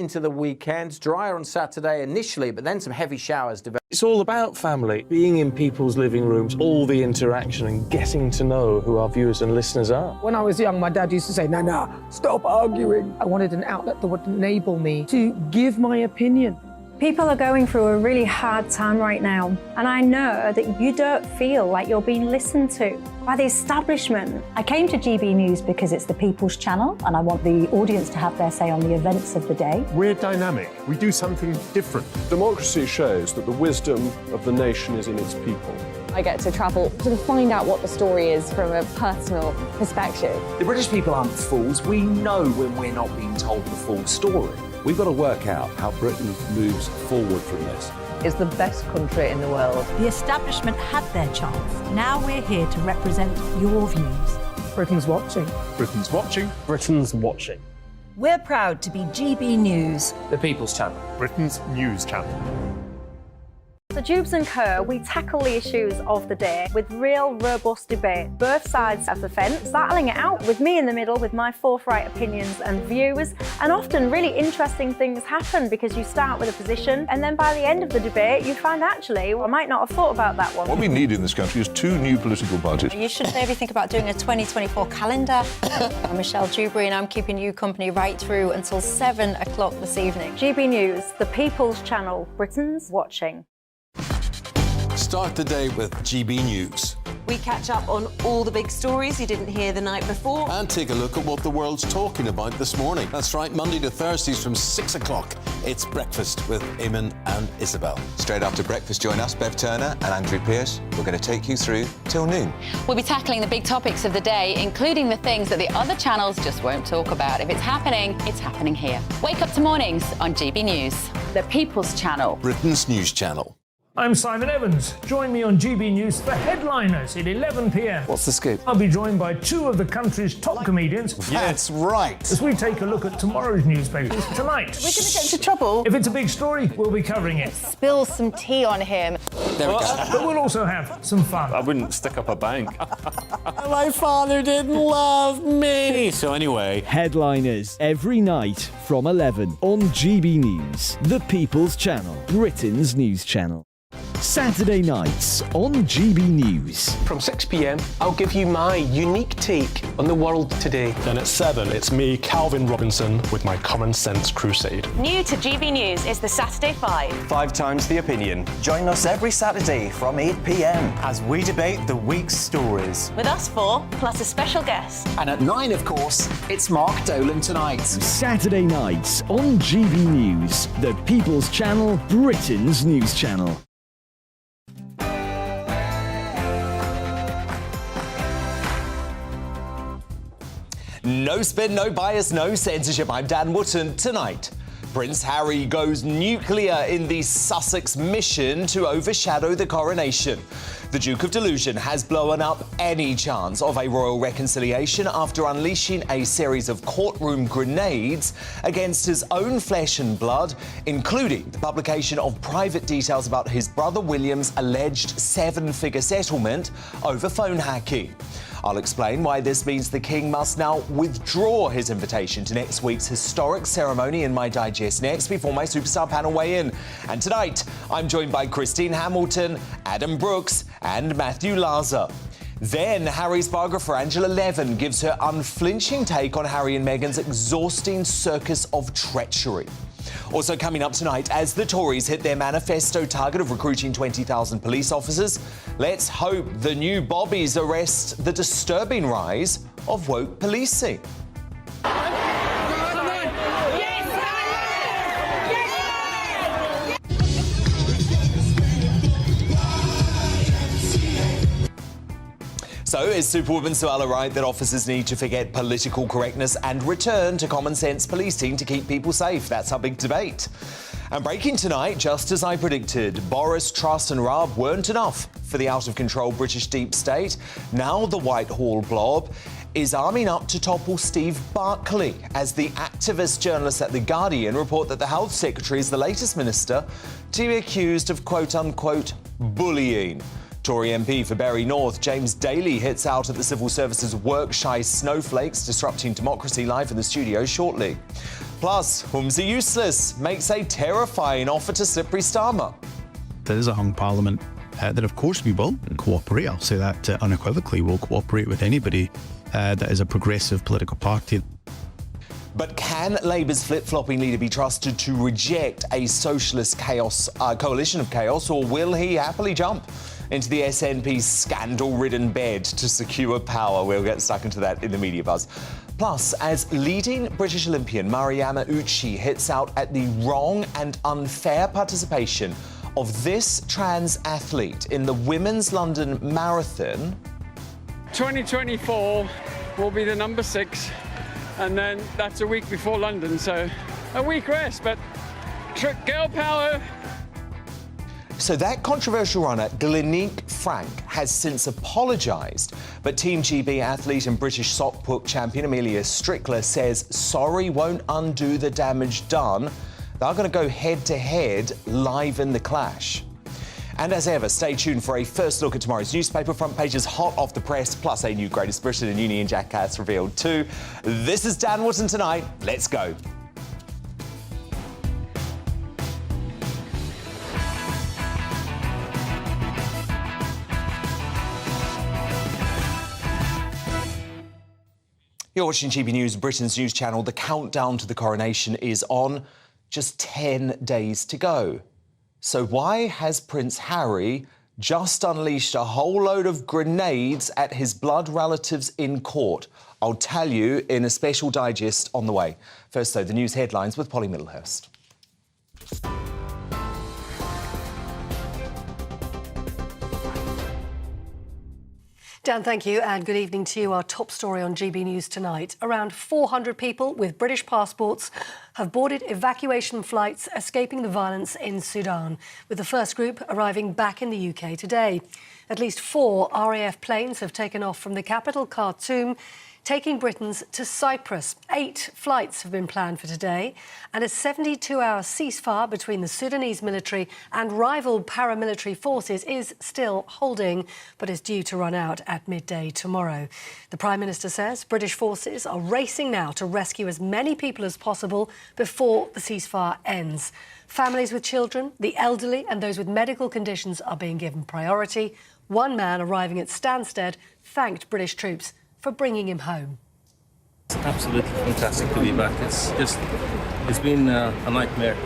Into the weekend, drier on Saturday initially, but then some heavy showers developed. It's all about family, being in people's living rooms, all the interaction and getting to know who our viewers and listeners are. When I was young, my dad used to say, Nana, stop arguing. I wanted an outlet that would enable me to give my opinion. People are going through a really hard time right now, and I know that you don't feel like you're being listened to by the establishment. I came to GB News because it's the People's Channel, and I want the audience to have their say on the events of the day. We're dynamic. We do something different. Democracy shows that the wisdom of the nation is in its people. I get to travel to find out what the story is from a personal perspective. The British people aren't fools. We know when we're not being told the full story. We've got to work out how Britain moves forward from this. It's the best country in the world. The establishment had their chance. Now we're here to represent your views. Britain's watching. Britain's watching. Britain's watching. We're proud to be GB News. The People's Channel. Britain's news channel. So Jubes and Co, we tackle the issues of the day with real robust debate, both sides of the fence, battling it out with me in the middle with my forthright opinions and views. And often really interesting things happen because you start with a position and then by the end of the debate you find actually, well, I might not have thought about that one. What we need in this country is 2 new political parties. You should maybe think about doing a 2024 calendar. I'm Michelle Dewberry and I'm keeping you company right through until 7 o'clock this evening. GB News, the People's Channel, Britain's watching. Start the day with GB News. We catch up on all the big stories you didn't hear the night before. And take a look at what the world's talking about this morning. That's right, Monday to Thursdays from 6 o'clock. It's Breakfast with Eamon and Isabel. Straight after breakfast, join us, Bev Turner and Andrew Pearce. We're going to take you through till noon. We'll be tackling the big topics of the day, including the things that the other channels just won't talk about. If it's happening here. Wake up to mornings on GB News, the People's Channel. Britain's news channel. I'm Simon Evans. Join me on GB News for Headliners at 11 p.m. What's the scoop? I'll be joined by 2 of the country's top comedians. That's right. As we take a look at tomorrow's newspapers tonight. We're going to get into trouble. If it's a big story, we'll be covering it. Spill some tea on him. There we go. But we'll also have some fun. I wouldn't stick up a bank. My father didn't love me. So anyway, Headliners every night from 11 on GB News, the People's Channel, Britain's news channel. Saturday nights on GB News. From 6 p.m, I'll give you my unique take on the world today. Then at 7, it's me, Calvin Robinson, with my Common Sense Crusade. New to GB News is the Saturday 5. 5 times the opinion. Join us every Saturday from 8 p.m. as we debate the week's stories. With us 4, plus a special guest. And at 9, of course, it's Mark Dolan Tonight. Saturday nights on GB News, the People's Channel, Britain's news channel. No spin, no bias, no censorship. I'm Dan Wootton. Tonight, Prince Harry goes nuclear in the Sussex mission to overshadow the coronation. The Duke of Delusion has blown up any chance of a royal reconciliation after unleashing a series of courtroom grenades against his own flesh and blood, including the publication of private details about his brother William's alleged 7-figure settlement over phone hacking. I'll explain why this means the King must now withdraw his invitation to next week's historic ceremony in my digest next, before my superstar panel weigh in. And tonight, I'm joined by Christine Hamilton, Adam Brooks and Matthew Laza. Then Harry's biographer Angela Levin gives her unflinching take on Harry and Meghan's exhausting circus of treachery. Also coming up tonight, as the Tories hit their manifesto target of recruiting 20,000 police officers, let's hope the new bobbies arrest the disturbing rise of woke policing. So is Superwoman Suella right that officers need to forget political correctness and return to common sense policing to keep people safe? That's our big debate. And breaking tonight, just as I predicted, Boris, Truss and Raab weren't enough for the out-of-control British deep state. Now the Whitehall blob is arming up to topple Steve Barclay, as the activist journalists at The Guardian report that the Health Secretary is the latest minister to be accused of quote-unquote bullying. Tory MP for Bury North, James Daly, hits out at the civil service's work-shy snowflakes, disrupting democracy. Live in the studio shortly. Plus, Humza Useless makes a terrifying offer to slippery Starmer. There is a hung parliament that of course we will cooperate. I'll say that unequivocally. We'll cooperate with anybody that is a progressive political party. But can Labour's flip-flopping leader be trusted to reject a socialist coalition of chaos, or will he happily jump into the SNP's scandal-ridden bed to secure power? We'll get stuck into that in the media buzz. Plus, as leading British Olympian Mariama Uchi hits out at the wrong and unfair participation of this trans athlete in the Women's London Marathon. 2024 will be the number 6, and then that's a week before London, so a week rest, but girl power. So that controversial runner, Glenique Frank, has since apologised, but Team GB athlete and British sock put champion Amelia Strickler says sorry won't undo the damage done. They're going to go head-to-head live in the clash. And as ever, stay tuned for a first look at tomorrow's newspaper front pages, hot off the press, plus a new Greatest Britain and Union Jackass revealed too. This is Dan Wootton Tonight. Let's go. You're watching GB News, Britain's news channel. The countdown to the coronation is on. Just 10 days to go. So why has Prince Harry just unleashed a whole load of grenades at his blood relatives in court? I'll tell you in a special digest on the way. First, though, the news headlines with Polly Middlehurst. Dan, thank you, and good evening to you. Our top story on GB News tonight. Around 400 people with British passports have boarded evacuation flights escaping the violence in Sudan, with the first group arriving back in the UK today. At least 4 RAF planes have taken off from the capital, Khartoum, taking Britons to Cyprus. 8 flights have been planned for today, and a 72-hour ceasefire between the Sudanese military and rival paramilitary forces is still holding, but is due to run out at midday tomorrow. The Prime Minister says British forces are racing now to rescue as many people as possible before the ceasefire ends. Families with children, the elderly and those with medical conditions are being given priority. One man arriving at Stansted thanked British troops for bringing him home. It's absolutely fantastic to be back. It's been a nightmare.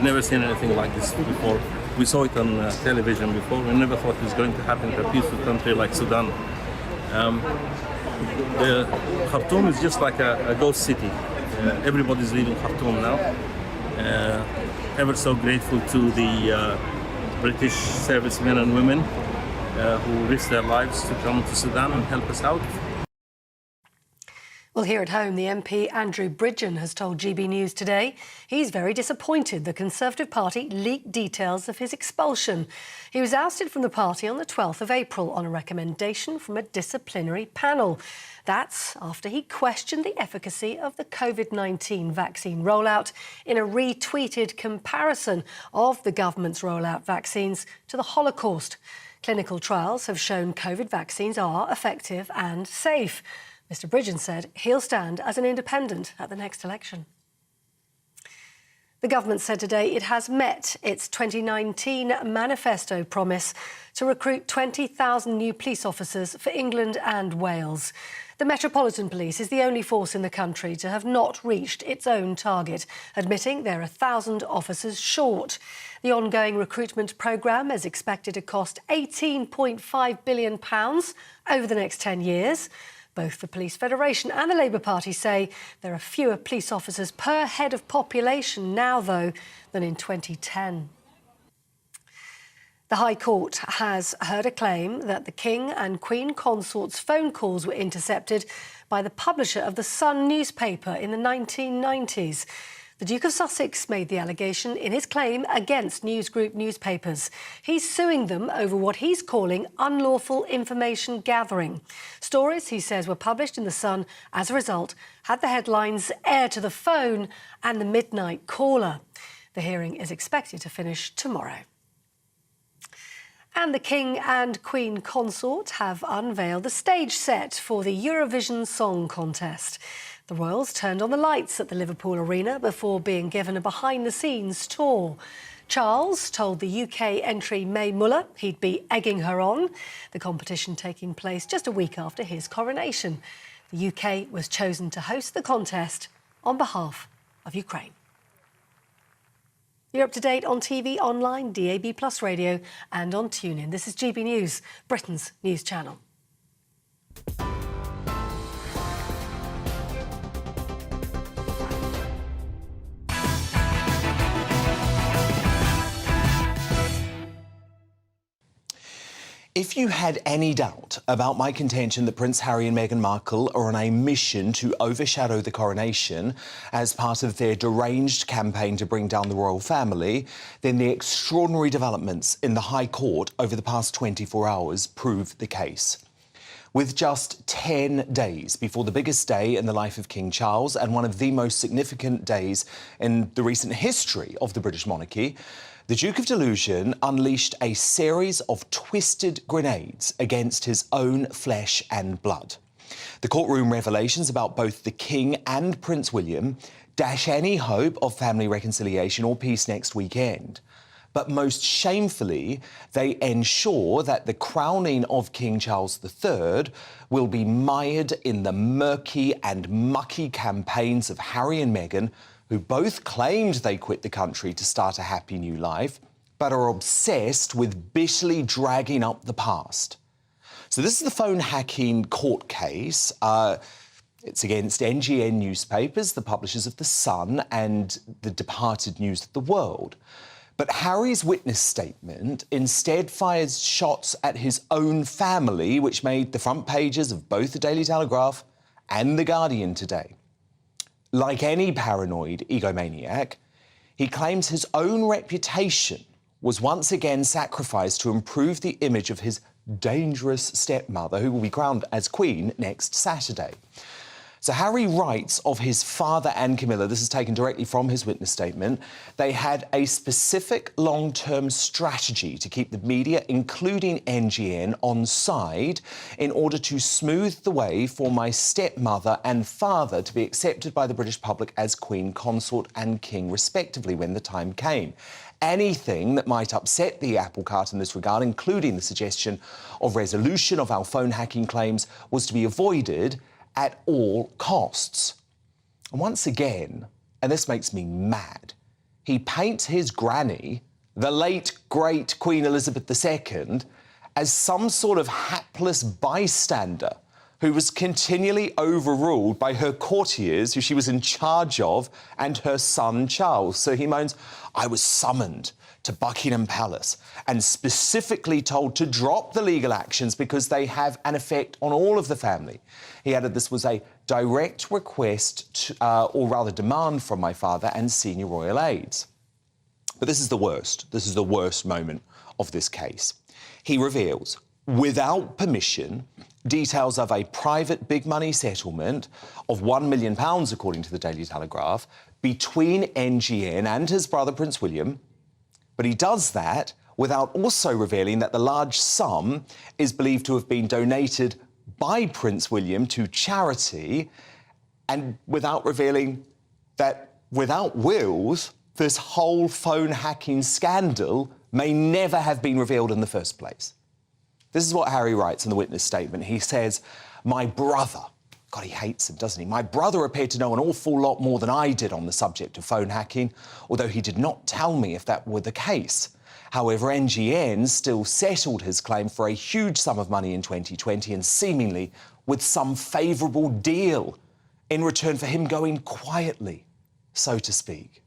Never seen anything like this before. We saw it on television before. We never thought it was going to happen in a peaceful country like Sudan. The Khartoum is just like a ghost city. Everybody's leaving Khartoum now. Ever so grateful to the British servicemen and women who risked their lives to come to Sudan and help us out. Well, here at home, the MP Andrew Bridgen has told GB News today he's very disappointed the Conservative Party leaked details of his expulsion. He was ousted from the party on the 12th of April on a recommendation from a disciplinary panel. That's after he questioned the efficacy of the COVID-19 vaccine rollout in a retweeted comparison of the government's rollout vaccines to the Holocaust. Clinical trials have shown COVID vaccines are effective and safe. Mr Bridgen said he'll stand as an independent at the next election. The government said today it has met its 2019 manifesto promise to recruit 20,000 new police officers for England and Wales. The Metropolitan Police is the only force in the country to have not reached its own target, admitting they're 1,000 officers short. The ongoing recruitment programme is expected to cost £18.5 billion over the next 10 years. Both the Police Federation and the Labour Party say there are fewer police officers per head of population now, though, than in 2010. The High Court has heard a claim that the King and Queen Consort's phone calls were intercepted by the publisher of the Sun newspaper in the 1990s. The Duke of Sussex made the allegation in his claim against News Group newspapers. He's suing them over what he's calling unlawful information gathering. Stories, he says, were published in The Sun as a result, had the headlines Heir to the Phone and The Midnight Caller. The hearing is expected to finish tomorrow. And the King and Queen Consort have unveiled the stage set for the Eurovision Song Contest. The royals turned on the lights at the Liverpool Arena before being given a behind-the-scenes tour. Charles told the UK entry May Muller he'd be egging her on, the competition taking place just a week after his coronation. The UK was chosen to host the contest on behalf of Ukraine. You're up to date on TV, online, DAB+ radio and on TuneIn. This is GB News, Britain's news channel. If you had any doubt about my contention that Prince Harry and Meghan Markle are on a mission to overshadow the coronation as part of their deranged campaign to bring down the royal family, then the extraordinary developments in the High Court over the past 24 hours prove the case. With just 10 days before the biggest day in the life of King Charles and one of the most significant days in the recent history of the British monarchy, the Duke of Delusion unleashed a series of twisted grenades against his own flesh and blood. The courtroom revelations about both the King and Prince William dash any hope of family reconciliation or peace next weekend. But most shamefully, they ensure that the crowning of King Charles III will be mired in the murky and mucky campaigns of Harry and Meghan, who both claimed they quit the country to start a happy new life, but are obsessed with bitterly dragging up the past. So this is the phone hacking court case. It's against NGN newspapers, the publishers of The Sun and the departed News of the World. But Harry's witness statement instead fires shots at his own family, which made the front pages of both the Daily Telegraph and The Guardian today. Like any paranoid egomaniac, he claims his own reputation was once again sacrificed to improve the image of his dangerous stepmother, who will be crowned as Queen next Saturday. So Harry writes of his father and Camilla, this is taken directly from his witness statement, they had a specific long-term strategy to keep the media, including NGN, on side in order to smooth the way for my stepmother and father to be accepted by the British public as Queen Consort and King, respectively, when the time came. Anything that might upset the apple cart in this regard, including the suggestion of resolution of our phone hacking claims, was to be avoided at all costs. And once again, and this makes me mad, he paints his granny, the late, great Queen Elizabeth II, as some sort of hapless bystander who was continually overruled by her courtiers, who she was in charge of, and her son Charles. So he moans, I was summoned to Buckingham Palace and specifically told to drop the legal actions because they have an effect on all of the family. He added this was a direct request, or rather demand, from my father and senior royal aides. But this is the worst. This is the worst moment of this case. He reveals, without permission, details of a private big money settlement of £1 million, according to the Daily Telegraph, between NGN and his brother Prince William. But he does that without also revealing that the large sum is believed to have been donated by Prince William to charity, and without revealing that without wills, this whole phone hacking scandal may never have been revealed in the first place. This is what Harry writes in the witness statement. He says, my brother, God, he hates him, doesn't he? My brother appeared to know an awful lot more than I did on the subject of phone hacking, although he did not tell me if that were the case. However, NGN still settled his claim for a huge sum of money in 2020 and seemingly with some favourable deal in return for him going quietly, so to speak.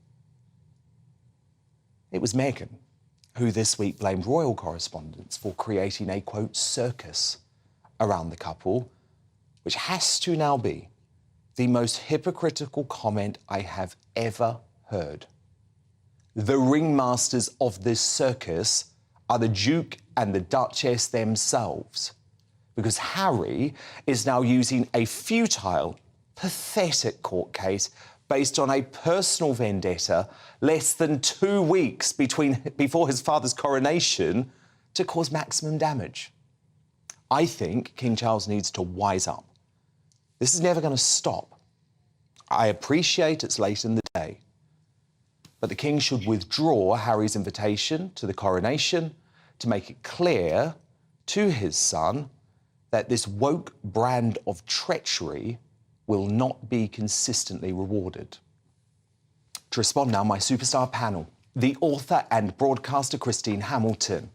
It was Meghan who this week blamed royal correspondents for creating a, quote, circus around the couple, which has to now be the most hypocritical comment I have ever heard. The ringmasters of this circus are the Duke and the Duchess themselves, because Harry is now using a futile, pathetic court case based on a personal vendetta less than 2 weeks before his father's coronation to cause maximum damage. I think King Charles needs to wise up. This is never going to stop. I appreciate it's late in the day, but the King should withdraw Harry's invitation to the coronation to make it clear to his son that this woke brand of treachery will not be consistently rewarded. To respond now, my superstar panel. The author and broadcaster Christine Hamilton,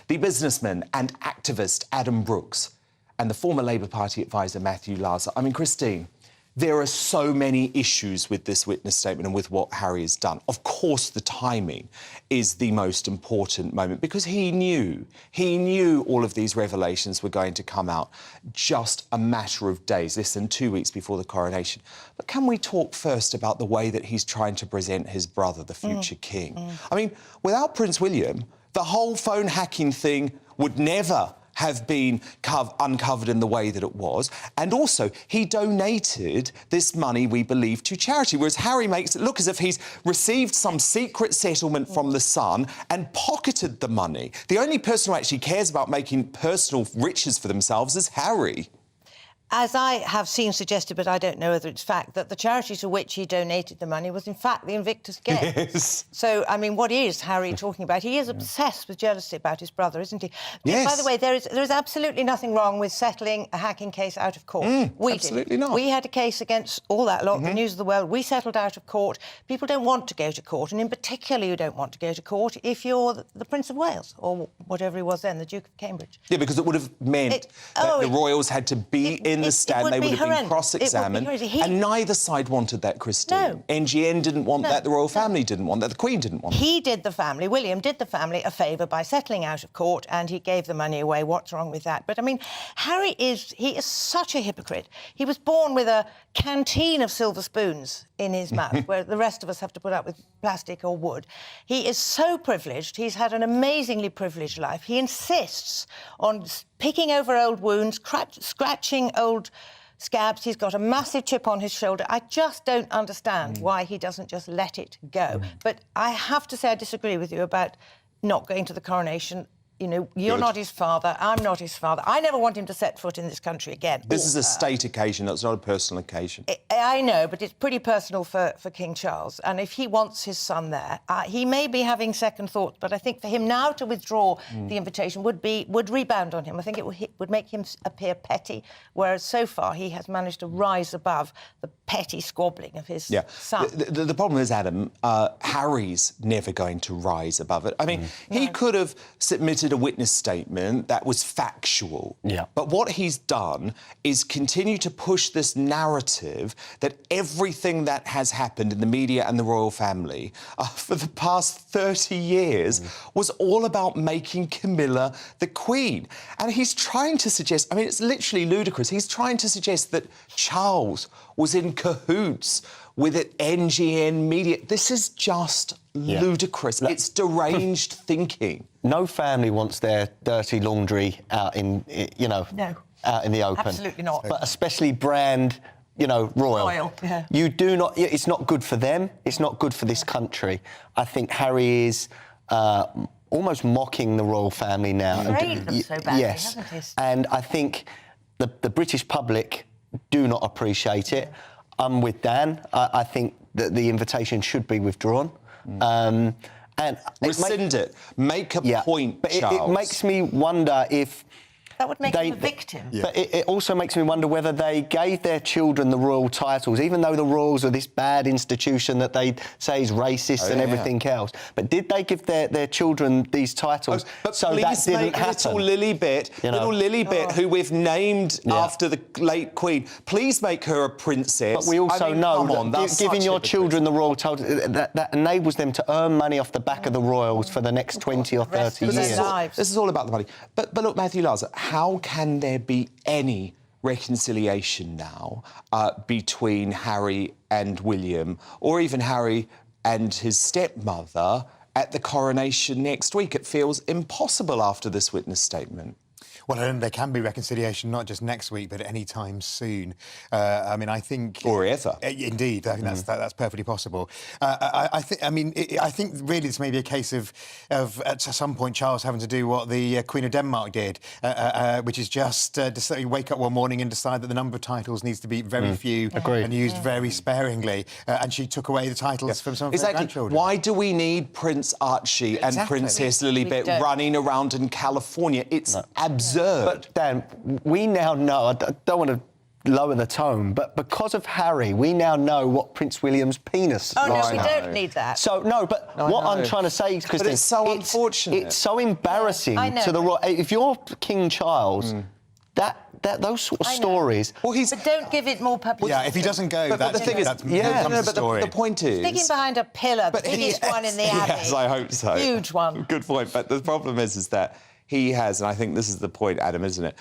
the businessman and activist Adam Brooks, and the former Labour Party advisor Matthew Larser. I mean, Christine, there are so many issues with this witness statement and with what Harry has done. Of course, the timing is the most important moment because he knew all of these revelations were going to come out just a matter of days, less than 2 weeks before the coronation. But can we talk first about the way that he's trying to present his brother, the future king? I mean, without Prince William, the whole phone hacking thing would never have been uncovered in the way that it was. And also, he donated this money, we believe, to charity, whereas Harry makes it look as if he's received some secret settlement from the Sun and pocketed the money. The only person who actually cares about making personal riches for themselves is Harry. As I have seen suggested, but I don't know whether it's fact, that the charity to which he donated the money was in fact the Invictus Games. Yes. So, I mean, what is Harry talking about? He is obsessed with jealousy about his brother, isn't he? Yes. By the way, there is absolutely nothing wrong with settling a hacking case out of court. We absolutely did. not. We had a case against all that lot, the News of the World. We settled out of court. People don't want to go to court, and in particular you don't want to go to court if you're the Prince of Wales, or whatever he was then, the Duke of Cambridge. Yeah, because it would have meant that the royals had to be in the stand. They would have been cross-examined, and neither side wanted that, Christine. No. NGN didn't want that, the royal family didn't want that, the Queen didn't want that. He did the family, William did the family a favour by settling out of court, and he gave the money away. What's wrong with that? But, I mean, Harry is such a hypocrite. He was born with a canteen of silver spoons in his mouth, where the rest of us have to put up with plastic or wood. He is so privileged. He's had an amazingly privileged life. He insists on picking over old wounds, scratching old scabs. He's got a massive chip on his shoulder. I just don't understand why he doesn't just let it go. But I have to say I disagree with you about not going to the coronation. You know, you're not his father, I'm not his father. I never want him to set foot in this country again. This is a state occasion, that's not a personal occasion. I know, but it's pretty personal for King Charles. And if he wants his son there, he may be having second thoughts, but I think for him now to withdraw the invitation would rebound on him. I think it would make him appear petty, whereas so far he has managed to rise above the petty squabbling of his son. The problem is, Adam, Harry's never going to rise above it. I mean, he could have submitted a witness statement that was factual. Yeah. But what he's done is continue to push this narrative that everything that has happened in the media and the royal family for the past 30 years was all about making Camilla the Queen. And he's trying to suggest, I mean, it's literally ludicrous, he's trying to suggest that Charles was in cahoots with it, NGN media. This is just ludicrous. It's deranged thinking. No family wants their dirty laundry out in, out in the open. Absolutely not. But especially brand, royal. Yeah. You do not. It's not good for them. It's not good for this country. I think Harry is almost mocking the royal family now. He's rated them so badly, hasn't he? And I think the British public do not appreciate it. I'm with Dan. I think that the invitation should be withdrawn. And rescind it. Make a point, but Charles. It makes me wonder if... That would make him a victim. But it also makes me wonder whether they gave their children the royal titles, even though the royals are this bad institution that they say is racist and everything else. But did they give their children these titles so that didn't happen? Little Lilibet, who we've named after the late Queen, please make her a princess. But we also know that giving your children the royal titles, that enables them to earn money off the back of the royals for the next 20 or 30 years. This is all about the money. But look, Matthew Larser, how can there be any reconciliation now between Harry and William, or even Harry and his stepmother at the coronation next week? It feels impossible after this witness statement. Well, I don't know, there can be reconciliation not just next week, but at any time soon. I mean, I think... Or ever. Indeed, I think that's perfectly possible. I think really this may be a case of at some point Charles having to do what the Queen of Denmark did, which is just wake up one morning and decide that the number of titles needs to be very few and used very sparingly. And she took away the titles from some of her grandchildren. Why do we need Prince Archie and Princess Lilibet running around in California? It's absurd. But, Dan, we now know, I don't want to lower the tone, but because of Harry, we now know what Prince William's penis no, we don't need that. So, what I'm trying to say, Christine... But it's so unfortunate. It's so embarrassing to the royal... If you're King Charles, those sort of stories... Well, but don't give it more publicity. Yeah, if he doesn't go, but the thing is... the point is... Sticking behind a pillar, the biggest one in the Abbey. Yes, I hope so. Huge one. Good point. But the problem is that he has, and I think this is the point, Adam, isn't it?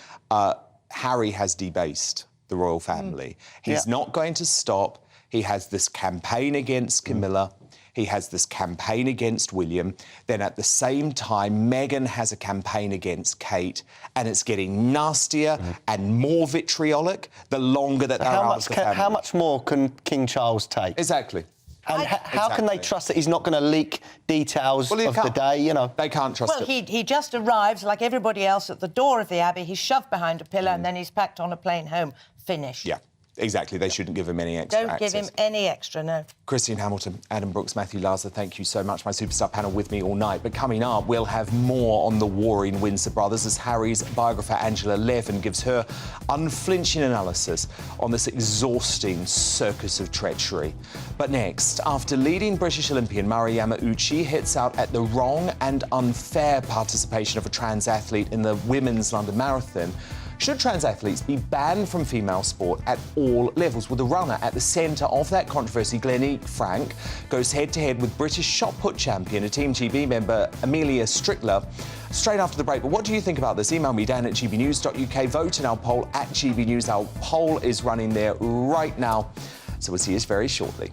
Harry has debased the royal family. He's not going to stop. He has this campaign against Camilla. He has this campaign against William. Then at the same time, Meghan has a campaign against Kate, and it's getting nastier and more vitriolic the longer that they're out of the family. How much more can King Charles take? Exactly. And how can they trust that he's not going to leak details of the day, you know? They can't trust it. Well, he just arrives, like everybody else, at the door of the Abbey. He's shoved behind a pillar and then he's packed on a plane home. Finished. Yeah, exactly. They shouldn't give him any extra Don't give him any extra, no. Christine Hamilton, Adam Brooks, Matthew Larser, thank you so much. My superstar panel with me all night. But coming up, we'll have more on the warring Windsor brothers as Harry's biographer Angela Levin gives her unflinching analysis on this exhausting circus of treachery. But next, after leading British Olympian Mari Yamauchi hits out at the wrong and unfair participation of a trans athlete in the women's London Marathon, should trans athletes be banned from female sport at all levels? Well, the runner at the centre of that controversy, Glennique Frank, goes head-to-head with British shot put champion, a Team GB member, Amelia Strickler, straight after the break. But what do you think about this? Email me, dan@gbnews.uk. Vote in our poll at GB News. Our poll is running there right now. So we'll see us very shortly.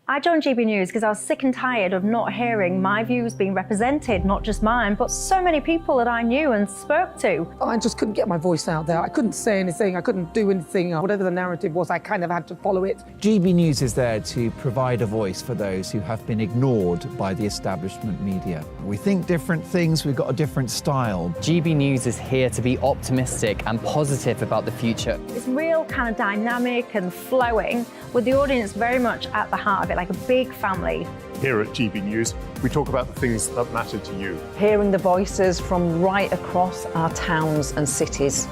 I joined GB News because I was sick and tired of not hearing my views being represented, not just mine, but so many people that I knew and spoke to. I just couldn't get my voice out there. I couldn't say anything, I couldn't do anything. Whatever the narrative was, I kind of had to follow it. GB News is there to provide a voice for those who have been ignored by the establishment media. We think different things, we've got a different style. GB News is here to be optimistic and positive about the future. It's real kind of dynamic and flowing, with the audience very much at the heart of it, like a big family. Here at GB News, we talk about the things that matter to you. Hearing the voices from right across our towns and cities,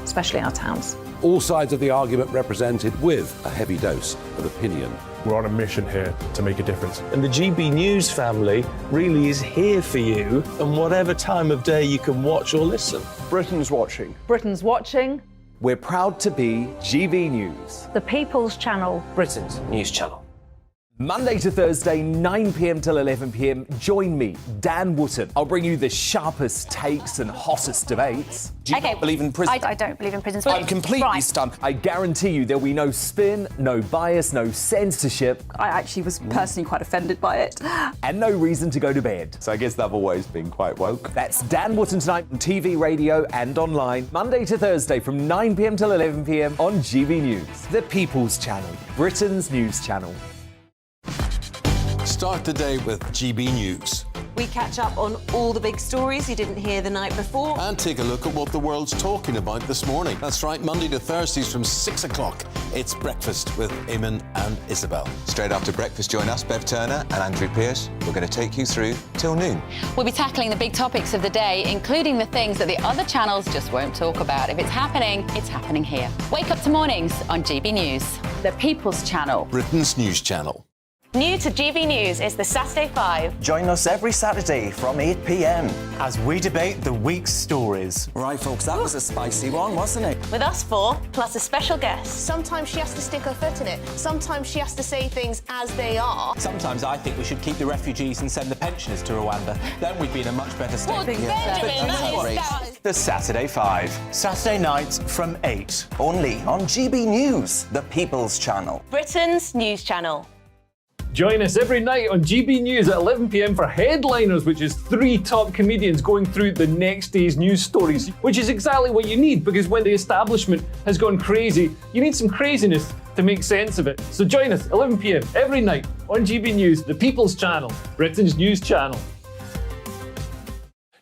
especially our towns. All sides of the argument represented with a heavy dose of opinion. We're on a mission here to make a difference. And the GB News family really is here for you, and whatever time of day you can watch or listen. Britain's watching. Britain's watching. We're proud to be GB News. The People's Channel. Britain's news channel. Monday to Thursday, 9 p.m. till 11 p.m. Join me, Dan Wootton. I'll bring you the sharpest takes and hottest debates. Do you not believe in prison? I don't believe in prison. I'm completely stunned. I guarantee you there'll be no spin, no bias, no censorship. I actually was personally quite offended by it. And no reason to go to bed. So I guess they've always been quite woke. That's Dan Wootton tonight on TV, radio and online. Monday to Thursday from 9 p.m. till 11 p.m. on GB News. The People's Channel, Britain's news channel. Start the day with GB News. We catch up on all the big stories you didn't hear the night before. And take a look at what the world's talking about this morning. That's right, Monday to Thursdays from 6 o'clock. It's Breakfast with Eamon and Isabel. Straight after breakfast, join us, Bev Turner and Andrew Pearce. We're going to take you through till noon. We'll be tackling the big topics of the day, including the things that the other channels just won't talk about. If it's happening here. Wake up to mornings on GB News. The People's Channel. Britain's news channel. New to GB News is the Saturday 5. Join us every Saturday from 8 p.m. as we debate the week's stories. Right, folks, that was a spicy one, wasn't it? With us four, plus a special guest. Sometimes she has to stick her foot in it. Sometimes she has to say things as they are. Sometimes I think we should keep the refugees and send the pensioners to Rwanda. Then we'd be in a much better state. Well, Benjamin, The Saturday 5. Saturday nights from 8. Only on GB News, the People's Channel. Britain's news channel. Join us every night on GB News at 11 p.m. for Headliners, which is 3 top comedians going through the next day's news stories, which is exactly what you need, because when the establishment has gone crazy, you need some craziness to make sense of it. So join us 11 p.m. every night on GB News, the People's Channel, Britain's news channel.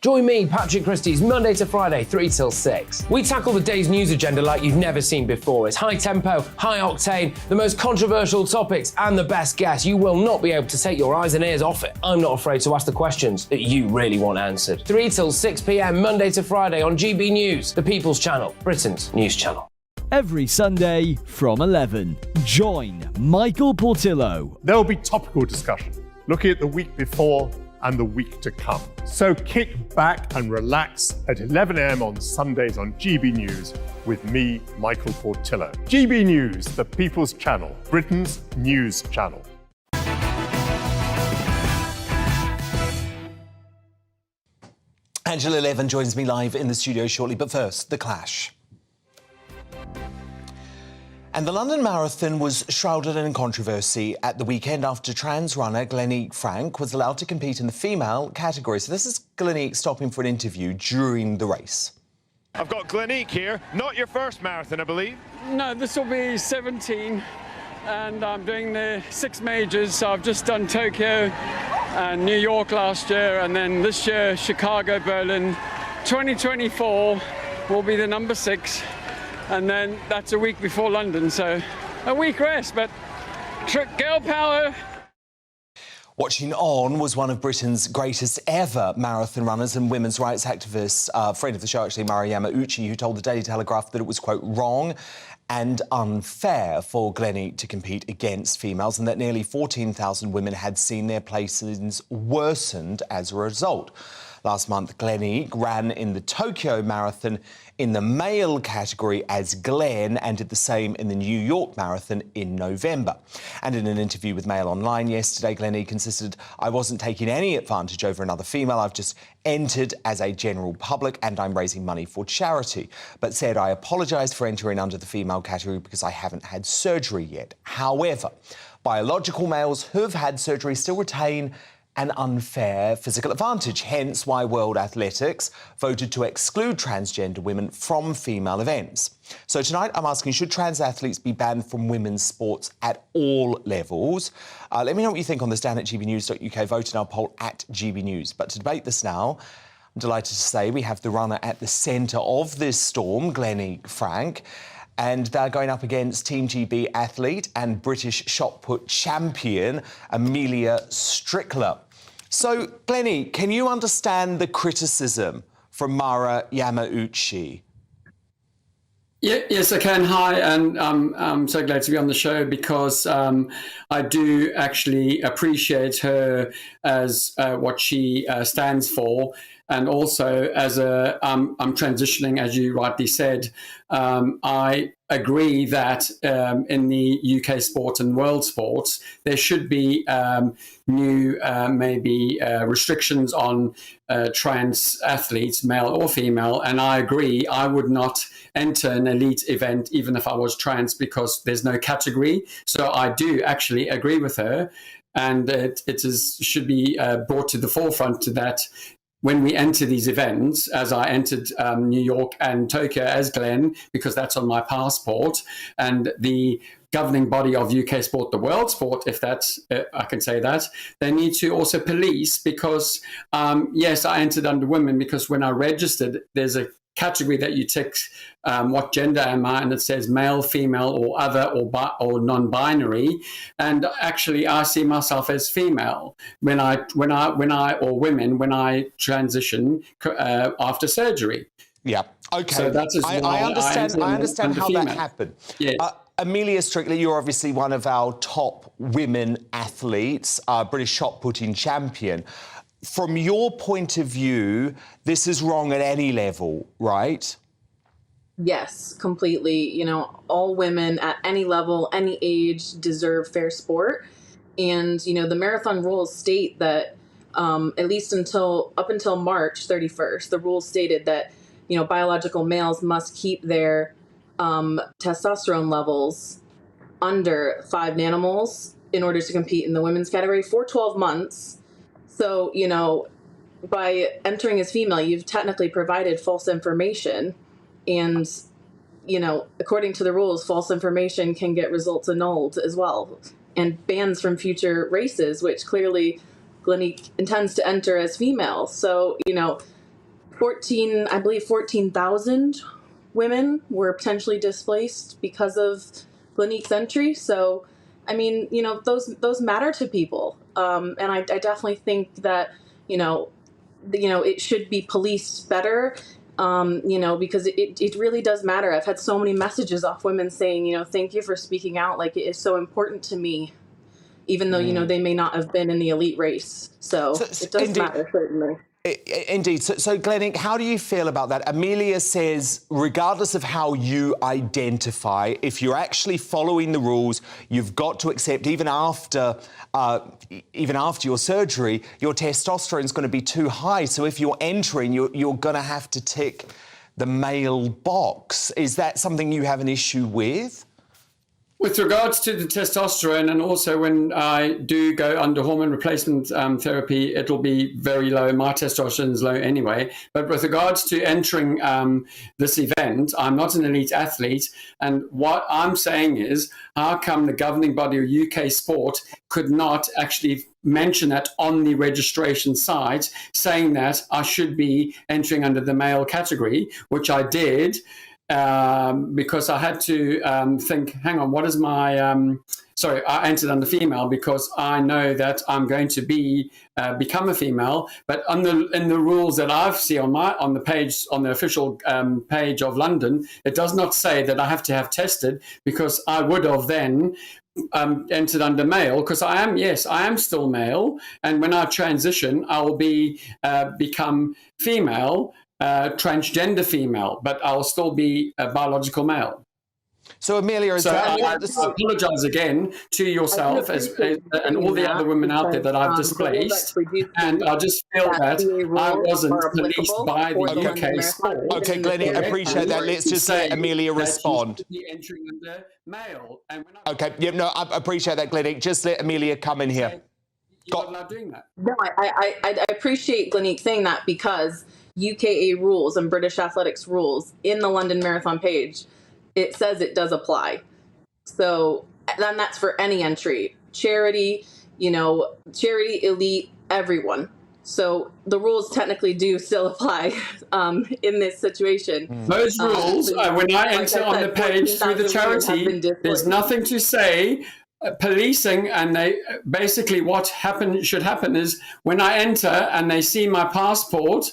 Join me, Patrick Christie's, Monday to Friday, 3 till 6. We tackle the day's news agenda like you've never seen before. It's high tempo, high octane, the most controversial topics, and the best guests. You will not be able to take your eyes and ears off it. I'm not afraid to ask the questions that you really want answered. 3 till 6 p.m, Monday to Friday on GB News, the People's Channel, Britain's news channel. Every Sunday from 11. Join Michael Portillo. There will be topical discussion, looking at the week before and the week to come. So kick back and relax at 11 a.m. on Sundays on GB News with me, Michael Portillo. GB News, the People's Channel, Britain's news channel. Angela Levin joins me live in the studio shortly, but first, The Clash. And the London Marathon was shrouded in controversy at the weekend after trans runner Glenique Frank was allowed to compete in the female category. So this is Glenique stopping for an interview during the race. I've got Glenique here. Not your first marathon, I believe. No, this will be 17, and I'm doing the 6 majors. So I've just done Tokyo and New York last year, and then this year Chicago, Berlin. 2024 will be the number 6. And then that's a week before London, so a week rest, but girl power. Watching on was one of Britain's greatest ever marathon runners and women's rights activists, friend of the show actually, Mara Yamauchi, who told the Daily Telegraph that it was, quote, wrong and unfair for Glenique to compete against females and that nearly 14,000 women had seen their placings worsened as a result. Last month, Glenique ran in the Tokyo Marathon in the male category as Glenn and did the same in the New York Marathon in November. And in an interview with Mail Online yesterday, Glenique insisted, "I wasn't taking any advantage over another female. I've just entered as a general public and I'm raising money for charity." But said, "I apologise for entering under the female category because I haven't had surgery yet." However, biological males who've had surgery still retain an unfair physical advantage, hence why World Athletics voted to exclude transgender women from female events. So tonight I'm asking, should trans athletes be banned from women's sports at all levels? Let me know what you think on this down at gbnews.uk. Vote in our poll at GB News. But to debate this now, I'm delighted to say we have the runner at the centre of this storm, Glenique Frank, and they're going up against Team GB athlete and British shot put champion Amelia Strickler. So, Glenique, can you understand the criticism from Mara Yamauchi? Yes, I can. Hi, and I'm so glad to be on the show because I do actually appreciate her as what she stands for. And also, as I'm transitioning, as you rightly said, I agree that in the UK sport and world sports, there should be new maybe restrictions on trans athletes, male or female. And I agree, I would not enter an elite event even if I was trans because there's no category. So I do actually agree with her. And should be brought to the forefront to that. When we enter these events, as I entered New York and Tokyo as Glenn, because that's on my passport, and the governing body of UK sport, the world sport, if that's, I can say that, they need to also police because, yes, I entered under women because when I registered, there's a category that you tick what gender am I, and it says male, female, or other, or non-binary. And actually, I see myself as female when I transition after surgery. Yeah. Okay. So that is I understand how female. that happened. Yes. Amelia Strickler, you're obviously one of our top women athletes, British shot putting champion. From your point of view, this is wrong at any level, right? Yes, completely. You know, all women at any level, any age deserve fair sport. And, you know, the marathon rules state that at least up until March 31st, the rules stated that, you know, biological males must keep their testosterone levels under 5 nanomoles in order to compete in the women's category for 12 months. So, you know, by entering as female, you've technically provided false information. And, you know, according to the rules, false information can get results annulled as well, and bans from future races, which clearly Gleneek intends to enter as female. So, you know, 14,000 women were potentially displaced because of Gleneek's entry. So, I mean, you know, those matter to people. And I definitely think that, you know, it should be policed better, you know, because it really does matter. I've had so many messages off women saying, you know, thank you for speaking out. Like, it is so important to me, even though, you know, they may not have been in the elite race. So it does matter, certainly. Indeed. So Gleneek, how do you feel about that? Amelia says, regardless of how you identify, if you're actually following the rules, you've got to accept, even after your surgery, your testosterone is going to be too high. So if you're entering, you're going to have to tick the male box. Is that something you have an issue with? With regards to the testosterone, and also when I do go under hormone replacement therapy, it'll be very low. My testosterone is low anyway. But with regards to entering this event, I'm not an elite athlete. And what I'm saying is, how come the governing body of UK sport could not actually mention that on the registration site, saying that I should be entering under the male category, which I did. Because I had to think, hang on, what is my... I entered under female because I know that I'm going to become a female. But in the rules that I've seen on the page, on the official page of London, it does not say that I have to have tested, because I would have then entered under male, because I am still male, and when I transition, I will become female. Transgender female, but I'll still be a biological male. So Amelia, I apologise again to yourself and all the other women out there that I've displaced, and I just feel that I wasn't policed by the UK sport. Okay, Glennie, I appreciate that. Let's just let Amelia respond. Entering under male. Okay, yeah, no, I appreciate that, Glennie. Just let Amelia come in here. You're not doing that. No, I appreciate Gleneek saying that, because UKA rules and British athletics rules in the London Marathon page, it says it does apply. So then that's for any entry, charity, charity, elite, everyone. So the rules technically do still apply in this situation. Those rules, when I enter on the page through the charity, there's nothing to say. Policing, and they basically what should happen is, when I enter and they see my passport,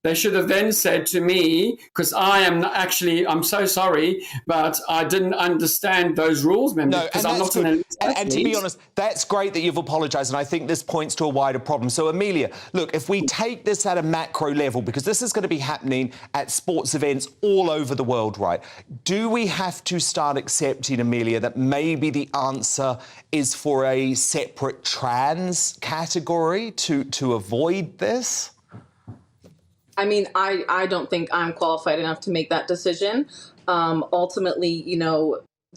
they should have then said to me, because I'm so sorry, but I didn't understand those rules, because I'm not an elite athlete. And to be honest, that's great that you've apologised, and I think this points to a wider problem. So, Amelia, look, if we take this at a macro level, because this is going to be happening at sports events all over the world, right? Do we have to start accepting, Amelia, that maybe the answer is for a separate trans category to avoid this? I mean, I don't think I'm qualified enough to make that decision. Ultimately,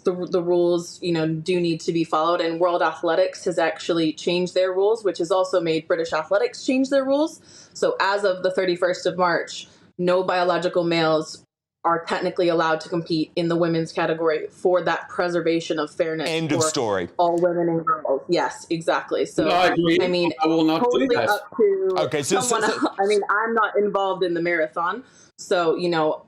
the rules, do need to be followed. And World Athletics has actually changed their rules, which has also made British Athletics change their rules. So as of the 31st of March, no biological males are technically allowed to compete in the women's category for that preservation of fairness. End of story. All women and girls. Yes, exactly. So, no, I agree. I mean, I will not totally do that. up to someone else. I mean, I'm not involved in the marathon, so,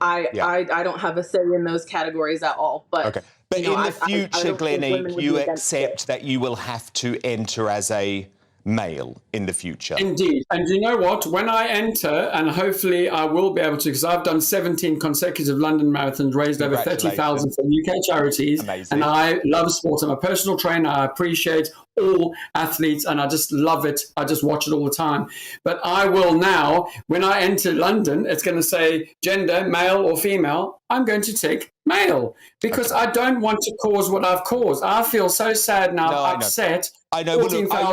I don't have a say in those categories at all. But, okay. But in the future, Gleneek, you accept that you will have to enter as a male in the future. Indeed. And you know what? When I enter, and hopefully I will be able to, because I've done 17 consecutive London marathons, raised over 30,000 for UK charities. Amazing. And I love sport. I'm a personal trainer. I appreciate all athletes, and I just love it. I just watch it all the time. But I will now, when I enter London, it's going to say gender, male or female. I'm going to tick male, because I don't want to cause what I've caused. I feel so sad now, upset. I know. Well, look, I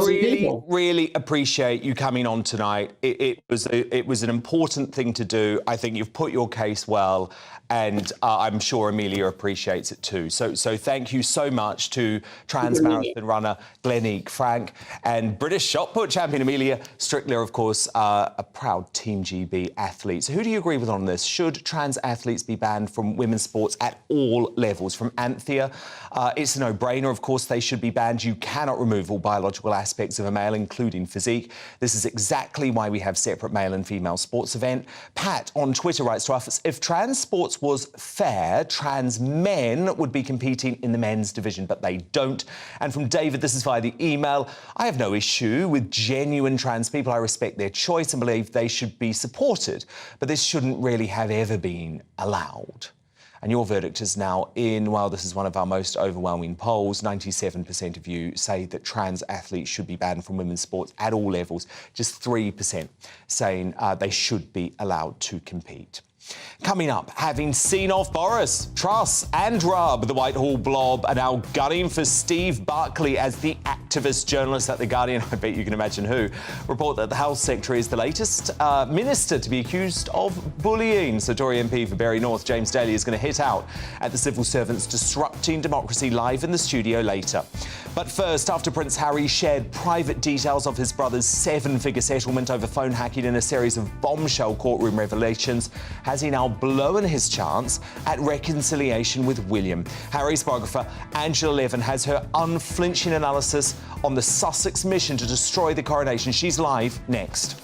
really appreciate you coming on tonight. It was an important thing to do. I think you've put your case well, and I'm sure Amelia appreciates it too. So thank you so much to trans marathon runner Gleneek Enique Frank, and British shot put champion Amelia Strickler, of course, are a proud Team GB athletes. Who do you agree with on this? Should trans athletes be banned from women's sports at all levels? From Anthea, it's a no-brainer. Of course, they should be banned. You cannot remove all biological aspects of a male, including physique. This is exactly why we have separate male and female sports event. Pat on Twitter writes to us, if trans sports was fair, trans men would be competing in the men's division, but they don't. And from David, this is via the email, I have no issue with genuine trans people. I respect their choice and believe they should be supported, but this shouldn't really have ever been allowed. And your verdict is now in. Well, this is one of our most overwhelming polls. 97% of you say that trans athletes should be banned from women's sports at all levels. Just 3% saying they should be allowed to compete. Coming up, having seen off Boris, Truss and Rubb, the Whitehall blob are now gunning for Steve Barclay as the activist journalist at The Guardian, I bet you can imagine who, report that the Health Secretary is the latest minister to be accused of bullying. So Tory MP for Bury North, James Daly, is going to hit out at the civil servants disrupting democracy live in the studio later. But first, after Prince Harry shared private details of his brother's 7-figure settlement over phone hacking in a series of bombshell courtroom revelations, has he now blown his chance at reconciliation with William? Harry's biographer, Angela Levin, has her unflinching analysis on the Sussex mission to destroy the coronation. She's live next.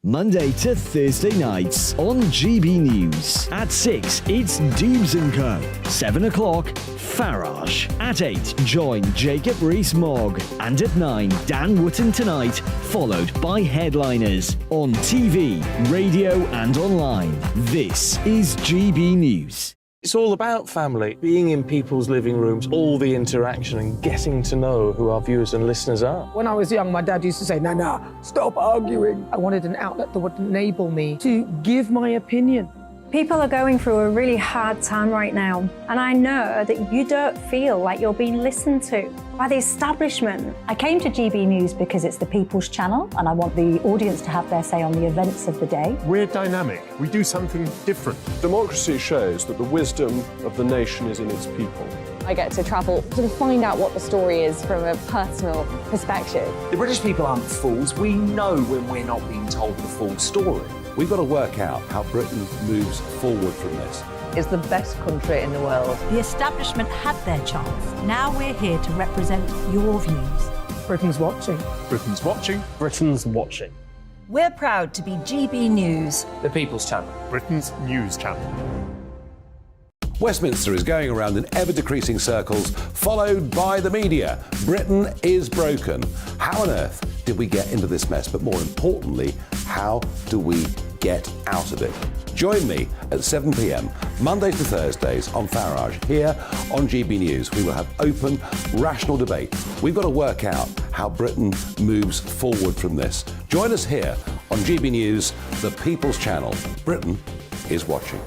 Monday to Thursday nights on GB News. At 6, it's Dubes & Co. 7 o'clock, Farage. At 8, join Jacob Rees-Mogg. And at 9, Dan Wootton Tonight, followed by Headliners. On TV, radio and online. This is GB News. It's all about family, being in people's living rooms, all the interaction and getting to know who our viewers and listeners are. When I was young, my dad used to say, Nana, stop arguing. I wanted an outlet that would enable me to give my opinion. People are going through a really hard time right now, and I know that you don't feel like you're being listened to by the establishment. I came to GB News because it's the People's Channel, and I want the audience to have their say on the events of the day. We're dynamic. We do something different. Democracy shows that the wisdom of the nation is in its people. I get to travel to find out what the story is from a personal perspective. The British people aren't fools. We know when we're not being told the full story. We've got to work out how Britain moves forward from this. It's the best country in the world. The establishment had their chance. Now we're here to represent your views. Britain's watching. Britain's watching. Britain's watching. We're proud to be GB News. The People's Channel. Britain's news channel. Westminster is going around in ever-decreasing circles, followed by the media. Britain is broken. How on earth did we get into this mess? But more importantly, how do we get out of it? Join me at 7 p.m, Mondays to Thursdays on Farage, here on GB News. We will have open, rational debate. We've got to work out how Britain moves forward from this. Join us here on GB News, the People's Channel. Britain is watching.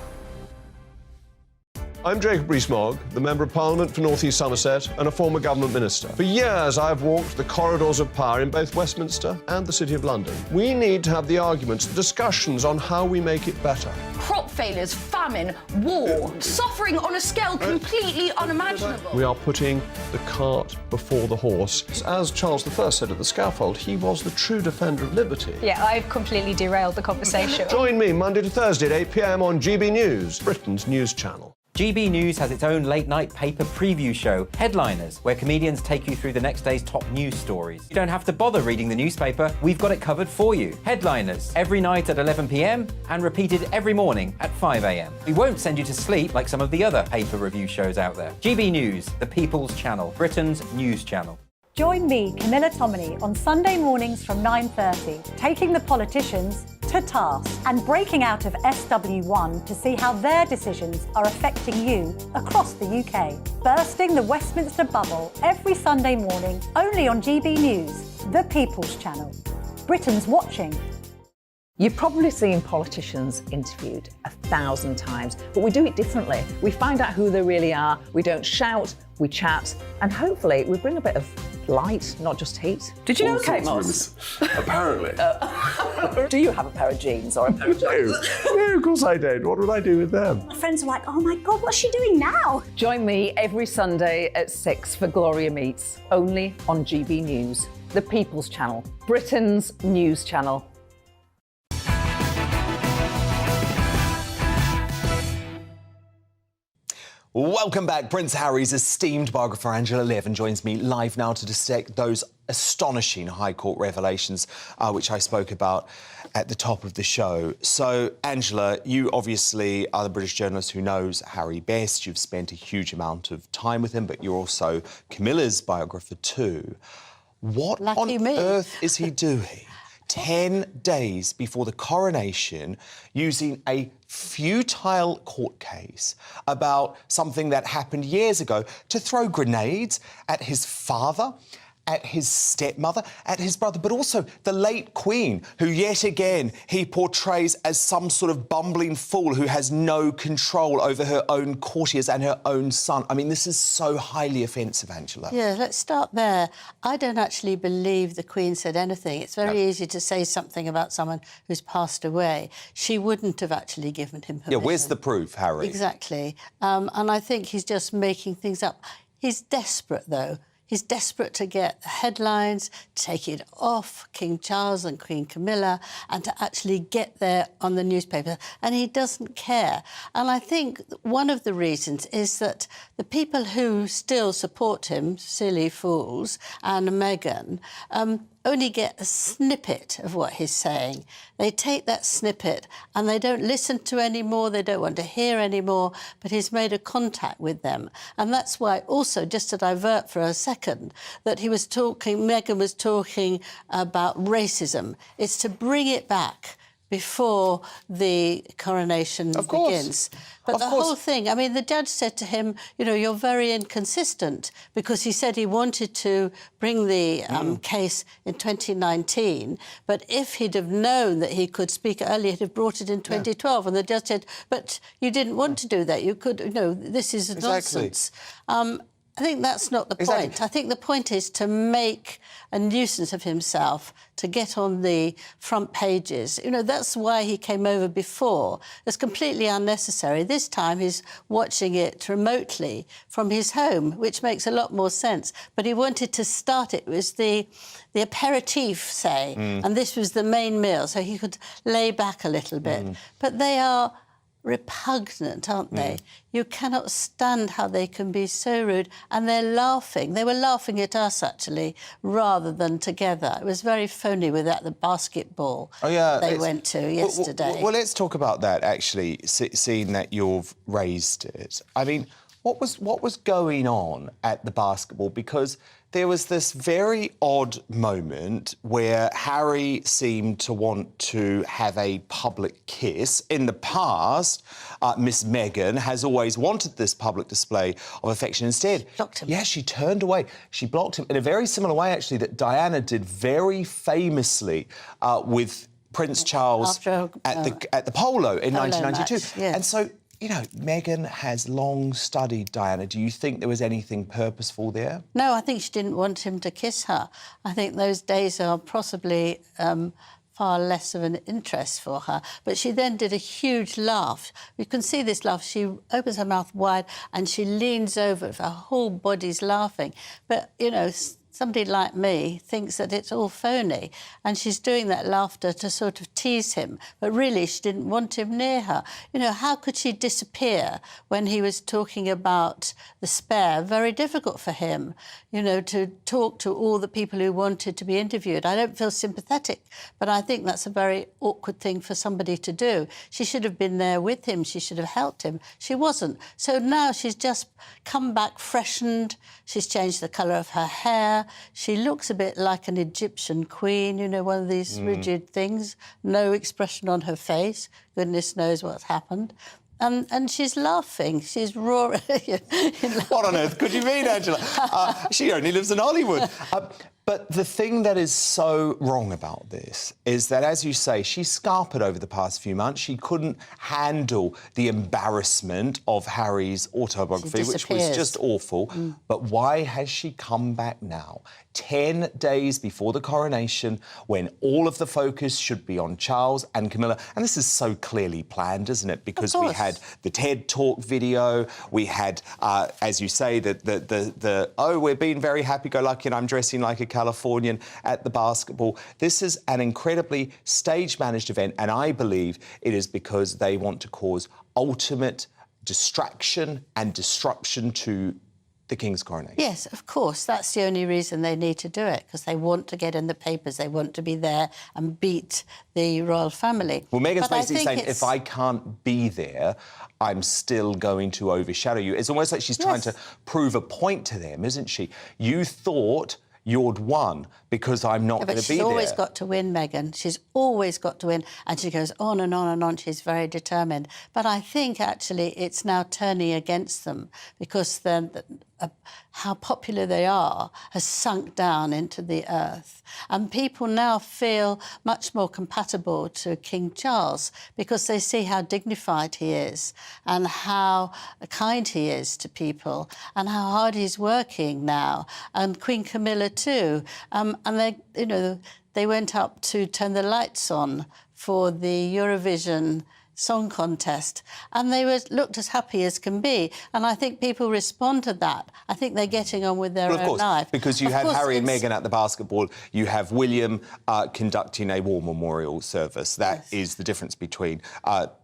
I'm Jacob Rees-Mogg, the Member of Parliament for North East Somerset and a former government minister. For years, I've walked the corridors of power in both Westminster and the City of London. We need to have the arguments, the discussions on how we make it better. Crop failures, famine, war, suffering on a scale completely unimaginable. We are putting the cart before the horse. As Charles I said at the scaffold, he was the true defender of liberty. Yeah, I've completely derailed the conversation. Join me Monday to Thursday at 8 p.m. on GB News, Britain's news channel. GB News has its own late-night paper preview show, Headliners, where comedians take you through the next day's top news stories. You don't have to bother reading the newspaper, we've got it covered for you. Headliners, every night at 11 p.m. and repeated every morning at 5 a.m. We won't send you to sleep like some of the other paper review shows out there. GB News, the People's Channel, Britain's news channel. Join me, Camilla Tominey, on Sunday mornings from 9:30, taking the politicians to task and breaking out of SW1 to see how their decisions are affecting you across the UK. Bursting the Westminster bubble every Sunday morning, only on GB News, the People's Channel. Britain's watching. You've probably seen politicians interviewed 1,000 times, but we do it differently. We find out who they really are, we don't shout, we chat, and hopefully we bring a bit of light, not just heat. Did you know All Kate sorts of Moss? rumors. Apparently. Do you have a pair of jeans or a pair of jeans? No, of course I don't. What would I do with them? My friends are like, oh my God, what's she doing now? Join me every Sunday at 6 for Gloria Meets, only on GB News, the People's Channel, Britain's news channel. Welcome back. Prince Harry's esteemed biographer Angela Levin joins me live now to dissect those astonishing High Court revelations, which I spoke about at the top of the show. So, Angela, you obviously are the British journalist who knows Harry best. You've spent a huge amount of time with him, but you're also Camilla's biographer too. What on earth is he doing 10 days before the coronation using a futile court case about something that happened years ago to throw grenades at his father, at his stepmother, at his brother, but also the late Queen, who yet again he portrays as some sort of bumbling fool who has no control over her own courtiers and her own son. I mean, this is so highly offensive, Angela. Yeah, let's start there. I don't actually believe the Queen said anything. It's very easy to say something about someone who's passed away. She wouldn't have actually given him permission. Yeah, where's the proof, Harry? Exactly. And I think he's just making things up. He's desperate, though. He's desperate to get the headlines, take it off King Charles and Queen Camilla, and to actually get there on the newspaper. And he doesn't care. And I think one of the reasons is that the people who still support him, silly fools, and Meghan, only get a snippet of what he's saying. They take that snippet and they don't listen to anymore, they don't want to hear anymore, but he's made a contact with them. And that's why also, just to divert for a second, that Meghan was talking about racism. It's to bring it back before the coronation begins. But the whole thing, I mean, the judge said to him, you know, you're very inconsistent, because he said he wanted to bring the case in 2019, but if he'd have known that he could speak earlier, he'd have brought it in 2012. And the judge said, but you didn't want to do that. You could, you know, this is nonsense. I think that's not the point. I think the point is to make a nuisance of himself, to get on the front pages. You know, that's why he came over before. It's completely unnecessary. This time he's watching it remotely from his home, which makes a lot more sense. But he wanted to start it with the aperitif, say, and this was the main meal, so he could lay back a little bit. But they are repugnant, aren't they? You cannot stand how they can be so rude. And they're laughing. They were laughing at us, actually, rather than together. It was very phony with the basketball they went to yesterday. Well, let's talk about that, actually, seeing that you've raised it. I mean, what was going on at the basketball? Because there was this very odd moment where Harry seemed to want to have a public kiss. In the past, Miss Meghan has always wanted this public display of affection. Instead, blocked him. Yeah, she turned away. She blocked him in a very similar way, actually, that Diana did very famously with Prince Charles at the polo in 1992. Match, yes. And so, you know, Meghan has long studied Diana. Do you think there was anything purposeful there? No, I think she didn't want him to kiss her. I think those days are possibly far less of an interest for her. But she then did a huge laugh. You can see this laugh. She opens her mouth wide and she leans over. Her whole body's laughing. But, you know, somebody like me thinks that it's all phony, and she's doing that laughter to sort of tease him, but really she didn't want him near her. You know, how could she disappear when he was talking about the spare? Very difficult for him, you know, to talk to all the people who wanted to be interviewed. I don't feel sympathetic, but I think that's a very awkward thing for somebody to do. She should have been there with him. She should have helped him. She wasn't. So now she's just come back freshened. She's changed the colour of her hair. She looks a bit like an Egyptian queen, you know, one of these rigid things, no expression on her face. Goodness knows what's happened. And she's laughing. She's roaring. What on earth could you mean, Angela? She only lives in Hollywood. But the thing that is so wrong about this is that, as you say, she scarpered over the past few months. She couldn't handle the embarrassment of Harry's autobiography, which was just awful. But why has she come back now, 10 days before the coronation, when all of the focus should be on Charles and Camilla? And this is so clearly planned, isn't it? Because we had the TED Talk video, we had, as you say, oh, we're being very happy-go-lucky and I'm dressing like a Californian at the basketball. This is an incredibly stage-managed event, and I believe it is because they want to cause ultimate distraction and disruption to the King's coronation. Yes, of course. That's the only reason they need to do it, because they want to get in the papers. They want to be there and beat the royal family. Well, Meghan's basically saying, if I can't be there, I'm still going to overshadow you. It's almost like she's trying to prove a point to them, isn't she? You thought you'd won because I'm not going to be there. She's always got to win, Meghan. She's always got to win. And she goes on and on and on. She's very determined. But I think, actually, it's now turning against them because how popular they are has sunk down into the earth. And people now feel much more compatible to King Charles because they see how dignified he is and how kind he is to people and how hard he's working now. And Queen Camilla too. And they went up to turn the lights on for the Eurovision Song Contest, and they looked as happy as can be. And I think people respond to that. I think they're getting on with their own life. Because you had Harry and Meghan at the basketball, you have William conducting a war memorial service. That is the difference between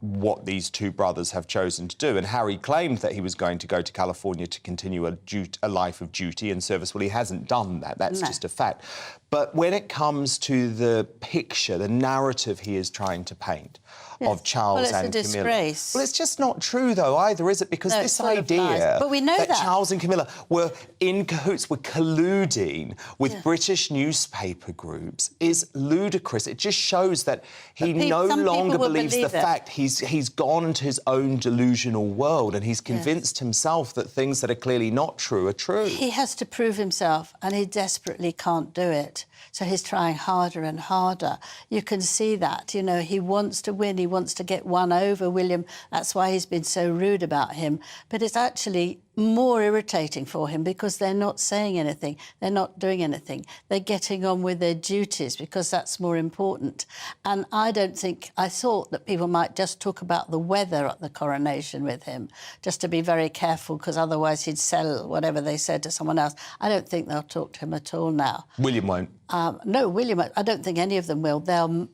what these two brothers have chosen to do. And Harry claimed that he was going to go to California to continue a life of duty and service. Well, he hasn't done that. That's just a fact. But when it comes to the picture, the narrative he is trying to paint of Charles and Camilla. Disgrace. Well, it's just not true, though, either, is it? Because this idea but we know that Charles and Camilla were in cahoots, were colluding with British newspaper groups is ludicrous. It just shows that he no longer believes the fact. He's gone into his own delusional world and he's convinced himself that things that are clearly not true are true. He has to prove himself and he desperately can't do it. So he's trying harder and harder. You can see that, he wants to win. He wants to get one over William. That's why he's been so rude about him. But it's actually more irritating for him because they're not saying anything. They're not doing anything. They're getting on with their duties because that's more important. And I thought that people might just talk about the weather at the coronation with him, just to be very careful, because otherwise he'd sell whatever they said to someone else. I don't think they'll talk to him at all now. William won't. No, William, I don't think any of them will. They'll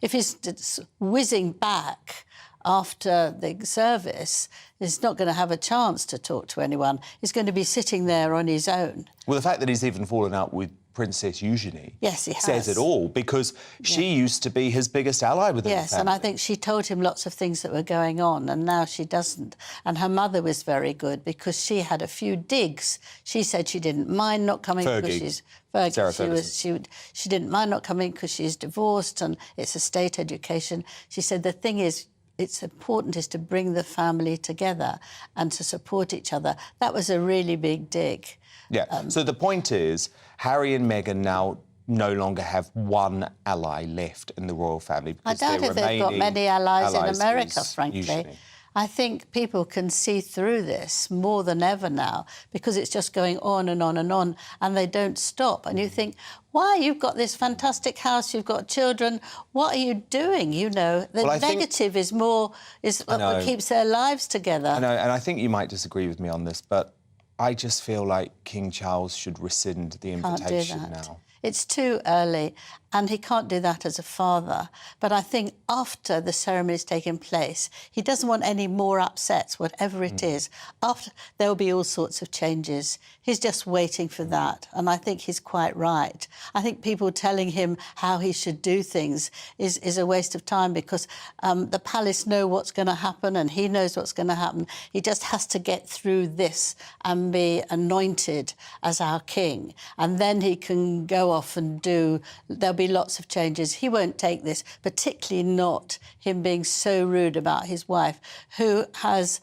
if he's whizzing back after the service, he's not going to have a chance to talk to anyone. He's going to be sitting there on his own. Well, the fact that he's even fallen out with Princess Eugenie says it all, because she used to be his biggest ally within the family. And I think she told him lots of things that were going on, and now she doesn't. And her mother was very good because she had a few digs. She said she didn't mind not coming because she's... She didn't mind not coming because she's divorced and it's a state education. She said the thing is, it's important is to bring the family together and to support each other. That was a really big dig. Yeah, so the point is, Harry and Meghan now no longer have one ally left in the royal family. I doubt if they've got many allies in America, frankly. Usually. I think people can see through this more than ever now because it's just going on and on and on and they don't stop. And you think, why? You've got this fantastic house, you've got children. What are you doing? The negative is what keeps their lives together. I know, and I think you might disagree with me on this, but I just feel like King Charles should rescind the invitation now. It's too early, and he can't do that as a father. But I think after the ceremony's taken place, he doesn't want any more upsets, whatever it is. After, there'll be all sorts of changes. He's just waiting for that, and I think he's quite right. I think people telling him how he should do things is a waste of time because the palace know what's going to happen and he knows what's going to happen. He just has to get through this and be anointed as our king, and then he can go off and there'll be lots of changes. He won't take this, particularly not him being so rude about his wife, who has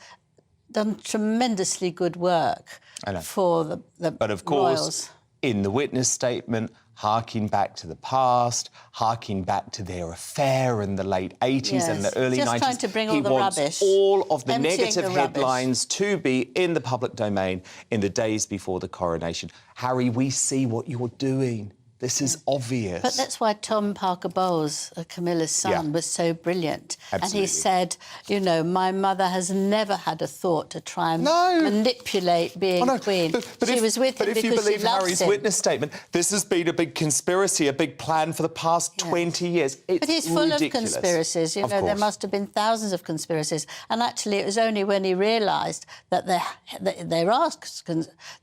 done tremendously good work for the But of course, royals. in the witness statement, harking back to the past, harking back to their affair in the late 80s and the early 90s. Just trying to bring all he the wants rubbish. all of the Emptying negative the rubbish. headlines to be in the public domain in the days before the coronation. Harry, we see what you're doing. This is obvious. But that's why Tom Parker Bowles, Camilla's son, was so brilliant. Absolutely. And he said, you know, my mother has never had a thought to try and manipulate being queen. But she was with him if you because believe she loves Harry's him. witness statement, this has been a big conspiracy, a big plan for the past 20 years. It's But he's full ridiculous. of conspiracies. You know, there course. must have been thousands of conspiracies. And actually, it was only when he realised that there are...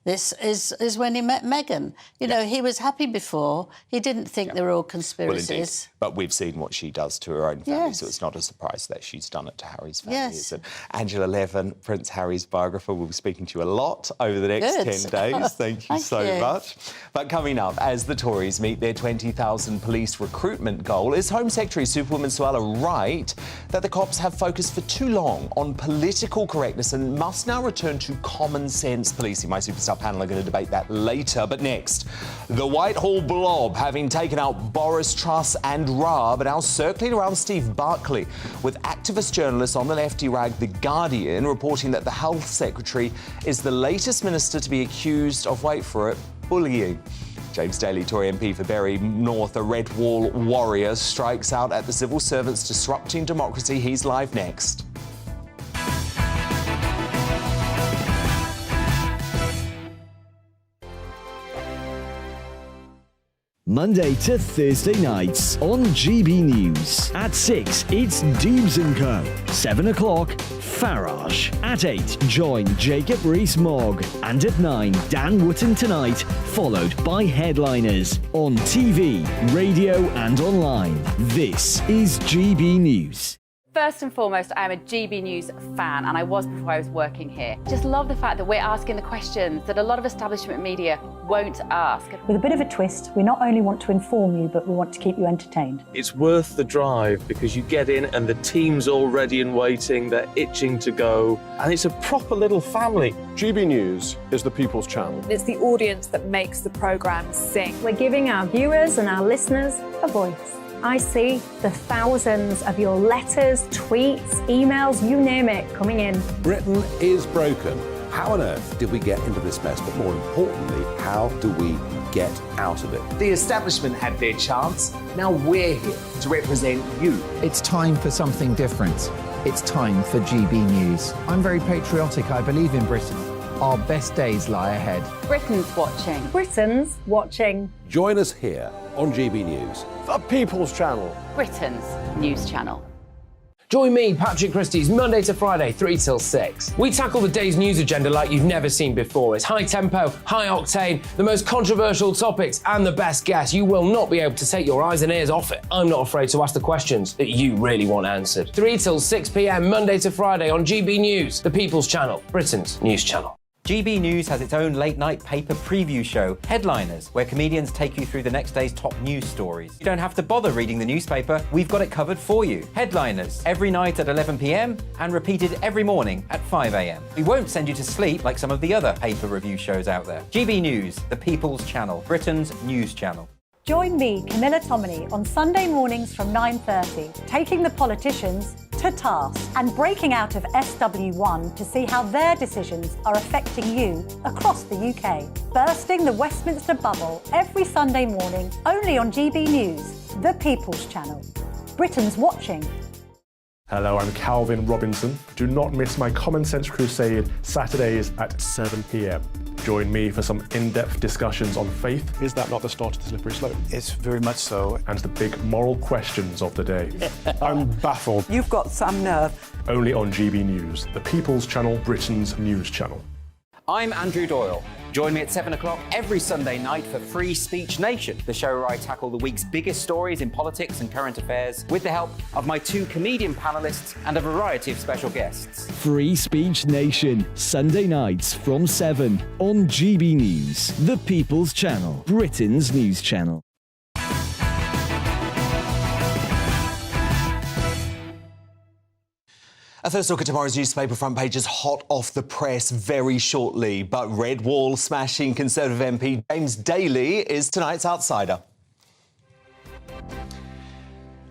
This is when he met Meghan. You know, he was happy before. He didn't think they were all conspiracies. Well, indeed. But we've seen what she does to her own family, so it's not a surprise that she's done it to Harry's family. Yes. And Angela Levin, Prince Harry's biographer, will be speaking to you a lot over the next 10 days. Thank you so much. But coming up, as the Tories meet their 20,000 police recruitment goal, is Home Secretary Superwoman Suella right that the cops have focused for too long on political correctness and must now return to common sense policing? My superstar panel are going to debate that later. But next, the Whitehall blob having taken out Boris Truss and Raab, and now circling around Steve Barclay, with activist journalists on the lefty rag The Guardian reporting that the Health Secretary is the latest minister to be accused of, wait for it, bullying. James Daly, Tory MP for Bury North, a Red Wall warrior, strikes out at the civil servants disrupting democracy. He's live next. Monday to Thursday nights on GB News. At 6, it's Dubes & Co. 7 o'clock, Farage. At 8, join Jacob Rees-Mogg. And at 9, Dan Wootton Tonight, followed by Headliners. On TV, radio and online. This is GB News. First and foremost, I am a GB News fan, and I was before I was working here. Just love the fact that we're asking the questions that a lot of establishment media won't ask. With a bit of a twist, we not only want to inform you, but we want to keep you entertained. It's worth the drive because you get in and the team's all ready and waiting, they're itching to go, and it's a proper little family. GB News is the People's Channel. It's the audience that makes the programme sing. We're giving our viewers and our listeners a voice. I see the thousands of your letters, tweets, emails, you name it, coming in. Britain is broken. How on earth did we get into this mess? But more importantly, how do we get out of it? The establishment had their chance. Now we're here to represent you. It's time for something different. It's time for GB News. I'm very patriotic. I believe in Britain. Our best days lie ahead. Britain's watching. Britain's watching. Join us here on GB News. The People's Channel. Britain's news channel. Join me, Patrick Christie's, Monday to Friday, 3 till 6. We tackle the day's news agenda like you've never seen before. It's high tempo, high octane, the most controversial topics, and the best guests. You will not be able to take your eyes and ears off it. I'm not afraid to ask the questions that you really want answered. 3 till 6 p.m, Monday to Friday on GB News, the People's Channel, Britain's news channel. GB News has its own late-night paper preview show, Headliners, where comedians take you through the next day's top news stories. You don't have to bother reading the newspaper, we've got it covered for you. Headliners, every night at 11 p.m, and repeated every morning at 5 a.m. We won't send you to sleep like some of the other paper review shows out there. GB News, the People's Channel, Britain's news channel. Join me, Camilla Tominey, on Sunday mornings from 9:30, taking the politicians to task and breaking out of SW1 to see how their decisions are affecting you across the UK. Bursting the Westminster bubble every Sunday morning, only on GB News, the People's Channel. Britain's watching. Hello, I'm Calvin Robinson. Do not miss my Common Sense Crusade Saturdays at 7 p.m. Join me for some in-depth discussions on faith. Is that not the start of the slippery slope? It's very much so. And the big moral questions of the day. I'm baffled. You've got some nerve. Only on GB News, the People's Channel, Britain's news channel. I'm Andrew Doyle. Join me at 7 o'clock every Sunday night for Free Speech Nation, the show where I tackle the week's biggest stories in politics and current affairs with the help of my 2 comedian panellists and a variety of special guests. Free Speech Nation, Sunday nights from 7 on GB News, the People's Channel, Britain's news channel. A first look at tomorrow's newspaper front pages hot off the press very shortly. But red wall smashing Conservative MP James Daly is tonight's outsider.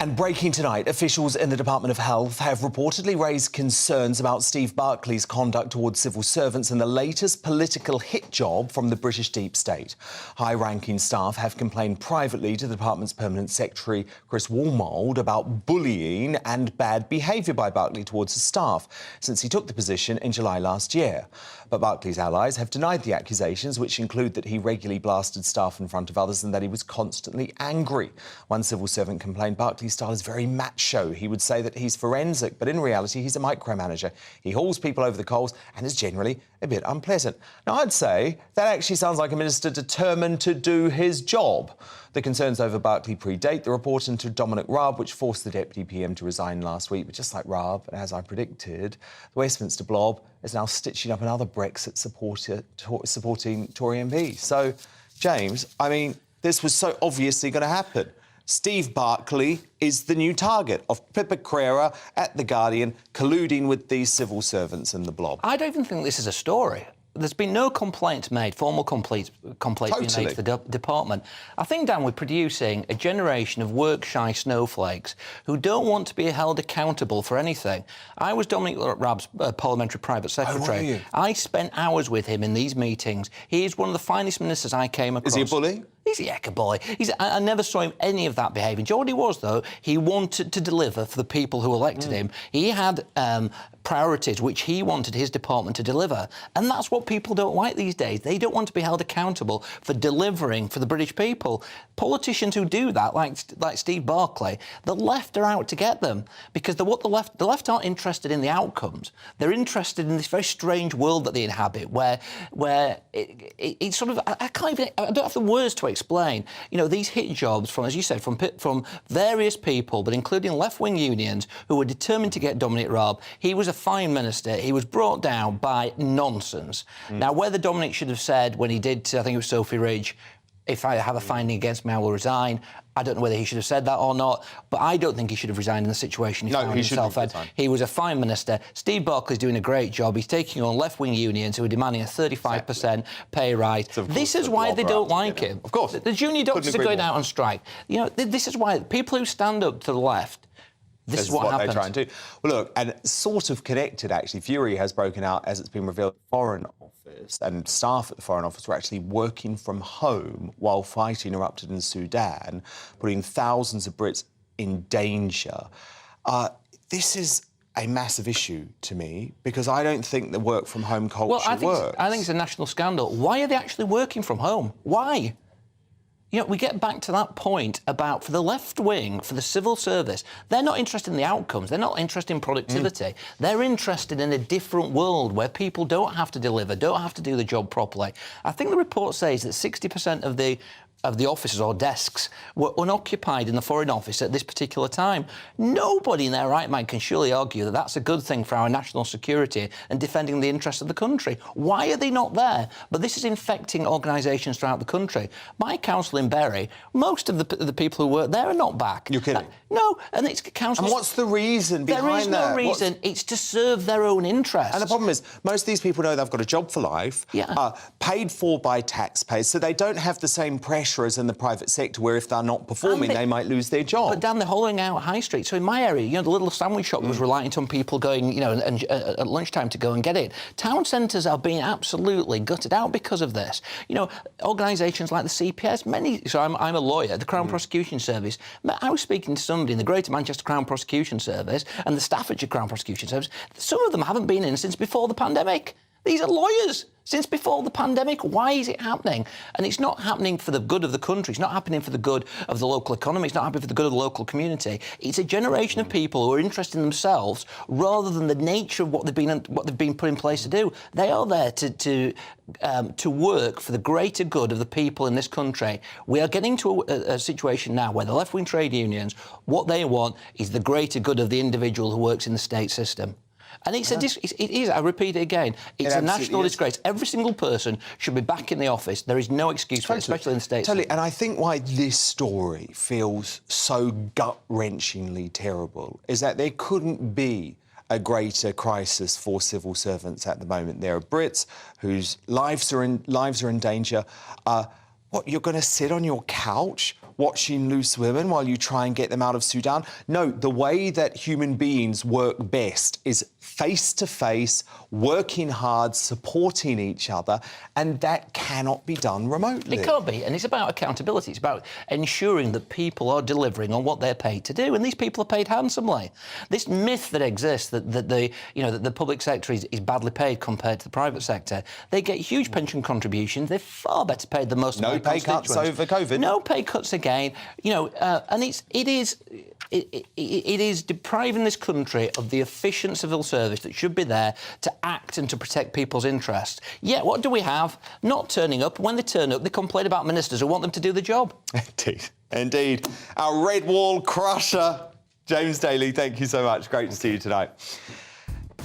And breaking tonight, officials in the Department of Health have reportedly raised concerns about Steve Barclay's conduct towards civil servants and the latest political hit job from the British deep state. High-ranking staff have complained privately to the department's permanent secretary, Chris Walmold, about bullying and bad behaviour by Barclay towards his staff since he took the position in July last year. But Barclay's allies have denied the accusations, which include that he regularly blasted staff in front of others and that he was constantly angry. One civil servant complained Barclay's style is very macho. He would say that he's forensic, but in reality, he's a micromanager. He hauls people over the coals and is generally a bit unpleasant. Now, I'd say that actually sounds like a minister determined to do his job. The concerns over Barclay predate the report into Dominic Raab, which forced the Deputy PM to resign last week. But just like Raab, and as I predicted, the Westminster blob is now stitching up another Brexit supporting Tory MP. So, James, I mean, this was so obviously going to happen. Steve Barclay is the new target of Pippa Crerar at The Guardian, colluding with these civil servants in the blob. I don't even think this is a story. There's been no complaints made, formal complaints being made to the department. I think, Dan, we're producing a generation of work-shy snowflakes who don't want to be held accountable for anything. I was Dominic Raab's parliamentary private secretary. Oh, I spent hours with him in these meetings. He is one of the finest ministers I came across. Is he a bully? He's a yakka boy. I never saw him any of that behaviour. Do you know what he was, though? He wanted to deliver for the people who elected him. He had priorities which he wanted his department to deliver. And that's what people don't like these days. They don't want to be held accountable for delivering for the British people. Politicians who do that, like Steve Barclay, the left are out to get them because the left aren't interested in the outcomes. They're interested in this very strange world that they inhabit, where it's sort of I don't have the words to explain. You know, these hit jobs from, as you said, from various people, but including left-wing unions who were determined to get Dominic Raab. He was a fine minister. He was brought down by nonsense. Now, whether Dominic should have said when he did, I think it was Sophie Ridge, if I have a finding against me, I will resign. I don't know whether he should have said that or not, but I don't think he should have resigned in the situation he found himself in. He was a fine minister. Steve Barclay's doing a great job. He's taking on left-wing unions who are demanding a 35% pay rise. This is why they don't like him. Of course. The junior doctors are going out on strike. You know, this is why people who stand up to the left, this is what happens. They try and do. Well, look, and sort of connected, actually, fury has broken out, as it's been revealed, Foreign Office and staff at the Foreign Office were actually working from home while fighting erupted in Sudan, putting thousands of Brits in danger. This is a massive issue to me because I don't think the work from home culture works. I think it's a national scandal. Why are they actually working from home? Why? You know, we get back to that point about, for the left wing, for the civil service, they're not interested in the outcomes. They're not interested in productivity. They're interested in a different world where people don't have to deliver, don't have to do the job properly. I think the report says that 60% of the offices or desks were unoccupied in the Foreign Office at this particular time. Nobody in their right mind can surely argue that that's a good thing for our national security and defending the interests of the country. Why are they not there? But this is infecting organisations throughout the country. My council in Bury, most of the people who work there are not back. You're kidding? No, and it's council. And what's the reason behind that? There is no reason. It's to serve their own interests. And the problem is, most of these people know they've got a job for life, paid for by taxpayers, so they don't have the same pressure as in the private sector, where if they're not performing, they might lose their job. But Dan, they're hollowing out high street. So in my area, you know, the little sandwich shop was relying on people going, you know, at lunchtime to go and get it. Town centres are being absolutely gutted out because of this. You know, organisations like the CPS, so I'm a lawyer, the Crown Prosecution Service. I was speaking to somebody in the Greater Manchester Crown Prosecution Service and the Staffordshire Crown Prosecution Service. Some of them haven't been in since before the pandemic. These are lawyers since before the pandemic. Why is it happening? And it's not happening for the good of the country. It's not happening for the good of the local economy. It's not happening for the good of the local community. It's a generation of people who are interested in themselves rather than the nature of what they've been put in place to do. They are there to work for the greater good of the people in this country. We are getting to a situation now where the left-wing trade unions, what they want is the greater good of the individual who works in the state system. And it is, I repeat it again, it's a national disgrace. Every single person should be back in the office. There is no excuse for it, especially in the States. Totally, and I think why this story feels so gut-wrenchingly terrible is that there couldn't be a greater crisis for civil servants at the moment. There are Brits whose lives are in danger. What, you're going to sit on your couch watching loose women while you try and get them out of Sudan? No, the way that human beings work best is face-to-face, working hard, supporting each other, and that cannot be done remotely. It can't be, and it's about accountability. It's about ensuring that people are delivering on what they're paid to do, and these people are paid handsomely. This myth that exists that the public sector is badly paid compared to the private sector, they get huge pension contributions. They're far better paid than most of my constituents. No pay cuts over COVID. No pay cuts again. And it is depriving this country of the efficient civil service that should be there to act and to protect people's interests. Yet, what do we have? Not turning up. When they turn up, they complain about ministers who want them to do the job. Indeed. Our red wall crusher, James Daly, thank you so much. Great to see you tonight.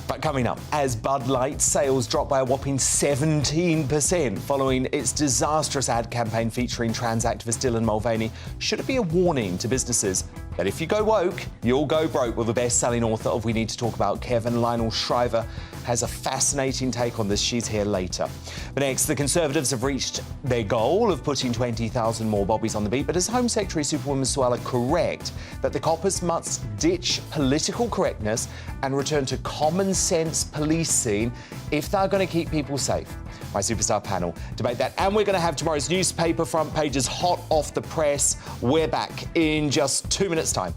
But coming up, as Bud Light sales drop by a whopping 17% following its disastrous ad campaign featuring trans activist Dylan Mulvaney, should it be a warning to businesses that if you go woke, you'll go broke? Well, the best-selling author of We Need to Talk About, Kevin Lionel Shriver, has a fascinating take on this. She's here later. But next, the Conservatives have reached their goal of putting 20,000 more bobbies on the beat. But is Home Secretary Superwoman Suella correct that the coppers must ditch political correctness and return to common sense policing if they're going to keep people safe? My superstar panel debate that, and we're going to have tomorrow's newspaper front pages hot off the press. We're back in just 2 minutes' time.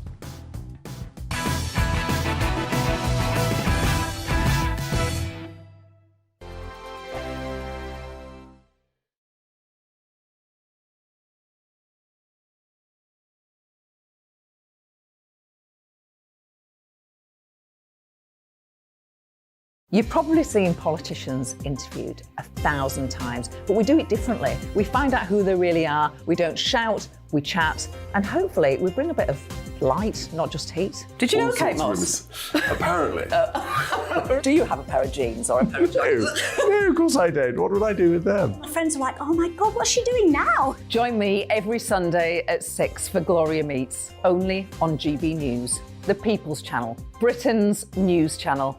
You've probably seen politicians interviewed 1,000 times, but we do it differently. We find out who they really are, we don't shout, we chat, and hopefully we bring a bit of light, not just heat. Did you know Kate Moss? Apparently. Do you have a pair of jeans or a pair of jeans? No, of course I don't. What would I do with them? My friends are like, oh my God, what's she doing now? Join me every Sunday at 6 for Gloria Meets, only on GB News, the People's Channel, Britain's news channel.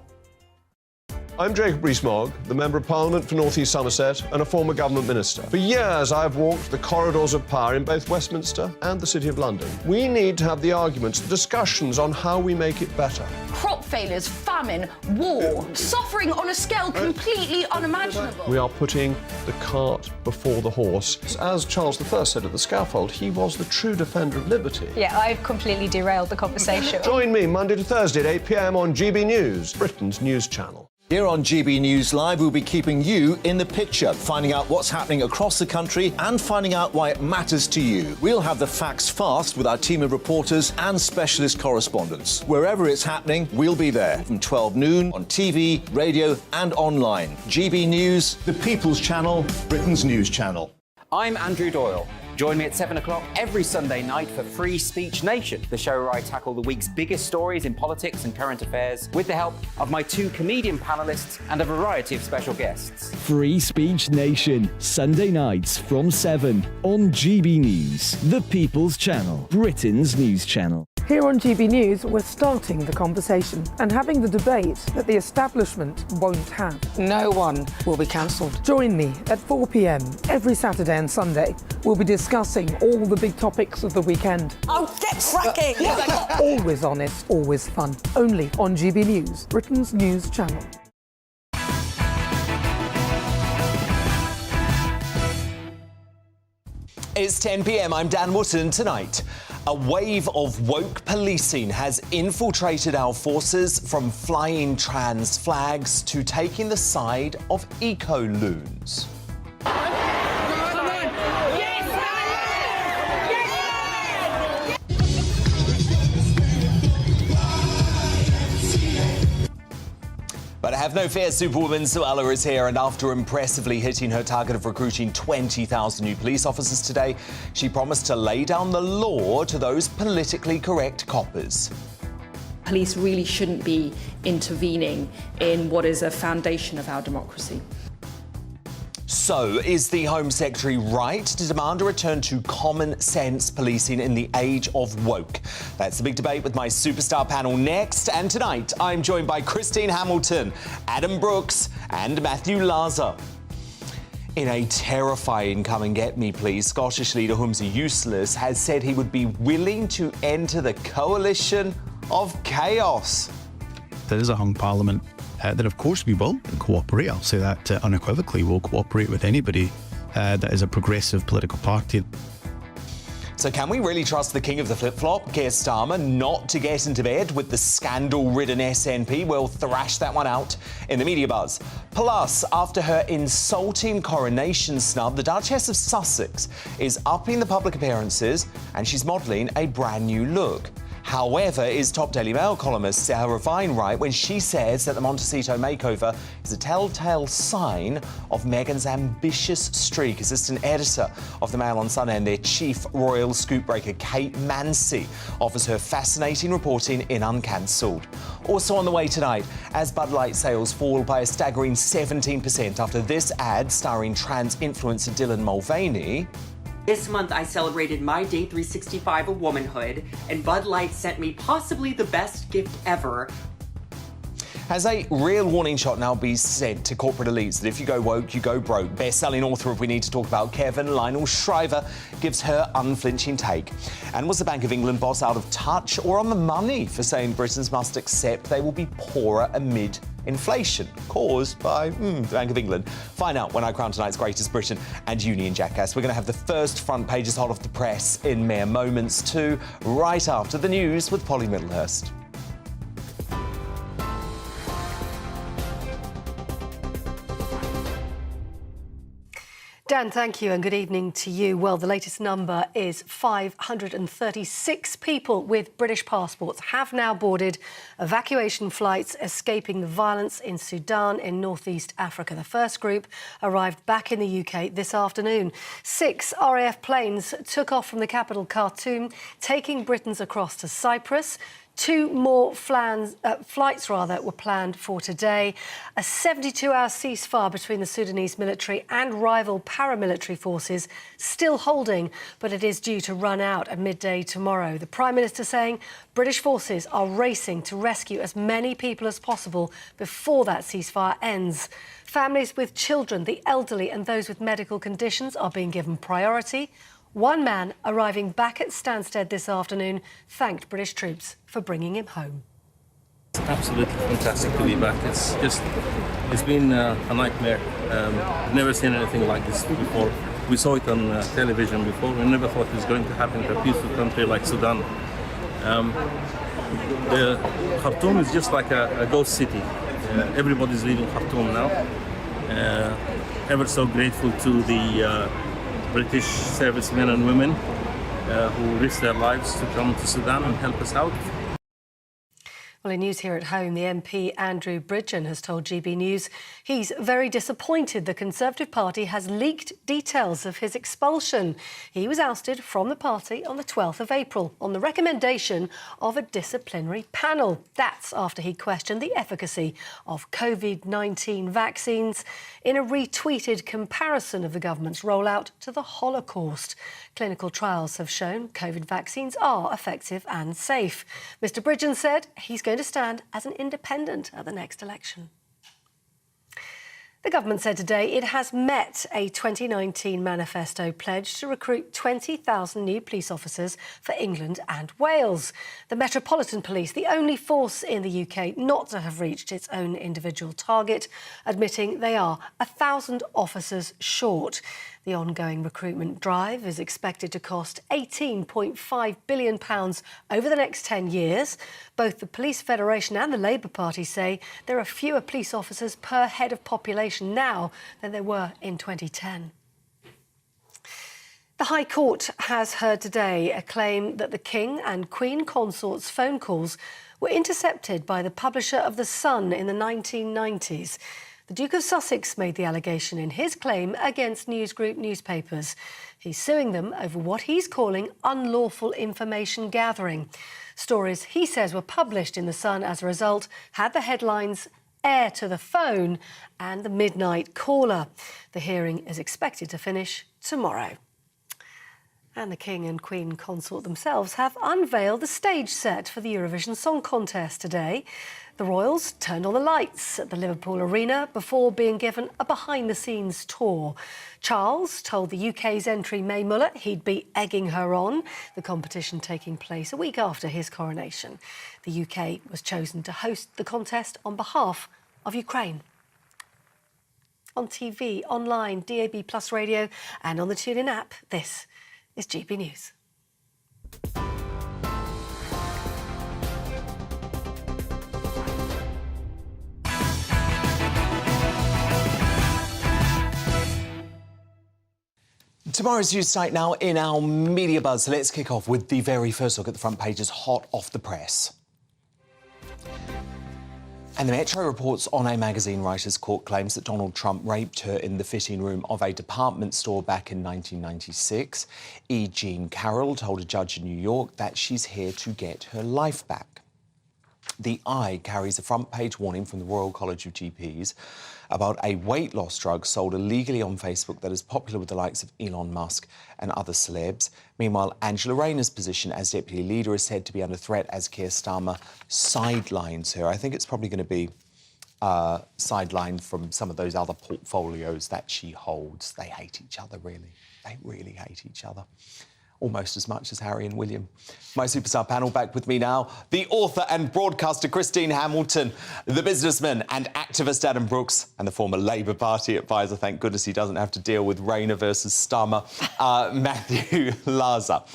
I'm Jacob Rees-Mogg, the Member of Parliament for North East Somerset and a former government minister. For years, I've walked the corridors of power in both Westminster and the City of London. We need to have the arguments, the discussions on how we make it better. Crop failures, famine, war, suffering on a scale completely unimaginable. We are putting the cart before the horse. As Charles I said at the scaffold, he was the true defender of liberty. Yeah, I've completely derailed the conversation. Join me Monday to Thursday at 8 p.m. on GB News, Britain's news channel. Here on GB News Live, we'll be keeping you in the picture, finding out what's happening across the country and finding out why it matters to you. We'll have the facts fast with our team of reporters and specialist correspondents. Wherever it's happening, we'll be there from 12 noon on TV, radio and online. GB News, the People's Channel, Britain's news channel. I'm Andrew Doyle. Join me at 7 o'clock every Sunday night for Free Speech Nation, the show where I tackle the week's biggest stories in politics and current affairs with the help of my 2 comedian panellists and a variety of special guests. Free Speech Nation, Sunday nights from 7 on GB News, the People's Channel, Britain's news channel. Here on GB News, we're starting the conversation and having the debate that the establishment won't have. No one will be cancelled. Join me at 4 p.m. every Saturday and Sunday. We'll be discussing all the big topics of the weekend. Oh, get cracking! Always honest, always fun. Only on GB News, Britain's news channel. It's 10 p.m. I'm Dan Wootton. Tonight, a wave of woke policing has infiltrated our forces, from flying trans flags to taking the side of eco-loons. But have no fear, Superwoman Suella is here, and after impressively hitting her target of recruiting 20,000 new police officers today, she promised to lay down the law to those politically correct coppers. Police really shouldn't be intervening in what is a foundation of our democracy. So, is the Home Secretary right to demand a return to common sense policing in the age of woke? That's the big debate with my superstar panel next. And tonight, I'm joined by Christine Hamilton, Adam Brooks and Matthew Laza. In a terrifying come and get me, please, Scottish leader Humza Useless has said he would be willing to enter the coalition of chaos. There is a hung parliament. That of course we will cooperate. I'll say that unequivocally. We'll cooperate with anybody that is a progressive political party. So can we really trust the king of the flip-flop, Keir Starmer, not to get into bed with the scandal-ridden SNP? We'll thrash that one out in the media buzz. Plus, after her insulting coronation snub, the Duchess of Sussex is upping the public appearances and she's modelling a brand new look. However, is top Daily Mail columnist Sarah Vine right when she says that the Montecito makeover is a telltale sign of Meghan's ambitious streak? Assistant editor of the Mail on Sunday and their chief royal scoopbreaker Kate Mancy offers her fascinating reporting in Uncancelled. Also on the way tonight, as Bud Light sales fall by a staggering 17% after this ad starring trans influencer Dylan Mulvaney. This month, I celebrated my day 365 of womanhood, and Bud Light sent me possibly the best gift ever. Has a real warning shot now been sent to corporate elites that if you go woke, you go broke? Best-selling author of We Need to Talk About Kevin, Lionel Shriver, gives her unflinching take. And was the Bank of England boss out of touch or on the money for saying Britons must accept they will be poorer amid inflation caused by the Bank of England? Find out when I crown tonight's Greatest Britain and Union Jackass. We're going to have the first front pages hot off the press in mere moments too, right after the news with Polly Middlehurst. Dan, thank you and good evening to you. Well, the latest number is 536 people with British passports have now boarded evacuation flights escaping the violence in Sudan in northeast Africa. The first group arrived back in the UK this afternoon. 6 RAF planes took off from the capital Khartoum, taking Britons across to Cyprus. 2 more flights were planned for today. A 72-hour ceasefire between the Sudanese military and rival paramilitary forces still holding, but it is due to run out at midday tomorrow. The Prime Minister saying British forces are racing to rescue as many people as possible before that ceasefire ends. Families with children, the elderly and those with medical conditions are being given priority. One man arriving back at Stansted this afternoon thanked British troops for bringing him home. It's absolutely fantastic to be back. It's been a nightmare. I've never seen anything like this before. We saw it on television before. We never thought it was going to happen in a peaceful country like Sudan. The Khartoum is just like a ghost city. Everybody's leaving Khartoum now. Ever so grateful to the British servicemen and women who risked their lives to come to Sudan and help us out. Well, in news here at home, the MP Andrew Bridgen has told GB News he's very disappointed the Conservative Party has leaked details of his expulsion. He was ousted from the party on the 12th of April on the recommendation of a disciplinary panel. That's after he questioned the efficacy of COVID-19 vaccines in a retweeted comparison of the government's rollout to the Holocaust. Clinical trials have shown COVID vaccines are effective and safe. Mr Bridgen said he's going to stand as an independent at the next election. The government said today it has met a 2019 manifesto pledge to recruit 20,000 new police officers for England and Wales. The Metropolitan Police, the only force in the UK not to have reached its own individual target, admitting they are 1,000 officers short. The ongoing recruitment drive is expected to cost £18.5 billion over the next 10 years. Both the Police Federation and the Labour Party say there are fewer police officers per head of population now than there were in 2010. The High Court has heard today a claim that the King and Queen Consort's phone calls were intercepted by the publisher of The Sun in the 1990s. The Duke of Sussex made the allegation in his claim against News Group newspapers. He's suing them over what he's calling unlawful information gathering. Stories he says were published in The Sun as a result had the headlines heir to the phone and the midnight caller. The hearing is expected to finish tomorrow. And the King and Queen Consort themselves have unveiled the stage set for the Eurovision Song Contest today. The royals turned on the lights at the Liverpool Arena before being given a behind-the-scenes tour. Charles told the UK's entry May Muller he'd be egging her on, the competition taking place a week after his coronation. The UK was chosen to host the contest on behalf of Ukraine. On TV, online, DAB+ radio and on the TuneIn app, this is GB News. Tomorrow's news site now in our media buzz. So let's kick off with the very first look at the front pages hot off the press. And the Metro reports on a magazine writer's court claims that Donald Trump raped her in the fitting room of a department store back in 1996. E. Jean Carroll told a judge in New York that she's here to get her life back. The Eye carries a front-page warning from the Royal College of GPs about a weight loss drug sold illegally on Facebook that is popular with the likes of Elon Musk and other celebs. Meanwhile, Angela Rayner's position as deputy leader is said to be under threat as Keir Starmer sidelines her. I think it's probably going to be sidelined from some of those other portfolios that she holds. They hate each other, really. They really hate each other. Almost as much as Harry and William. My superstar panel back with me now. The author and broadcaster Christine Hamilton, the businessman and activist Adam Brooks, and the former Labour Party advisor, thank goodness he doesn't have to deal with Rayner versus Starmer, Matthew Laza.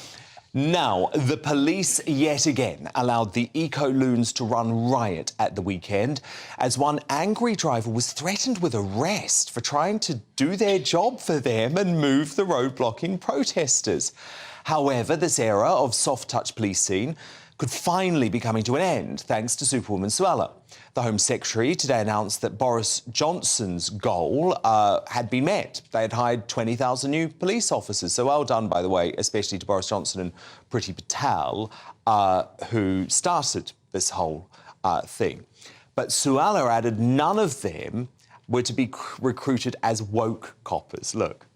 Now, the police yet again allowed the eco-loons to run riot at the weekend as one angry driver was threatened with arrest for trying to do their job for them and move the road-blocking protesters. However, this era of soft-touch policing could finally be coming to an end, thanks to Superwoman Suella. The Home Secretary today announced that Boris Johnson's goal had been met. They had hired 20,000 new police officers. So well done, by the way, especially to Boris Johnson and Priti Patel, who started this whole thing. But Suella added none of them were to be recruited as woke coppers. Look.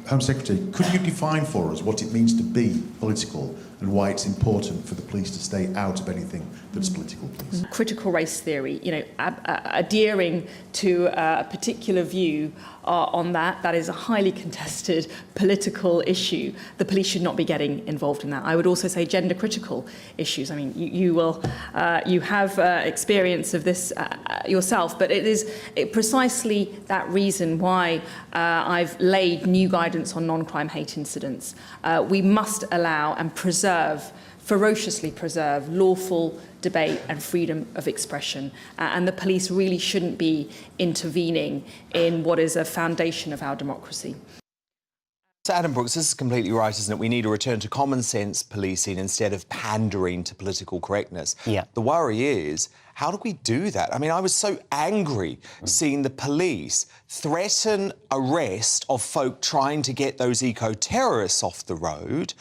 Home Secretary, could you define for us what it means to be political and why it's important for the police to stay out of anything that's political, please? Critical race theory, adhering to a particular view on that is a highly contested political issue. The police should not be getting involved in that. I would also say gender critical issues. I mean, you have experience of this yourself, but it is precisely that reason why I've laid new guidance on non-crime hate incidents. We must allow and ferociously preserve lawful debate and freedom of expression. And the police really shouldn't be intervening in what is a foundation of our democracy. So Adam Brooks, this is completely right, isn't it? We need a return to common sense policing instead of pandering to political correctness. Yeah. The worry is, how do we do that? I mean, I was so angry seeing the police threaten arrest of folk trying to get those eco-terrorists off the road.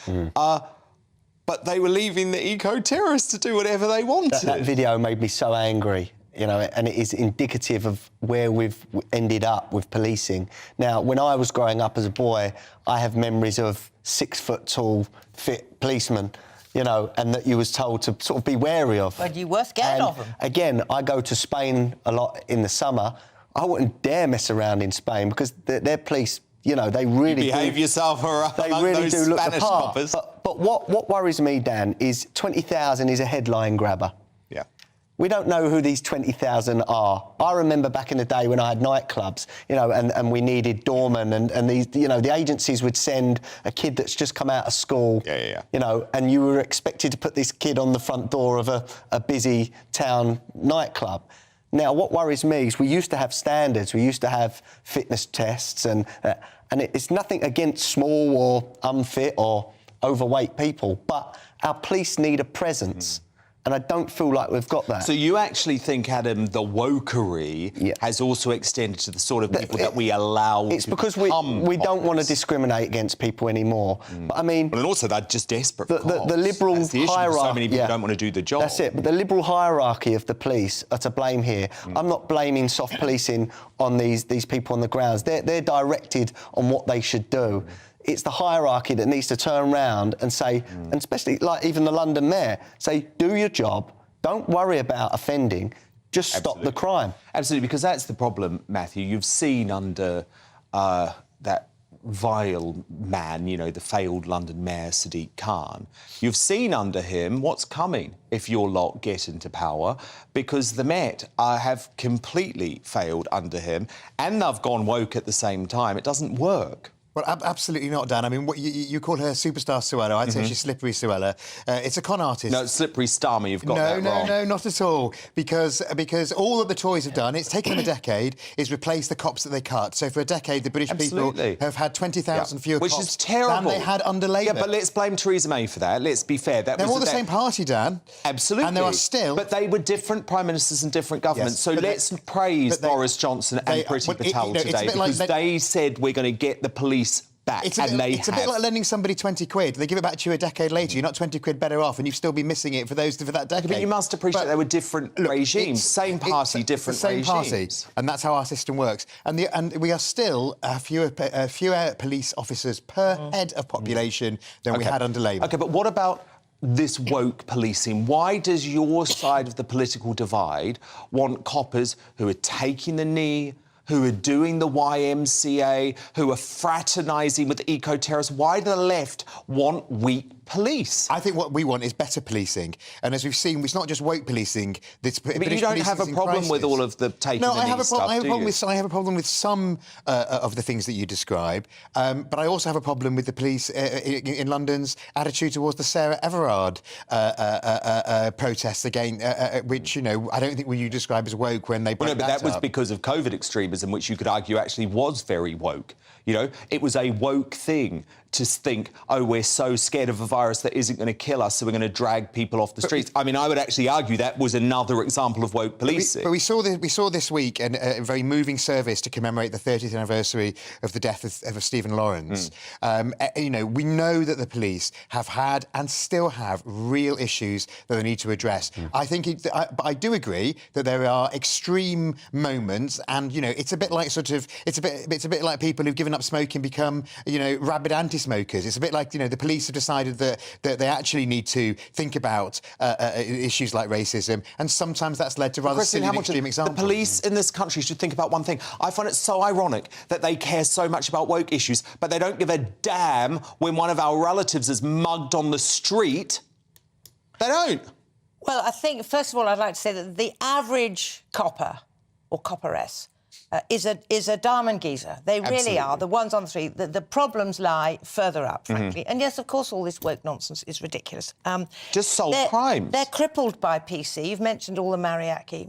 But they were leaving the eco-terrorists to do whatever they wanted. That video made me so angry, and it is indicative of where we've ended up with policing. Now, when I was growing up as a boy, I have memories of 6-foot-tall, fit policemen, and that you was told to sort of be wary of. But you were scared of them. Again, I go to Spain a lot in the summer. I wouldn't dare mess around in Spain because their police, they really behave yourself around. They really those do look the Spanish part. coppers. But what worries me, Dan, is 20,000 is a headline grabber. Yeah. We don't know who these 20,000 are. I remember back in the day when I had nightclubs, and we needed doormen, and these, the agencies would send a kid that's just come out of school, and you were expected to put this kid on the front door of a busy town nightclub. Now, what worries me is we used to have standards, we used to have fitness tests, and it's nothing against small or unfit or overweight people, but our police need a presence. And I don't feel like we've got that. So you actually think, Adam, the wokery has also extended to the sort of people that we allow It's because we don't want to discriminate against people anymore. But I mean... Well, and also they're just desperate for the liberal That's the issue. hierarchy... So many people don't want to do the job. That's it. But the liberal hierarchy of the police are to blame here. I'm not blaming soft policing on these people on the grounds. They're directed on what they should do. It's the hierarchy that needs to turn around and say, and especially like even the London mayor, say, do your job, don't worry about offending, just stop the crime. Absolutely, because that's the problem, Matthew. You've seen under that vile man, you know, the failed London mayor, Sadiq Khan, you've seen under him what's coming if your lot get into power, because the Met have completely failed under him, and they've gone woke at the same time. It doesn't work. Well, absolutely not, Dan. I mean, what you call her superstar Suella. I'd say she's slippery Suella. It's a con artist. No, it's slippery Starmer. You've got that wrong. No, not at all. Because all that the Tories have done, it's taken them a decade, is replace the cops that they cut. So for a decade, the British people have had 20,000 fewer cops is terrible. than they had under Labour. Yeah, but let's blame Theresa May for that. Let's be fair. They're all the same party, Dan. Absolutely. And there are still... But they were different prime ministers and different governments. Yes, so let's praise Boris Johnson and Priti Patel today, because they said we're going to get the police back, it's a bit like lending somebody 20 quid. They give it back to you a decade later. You're not 20 quid better off, and you've still been missing it for that decade. But you must appreciate there were different regimes. Same party, different regimes. Same party, and that's how our system works. And we are still fewer police officers per head of population than we had under Labour. OK, but what about this woke policing? Why does your side of the political divide want coppers who are taking the knee, who are doing the YMCA, who are fraternising with eco-terrorists? Why do the left want weak police? I think what we want is better policing. And as we've seen, it's not just woke policing. But you don't have a problem with all of the taking the knee stuff, I have a problem with some of the things that you describe. But I also have a problem with the police in London's attitude towards the Sarah Everard protests again, which, you know, I don't think you describe as woke when they broke but that was because of COVID extremism, which you could argue actually was very woke. You know, it was a woke thing to think, oh, we're so scared of a virus that isn't going to kill us, so we're going to drag people off the streets. I mean, I would actually argue that was another example of woke policing. But we saw this week a very moving service to commemorate the 30th anniversary of the death of Stephen Lawrence. You know, we know that the police have had and still have real issues that they need to address. I think, but I do agree that there are extreme moments, and you know, it's a bit like it's a bit like people who've given up smoking become, you know, rabid anti-smokers. It's a bit like, you know, the police have decided that they actually need to think about issues like racism, and sometimes that's led to rather silly and extreme examples. The police in this country should think about one thing. I find it so ironic that they care so much about woke issues, but they don't give a damn when one of our relatives is mugged on the street. They don't. Well, I think, first of all, I'd like to say that the average copper or copperess is a diamond geezer. They really are. The ones on the street. The problems lie further up, frankly. And yes, of course, all this woke nonsense is ridiculous. Just solve crimes. They're crippled by PC. You've mentioned all the mariachi,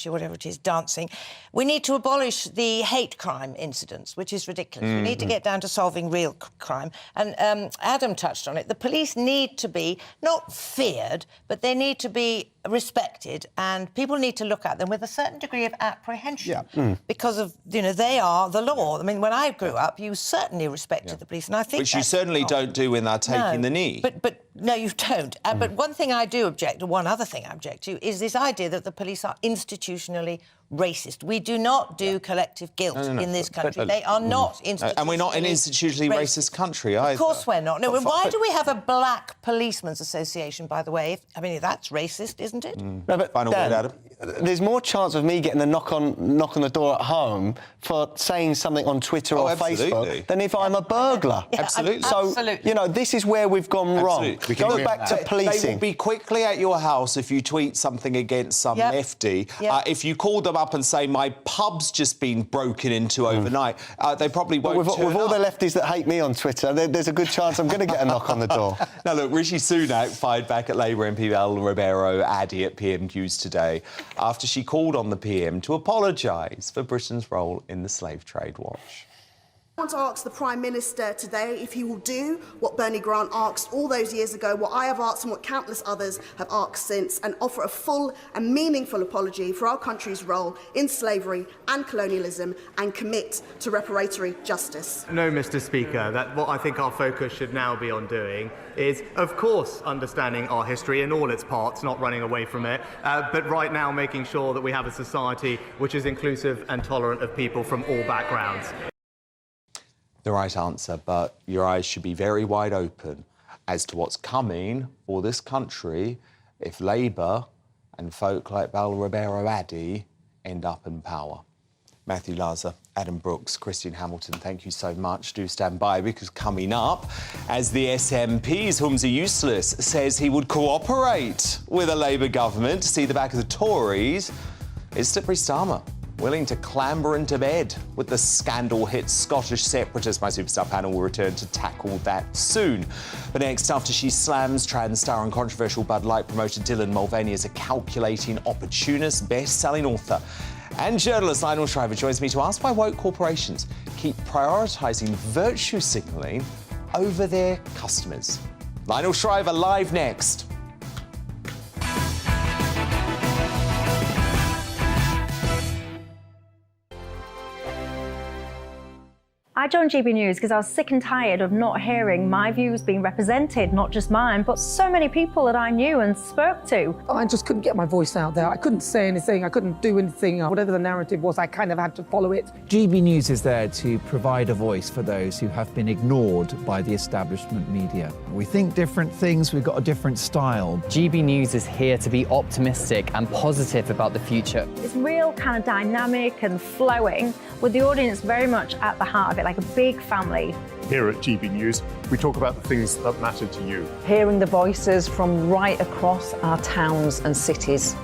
whatever it is, dancing. We need to abolish the hate crime incidents, which is ridiculous. We need to get down to solving real crime. And Adam touched on it. The police need to be not feared, but they need to be respected, and people need to look at them with a certain degree of apprehension because of, you know, they are the law. I mean, when I grew up, you certainly respected the police, and I think which you certainly don't do when they're taking the knee. But no, you don't. But one thing I do object to, one other thing I object to, is this idea that the police are institutionally racist. We do not do collective guilt in this country. They are not institutionally... And we're not an institutionally racist country either. Of course we're not. No, why do we have a Black Policemen's Association, by the way? I mean, that's racist, isn't it? No, but Final word, Adam. There's more chance of me getting a knock on the door at home for saying something on Twitter or Facebook than if I'm a burglar. Absolutely. So, you know, this is where we've gone wrong. Go back to policing. They will be quickly at your house if you tweet something against some lefty. If you call them up and say, my pub's just been broken into overnight, they probably won't turn with all the lefties that hate me on Twitter, there's a good chance I'm going to get a knock on the door. Now, look, Rishi Sunak fired back at Labour MP Al Ribeiro Addy at PMQs today after she called on the PM to apologise for Britain's role in the slave trade watch. I want to ask the Prime Minister today if he will do what Bernie Grant asked all those years ago, what I have asked and what countless others have asked since, and offer a full and meaningful apology for our country's role in slavery and colonialism and commit to reparatory justice. No, Mr. Speaker, that what I think our focus should now be on doing is, of course, understanding our history in all its parts, not running away from it, but right now making sure that we have a society which is inclusive and tolerant of people from all backgrounds. The right answer, but your eyes should be very wide open as to what's coming for this country if Labour and folk like Bal Ribeiro Addy end up in power. Matthew Laza, Adam Brooks, Christian Hamilton, thank you so much. Do stand by, because coming up, as the SNP's Humza Useless says he would cooperate with a Labour government to see the back of the Tories, is Slippery Starmer willing to clamber into bed with the scandal-hit Scottish separatist? My Superstar panel will return to tackle that soon. But next, after she slams trans star and controversial Bud Light promoter Dylan Mulvaney as a calculating opportunist, best-selling author and journalist Lionel Shriver joins me to ask why woke corporations keep prioritising virtue signalling over their customers. Lionel Shriver live next. I joined GB News because I was sick and tired of not hearing my views being represented, not just mine, but so many people that I knew and spoke to. I just couldn't get my voice out there. I couldn't say anything. I couldn't do anything. Whatever the narrative was, I kind of had to follow it. GB News is there to provide a voice for those who have been ignored by the establishment media. We think different things, we've got a different style. GB News is here to be optimistic and positive about the future. It's real kind of dynamic and flowing, with the audience very much at the heart of it, like a big family. Here at GB News, we talk about the things that matter to you. Hearing the voices from right across our towns and cities,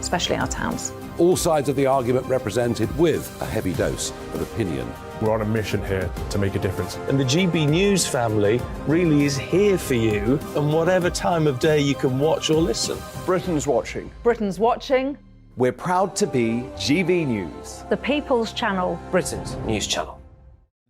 especially our towns. All sides of the argument represented with a heavy dose of opinion. We're on a mission here to make a difference. And the GB News family really is here for you, and whatever time of day you can watch or listen. Britain's watching. Britain's watching. We're proud to be GB News, The People's Channel. Britain's news channel.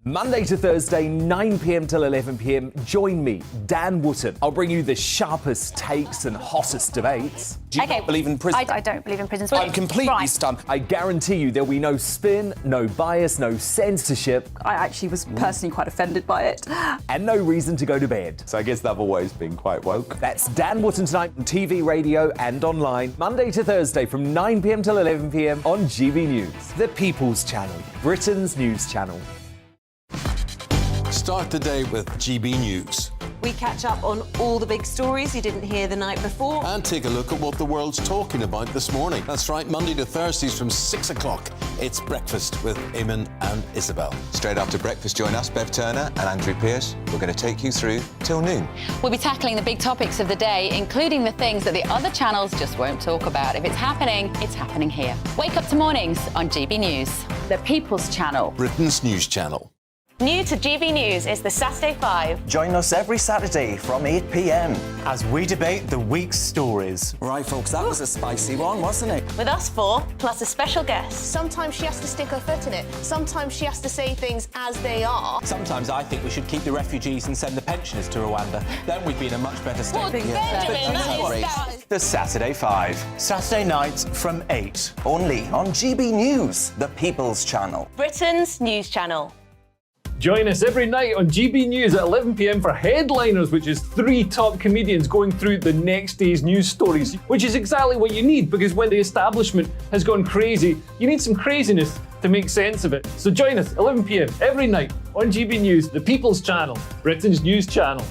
Monday to Thursday, 9 p.m. till 11 p.m. Join me, Dan Wootton. I'll bring you the sharpest takes and hottest debates. Do you not believe in prison? I don't believe in prisons. I'm completely stunned. I guarantee you there'll be no spin, no bias, no censorship. I actually was personally quite offended by it. And no reason to go to bed. So I guess they've always been quite woke. That's Dan Wootton tonight on TV, radio and online. Monday to Thursday from 9 p.m. till 11 p.m. on GB News. The People's Channel, Britain's news channel. Start the day with GB News. We catch up on all the big stories you didn't hear the night before. And take a look at what the world's talking about this morning. That's right, Monday to Thursdays from 6 o'clock. It's Breakfast with Eamon and Isabel. Straight after breakfast, join us, Bev Turner and Andrew Pearce. We're going to take you through till noon. We'll be tackling the big topics of the day, including the things that the other channels just won't talk about. If it's happening here. Wake up to mornings on GB News. The People's Channel. Britain's news channel. New to GB News is the Saturday 5. Join us every Saturday from 8 p.m. as we debate the week's stories. Right, folks, that was a spicy one, wasn't it? With us four, plus a special guest. Sometimes she has to stick her foot in it. Sometimes she has to say things as they are. Sometimes I think we should keep the refugees and send the pensioners to Rwanda. Then we'd be in a much better state. Well, Benjamin, that is... The Saturday 5. Saturday nights from 8. Only on GB News, the People's Channel. Britain's news channel. Join us every night on GB News at 11 p.m. for Headliners, which is 3 top comedians going through the next day's news stories, which is exactly what you need, because when the establishment has gone crazy, you need some craziness to make sense of it. So join us 11 p.m. every night on GB News, the People's Channel, Britain's news channel.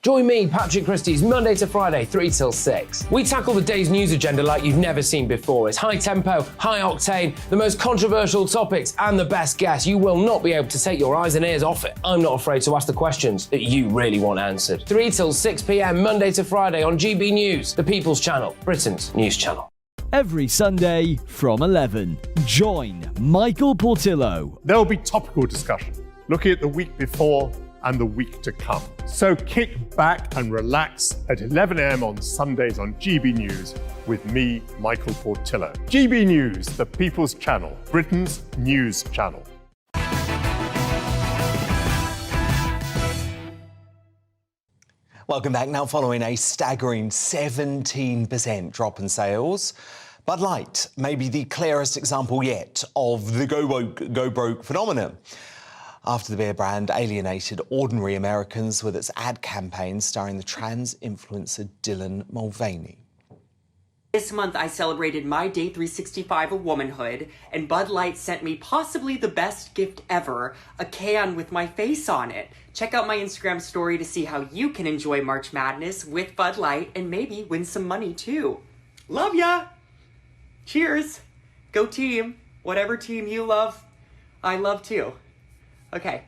Join me, Patrick Christie's, Monday to Friday, 3 till 6. We tackle the day's news agenda like you've never seen before. It's high tempo, high octane, the most controversial topics, and the best guests. You will not be able to take your eyes and ears off it. I'm not afraid to ask the questions that you really want answered. 3 till 6 p.m, Monday to Friday on GB News, the People's Channel, Britain's news channel. Every Sunday from 11, join Michael Portillo. There'll be topical discussion, looking at the week before and the week to come. So kick back and relax at 11 a.m. on Sundays on GB News with me, Michael Portillo. GB News, the People's Channel, Britain's news channel. Welcome back. Now, following a staggering 17% drop in sales, Bud Light may be the clearest example yet of the go woke, go broke phenomenon. After the beer brand alienated ordinary Americans with its ad campaign starring the trans influencer Dylan Mulvaney. This month, I celebrated my day 365 of womanhood, and Bud Light sent me possibly the best gift ever, a can with my face on it. Check out my Instagram story to see how you can enjoy March Madness with Bud Light and maybe win some money too. Love ya! Cheers! Go team! Whatever team you love, I love too. Okay.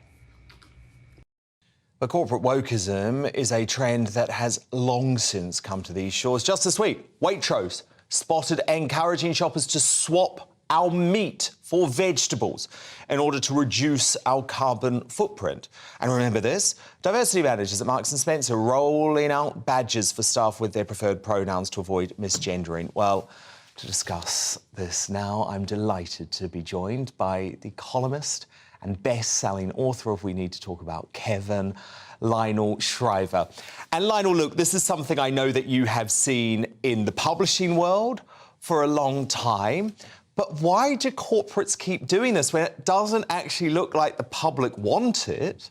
But corporate wokeism is a trend that has long since come to these shores. Just this week, Waitrose spotted encouraging shoppers to swap our meat for vegetables in order to reduce our carbon footprint. And remember this, diversity managers at Marks & Spencer rolling out badges for staff with their preferred pronouns to avoid misgendering. Well, to discuss this now, I'm delighted to be joined by the columnist and best-selling author of We Need to Talk About, Kevin Lionel Shriver. And Lionel, look, this is something I know that you have seen in the publishing world for a long time, but why do corporates keep doing this when it doesn't actually look like the public want it?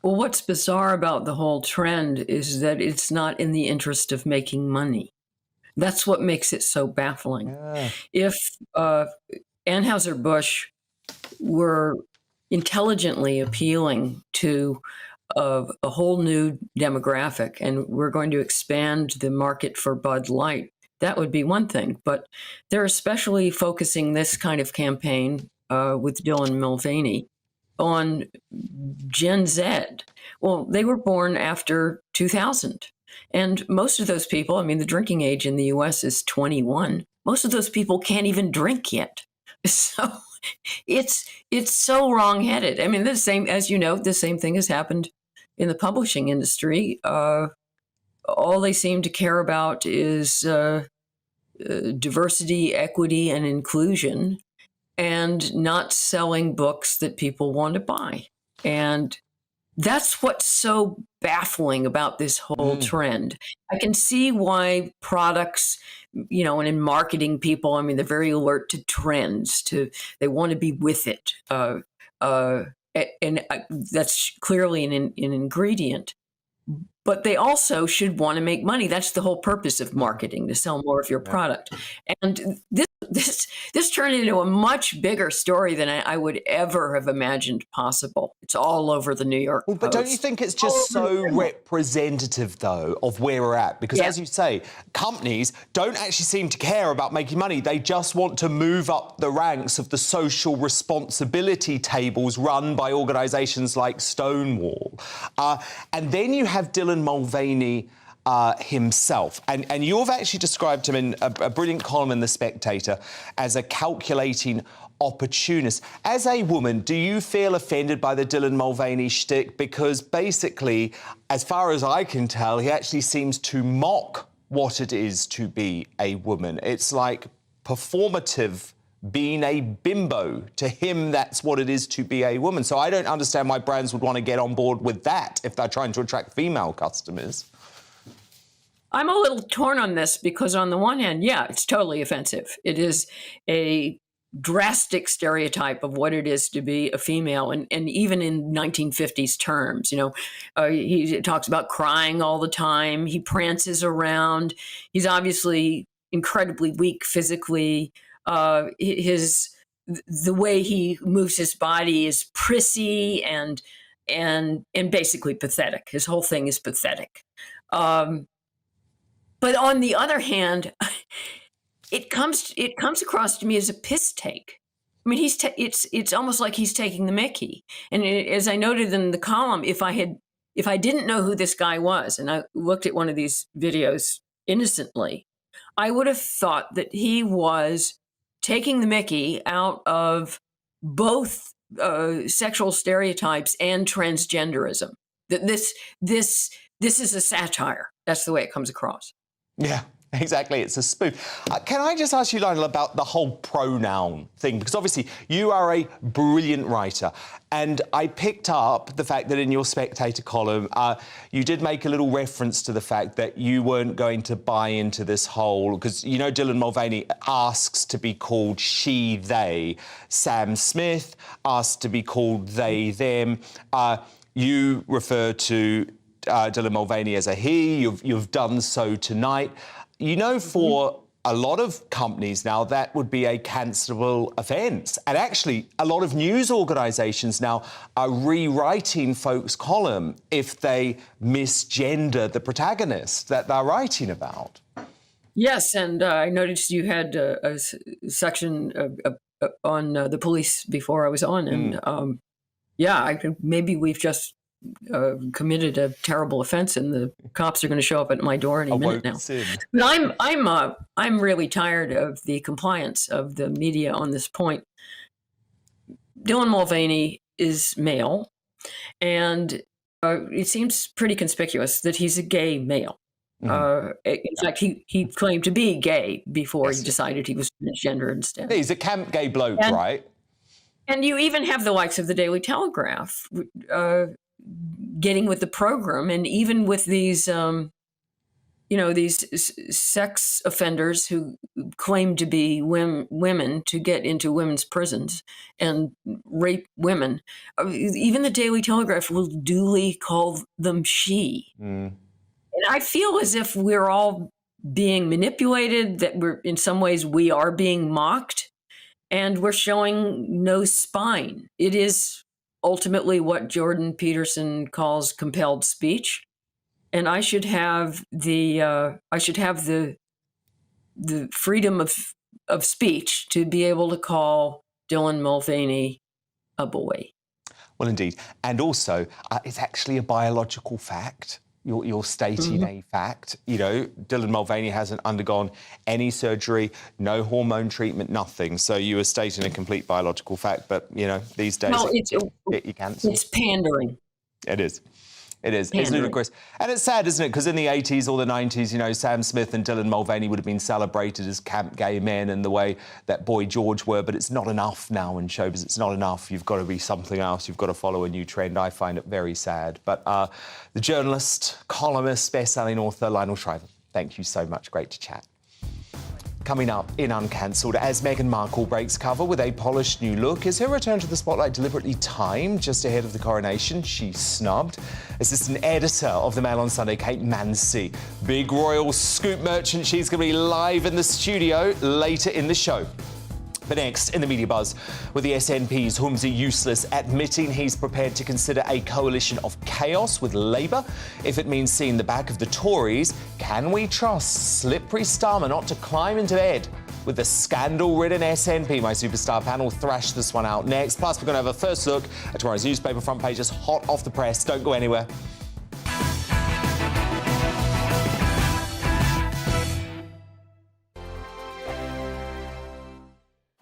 Well, what's bizarre about the whole trend is that it's not in the interest of making money. That's what makes it so baffling. Yeah. If Anheuser-Busch were intelligently appealing to a whole new demographic and we're going to expand the market for Bud Light, that would be one thing. But they're especially focusing this kind of campaign with Dylan Mulvaney on Gen Z. Well, they were born after 2000. And most of those people, I mean, the drinking age in the US is 21. Most of those people can't even drink yet. So it's so wrong-headed. I mean, the same, as you know, the same thing has happened in the publishing industry. All they seem to care about is diversity, equity, and inclusion, and not selling books that people want to buy. And that's what's so baffling about this whole trend. I can see why products, you know, and in marketing people, I mean, they're very alert to trends, they want to be with it. And that's clearly an ingredient. But they also should want to make money. That's the whole purpose of marketing, to sell more of your product. And this turned into a much bigger story than I would ever have imagined possible. It's all over the New York Post. But don't you think it's just so representative, though, of where we're at? Because, as you say, companies don't actually seem to care about making money. They just want to move up the ranks of the social responsibility tables run by organisations like Stonewall. And then you have Dylan Mulvaney himself. And you've actually described him in a brilliant column in The Spectator as a calculating opportunist. As a woman, do you feel offended by the Dylan Mulvaney shtick? Because basically, as far as I can tell, he actually seems to mock what it is to be a woman. It's like performative being a bimbo. To him, that's what it is to be a woman. So I don't understand why brands would want to get on board with that if they're trying to attract female customers. I'm a little torn on this because on the one hand, yeah, it's totally offensive. It is a drastic stereotype of what it is to be a female. And even in 1950s terms, you know, he talks about crying all the time. He prances around. He's obviously incredibly weak physically. The way he moves his body is prissy and basically pathetic. His whole thing is pathetic. But on the other hand, it comes across to me as a piss take. I mean, it's almost like he's taking the mickey. And as I noted in the column, if I didn't know who this guy was, and I looked at one of these videos innocently, I would have thought that he was taking the mickey out of both sexual stereotypes and transgenderism. That this is a satire. That's the way it comes across. Yeah, Exactly, it's a spoof. Can I just ask you, Lionel, about the whole pronoun thing? Because obviously you are a brilliant writer, and I picked up the fact that in your Spectator column, you did make a little reference to the fact that you weren't going to buy into this whole, because, you know, Dylan Mulvaney asks to be called she, they. Sam Smith asks to be called they, them. You refer to Dylan Mulvaney as a he. You've done so tonight. You know, for a lot of companies now, that would be a cancelable offence. And actually, a lot of news organisations now are rewriting folks' column if they misgender the protagonist that they're writing about. Yes, and I noticed you had a section on the police before I was on, and maybe we've just committed a terrible offense, and the cops are going to show up at my door any minute now. But I'm really tired of the compliance of the media on this point. Dylan Mulvaney is male, and it seems pretty conspicuous that he's a gay male. In fact, he claimed to be gay before he decided he was transgender instead. He's a camp gay bloke, right? And you even have the likes of the Daily Telegraph getting with the program, and even with these, these sex offenders who claim to be women to get into women's prisons and rape women. Even the Daily Telegraph will duly call them she. And I feel as if we're all being manipulated, that in some ways we are being mocked, and we're showing no spine. It is ultimately what Jordan Peterson calls compelled speech, and I should have the freedom of speech to be able to call Dylan Mulvaney a boy. Well, indeed, and also it's actually a biological fact. You're stating a fact. You know, Dylan Mulvaney hasn't undergone any surgery, no hormone treatment, nothing. So you are stating a complete biological fact. But, you know, these days you cancel. It's pandering. It is. It is. It's ludicrous. And it's sad, isn't it? Because in the 80s or the 90s, you know, Sam Smith and Dylan Mulvaney would have been celebrated as camp gay men in the way that Boy George were. But it's not enough now in showbiz. It's not enough. You've got to be something else. You've got to follow a new trend. I find it very sad. But the journalist, columnist, best-selling author, Lionel Shriver, thank you so much. Great to chat. Coming up in Uncancelled, as Meghan Markle breaks cover with a polished new look, is her return to the spotlight deliberately timed just ahead of the coronation? She's snubbed. Assistant editor of the Mail on Sunday, Kate Mancy, big royal scoop merchant. She's going to be live in the studio later in the show. But next, in the media buzz, with the SNP's Humza Useless admitting he's prepared to consider a coalition of chaos with Labour if it means seeing the back of the Tories. Can we trust slippery Starmer not to climb into bed with the scandal-ridden SNP? My superstar panel thrash this one out next. Plus, we're going to have a first look at tomorrow's newspaper front pages, hot off the press. Don't go anywhere.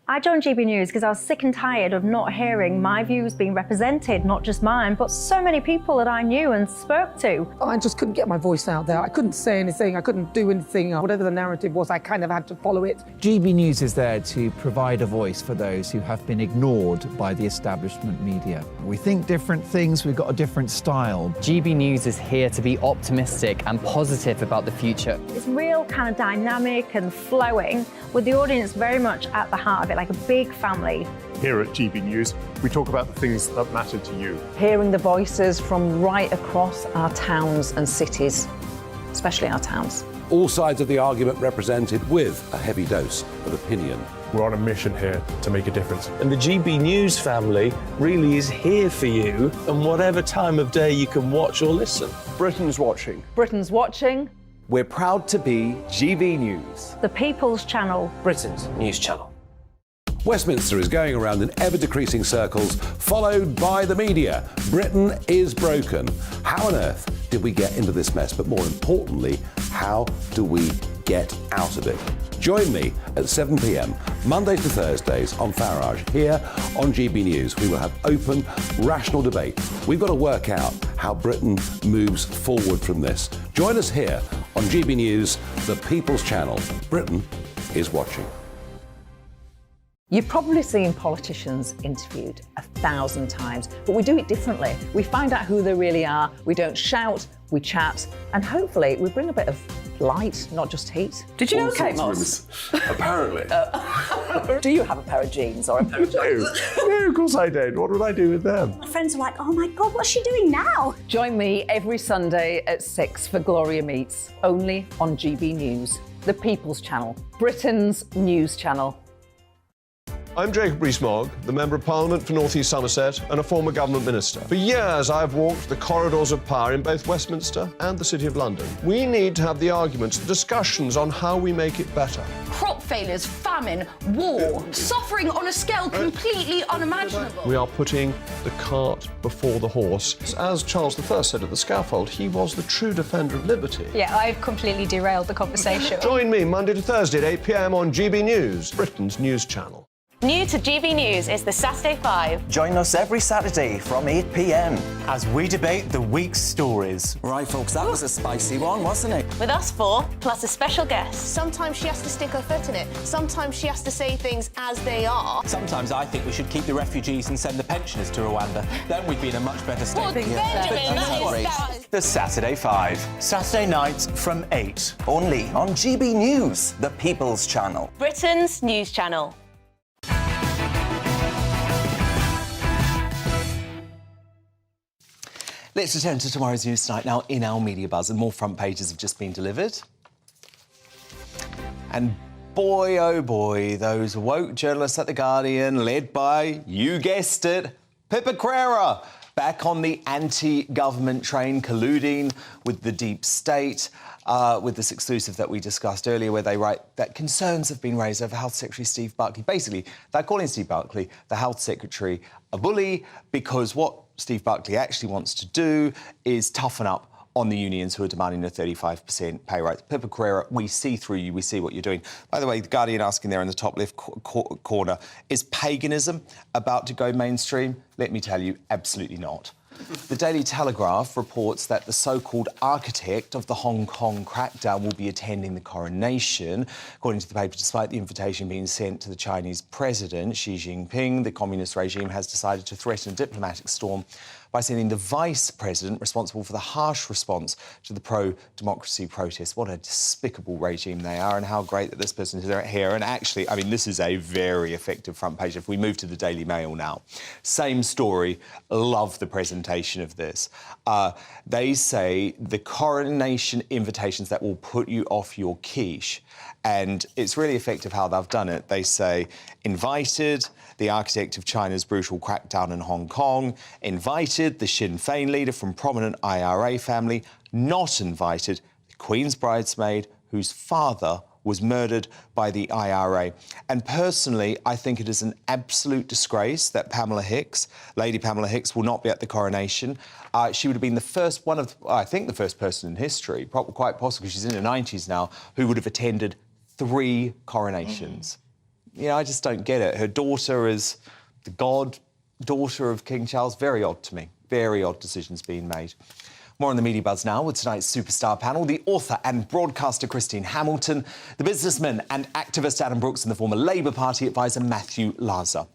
I joined GB News because I was sick and tired of not hearing my views being represented, not just mine, but so many people that I knew and spoke to. I just couldn't get my voice out there. I couldn't say anything. I couldn't do anything. Whatever the narrative was, I kind of had to follow it. GB News is there to provide a voice for those who have been ignored by the establishment media. We think different things, we've got a different style. GB News is here to be optimistic and positive about the future. It's real kind of dynamic and flowing, with the audience very much at the heart of it, like a big family. Here at GB News, we talk about the things that matter to you. Hearing the voices from right across our towns and cities, especially our towns. All sides of the argument represented with a heavy dose of opinion. We're on a mission here to make a difference. And the GB News family really is here for you, and whatever time of day you can watch or listen. Britain's watching. Britain's watching. We're proud to be GB News. The People's Channel. Britain's news channel. Westminster is going around in ever-decreasing circles, followed by the media. Britain is broken. How on earth did we get into this mess? But more importantly, how do we get out of it? Join me at 7 p.m, Mondays to Thursdays on Farage, here on GB News. We will have open, rational debate. We've got to work out how Britain moves forward from this. Join us here on GB News, the People's Channel. Britain is watching. You've probably seen politicians interviewed 1,000 times, but we do it differently. We find out who they really are, we don't shout, we chat, and hopefully we bring a bit of light, not just heat. Did you know Kate Moss? Apparently. Do you have a pair of jeans or a pair of jeans? No, of course I don't. What would I do with them? My friends are like, oh my God, what's she doing now? Join me every Sunday at 6 for Gloria Meets, only on GB News, the People's Channel, Britain's news channel. I'm Jacob Rees-Mogg, the Member of Parliament for North East Somerset and a former government minister. For years, I've walked the corridors of power in both Westminster and the City of London. We need to have the arguments, the discussions on how we make it better. Crop failures, famine, war, suffering on a scale completely unimaginable. We are putting the cart before the horse. As Charles I said at the scaffold, he was the true defender of liberty. Yeah, I've completely derailed the conversation. Join me Monday to Thursday at 8 p.m. on GB News, Britain's news channel. New to GB News is the Saturday 5. Join us every Saturday from 8 p.m. as we debate the week's stories. Right, folks, that was a spicy one, wasn't it? With us four, plus a special guest. Sometimes she has to stick her foot in it. Sometimes she has to say things as they are. Sometimes I think we should keep the refugees and send the pensioners to Rwanda. Then we'd be in a much better state. Well, Benjamin, that is... The Saturday 5. Saturday nights from 8. Only on GB News, the People's Channel. Britain's news channel. Let's return to tomorrow's news tonight now in our media buzz, and more front pages have just been delivered. And boy, oh boy, those woke journalists at The Guardian, led by, you guessed it, Pippa Crerar, back on the anti-government train, colluding with the deep state, with this exclusive that we discussed earlier, where they write that concerns have been raised over Health Secretary Steve Barclay. Basically, they're calling Steve Barclay, the Health Secretary, a bully, because what Steve Barclay actually wants to do is toughen up on the unions who are demanding a 35% pay rise. Pippa Crerar, we see through you, we see what you're doing. By the way, The Guardian asking there in the top left corner, is paganism about to go mainstream? Let me tell you, absolutely not. The Daily Telegraph reports that the so-called architect of the Hong Kong crackdown will be attending the coronation. According to the paper, despite the invitation being sent to the Chinese president, Xi Jinping, the communist regime has decided to threaten a diplomatic storm by sending the vice president responsible for the harsh response to the pro-democracy protests. What a despicable regime they are, and how great that this person is here. And actually, I mean, this is a very effective front page. If we move to the Daily Mail now, same story, love the presentation of this. They say the coronation invitations that will put you off your quiche. And it's really effective how they've done it. They say, invited the architect of China's brutal crackdown in Hong Kong, invited the Sinn Féin leader from prominent IRA family, not invited the Queen's bridesmaid whose father was murdered by the IRA. And personally, I think it is an absolute disgrace that Lady Pamela Hicks, will not be at the coronation. She would have been the first the first person in history, quite possibly, she's in her 90s now, who would have attended 3 coronations. You know, I just don't get it. Her daughter is the goddaughter of King Charles. Very odd to me. Very odd decisions being made. More on the media buzz now with tonight's superstar panel. The author and broadcaster Christine Hamilton, the businessman and activist Adam Brooks, and the former Labour Party advisor Matthew Laza.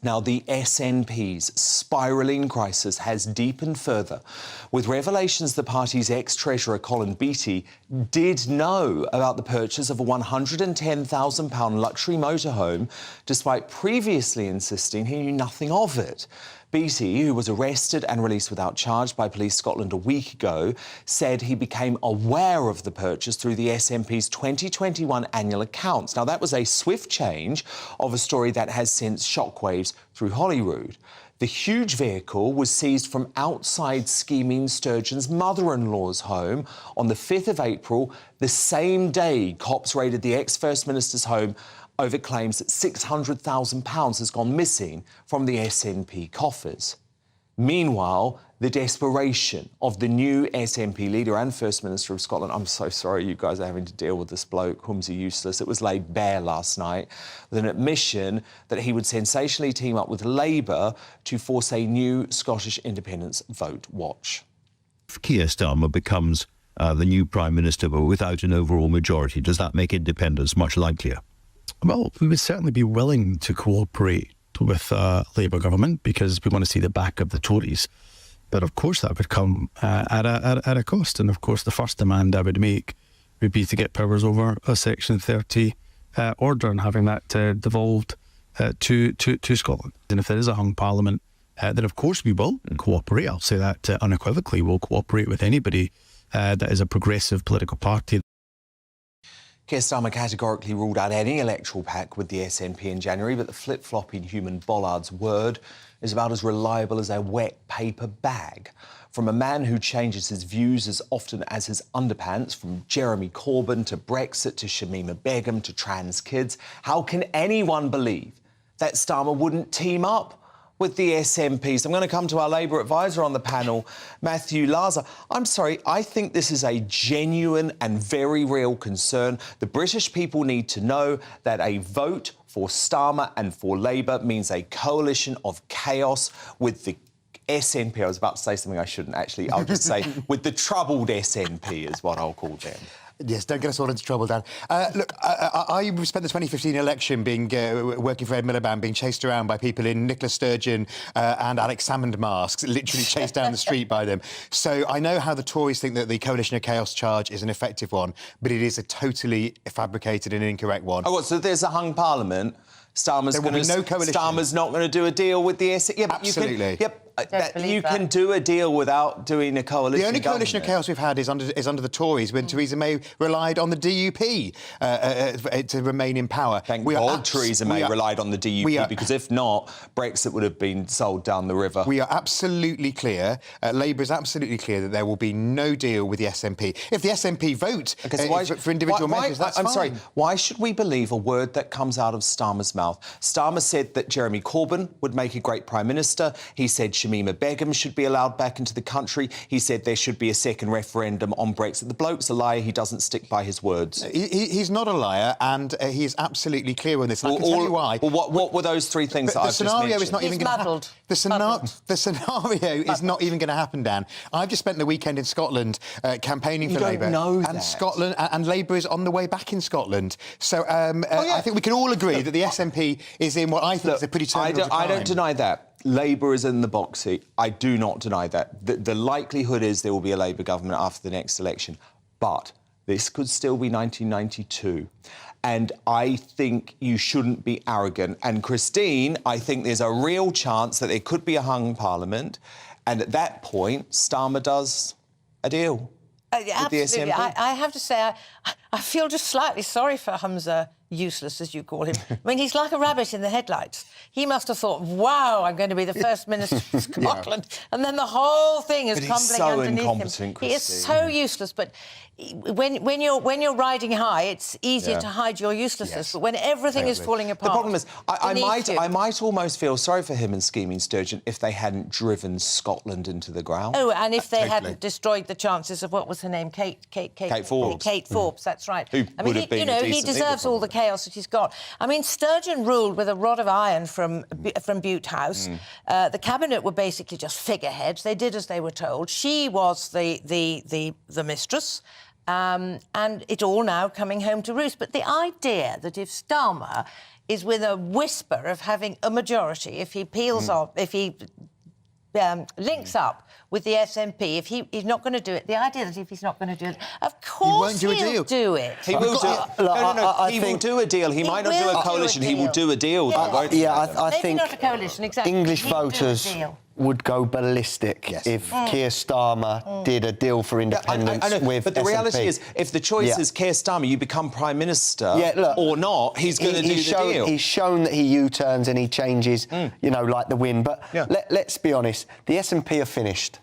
Now, the SNP's spiralling crisis has deepened further, with revelations the party's ex-treasurer Colin Beattie did know about the purchase of a £110,000 luxury motorhome, despite previously insisting he knew nothing of it. Beattie, who was arrested and released without charge by Police Scotland a week ago, said he became aware of the purchase through the SNP's 2021 annual accounts. Now, that was a swift change of a story that has sent shockwaves through Holyrood. The huge vehicle was seized from outside scheming Sturgeon's mother-in-law's home on the 5th of April, the same day cops raided the ex-First Minister's home over claims that £600,000 has gone missing from the SNP coffers. Meanwhile, the desperation of the new SNP leader and First Minister of Scotland, I'm so sorry you guys are having to deal with this bloke, Humsey Useless. It was laid bare last night with an admission that he would sensationally team up with Labour to force a new Scottish independence vote watch. If Keir Starmer becomes the new Prime Minister, but without an overall majority? Does that make independence much likelier? Well, we would certainly be willing to cooperate with a Labour government because we want to see the back of the Tories. But of course that would come at a cost. And of course the first demand I would make would be to get powers over a Section 30 order and having that devolved to Scotland. And if there is a hung parliament, then of course we will cooperate. I'll say that unequivocally. We'll cooperate with anybody that is a progressive political party. Keir Starmer categorically ruled out any electoral pact with the SNP in January, but the flip-flopping human bollard's word is about as reliable as a wet paper bag. From a man who changes his views as often as his underpants, from Jeremy Corbyn to Brexit to Shamima Begum to trans kids, how can anyone believe that Starmer wouldn't team up with the SNP? So I'm going to come to our Labour advisor on the panel, Matthew Laza. I'm sorry, I think this is a genuine and very real concern. The British people need to know that a vote for Starmer and for Labour means a coalition of chaos with the SNP. I was about to say something I shouldn't, actually. I'll just say with the troubled SNP is what I'll call them. Yes, don't get us all into trouble, Dan. Look, I spent the 2015 election working for Ed Miliband, being chased around by people in Nicola Sturgeon and Alex Salmond masks, literally chased down the street by them. So I know how the Tories think that the coalition of chaos charge is an effective one, but it is a totally fabricated and incorrect one. Oh, what, so there's a hung parliament? Starmer's not going to do a deal with the SNP? Yeah, absolutely. You can do a deal without doing a coalition. The only coalition of chaos we've had is under the Tories when Theresa May relied on the DUP to remain in power. Thank God Theresa May relied on the DUP, because if not, Brexit would have been sold down the river. We are absolutely clear, Labour is absolutely clear that there will be no deal with the SNP. If the SNP vote for individual measures, that's fine. I'm sorry, why should we believe a word that comes out of Starmer's mouth? Starmer said that Jeremy Corbyn would make a great Prime Minister. He said Shamima Begum should be allowed back into the country. He said there should be a second referendum on Brexit. The bloke's a liar. He doesn't stick by his words. He's not a liar, and he is absolutely clear on this. I can tell you why. Well, what were those three things that I've just mentioned? The scenario is not even going to happen. The scenario is not even going to happen, Dan. I've just spent the weekend in Scotland campaigning for Labour. And Scotland and Labour is on the way back in Scotland. So I think we can all agree that the SNP is in what I think is a pretty terminal decline. I don't deny that. Labour is in the box seat. I do not deny that. The likelihood is there will be a Labour government after the next election. But this could still be 1992. And I think you shouldn't be arrogant. And Christine, I think there's a real chance that there could be a hung parliament. And at that point, Starmer does a deal. Absolutely. I have to say, I feel just slightly sorry for Humza Useless, as you call him. I mean, he's like a rabbit in the headlights. He must have thought, wow, I'm going to be the First Minister of Scotland. And then the whole thing is crumbling underneath him. He is so useless, but when you're riding high, it's easier to hide your uselessness. But when everything is falling apart... The problem is, I might almost feel sorry for him and Scheming Sturgeon if they hadn't driven Scotland into the ground. Oh, and if they hadn't destroyed the chances of, what was her name? Kate Forbes. Kate Forbes, that's right. Who would have been he deserves all the chaos that he's got. I mean, Sturgeon ruled with a rod of iron from Bute House. The cabinet were basically just figureheads. They did as they were told. She was the mistress. And it's all now coming home to roost. But the idea that if Starmer is with a whisper of having a majority, if he peels off, if he links up with the SNP, if he's not going to do it, the idea that if he's not going to do it, of course he'll do it. He will do it. No, he will do a deal. He might not do a coalition. He will do a deal. I think not a coalition, exactly. English voters would go ballistic if Keir Starmer did a deal for independence with But the reality is, if the choice is Keir Starmer, you become Prime Minister or not, he's going to do the deal. He's shown that he U-turns and he changes, you know, like the wind. But let's be honest, the SNP are finished.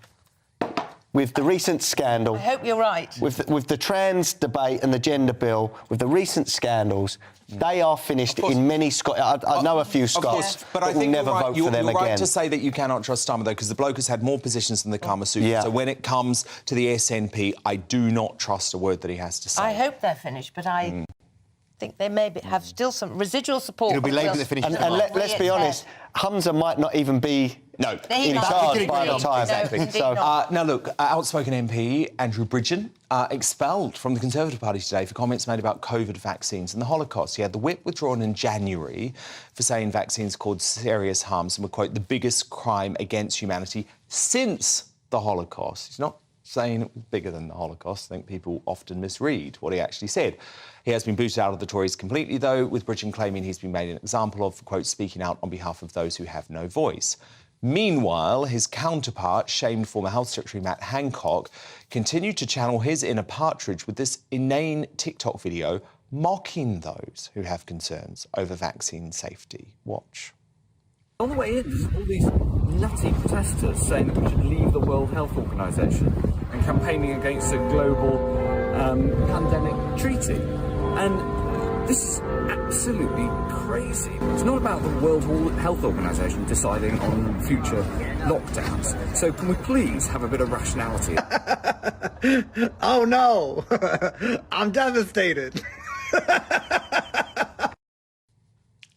With the recent scandal... I hope you're right. With the trans debate and the gender bill, with the recent scandals, they are finished in many Scots. I know a few Scots, but I think will never vote for them again. You're right to say that you cannot trust Starmer, though, because the bloke has had more positions than the Kama Sutra. So when it comes to the SNP, I do not trust a word that he has to say. I hope they're finished, but I think they may have still some residual support. It'll be labelled the finish. And let's be honest, Hamza might not even be in charge by the time. Now, look, outspoken MP Andrew Bridgen expelled from the Conservative Party today for comments made about COVID vaccines and the Holocaust. He had the whip withdrawn in January for saying vaccines caused serious harms and were, quote, the biggest crime against humanity since the Holocaust. He's not saying it was bigger than the Holocaust. I think people often misread what he actually said. He has been booted out of the Tories completely, though, with Bridgen claiming he's been made an example of, quote, speaking out on behalf of those who have no voice. Meanwhile, his counterpart, shamed former Health Secretary Matt Hancock, continued to channel his inner partridge with this inane TikTok video mocking those who have concerns over vaccine safety. Watch. On the way in, there's all these nutty protesters saying that we should leave the World Health Organization and campaigning against a global pandemic treaty. And this is absolutely crazy. It's not about the World Health Organization deciding on future lockdowns. So can we please have a bit of rationality? Oh no, I'm devastated.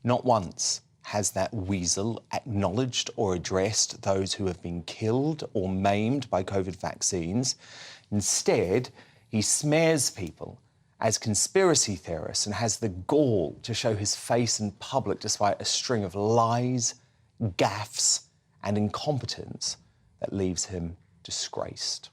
Not once has that weasel acknowledged or addressed those who have been killed or maimed by COVID vaccines. Instead, he smears people as conspiracy theorists and has the gall to show his face in public despite a string of lies, gaffes and incompetence that leaves him disgraced.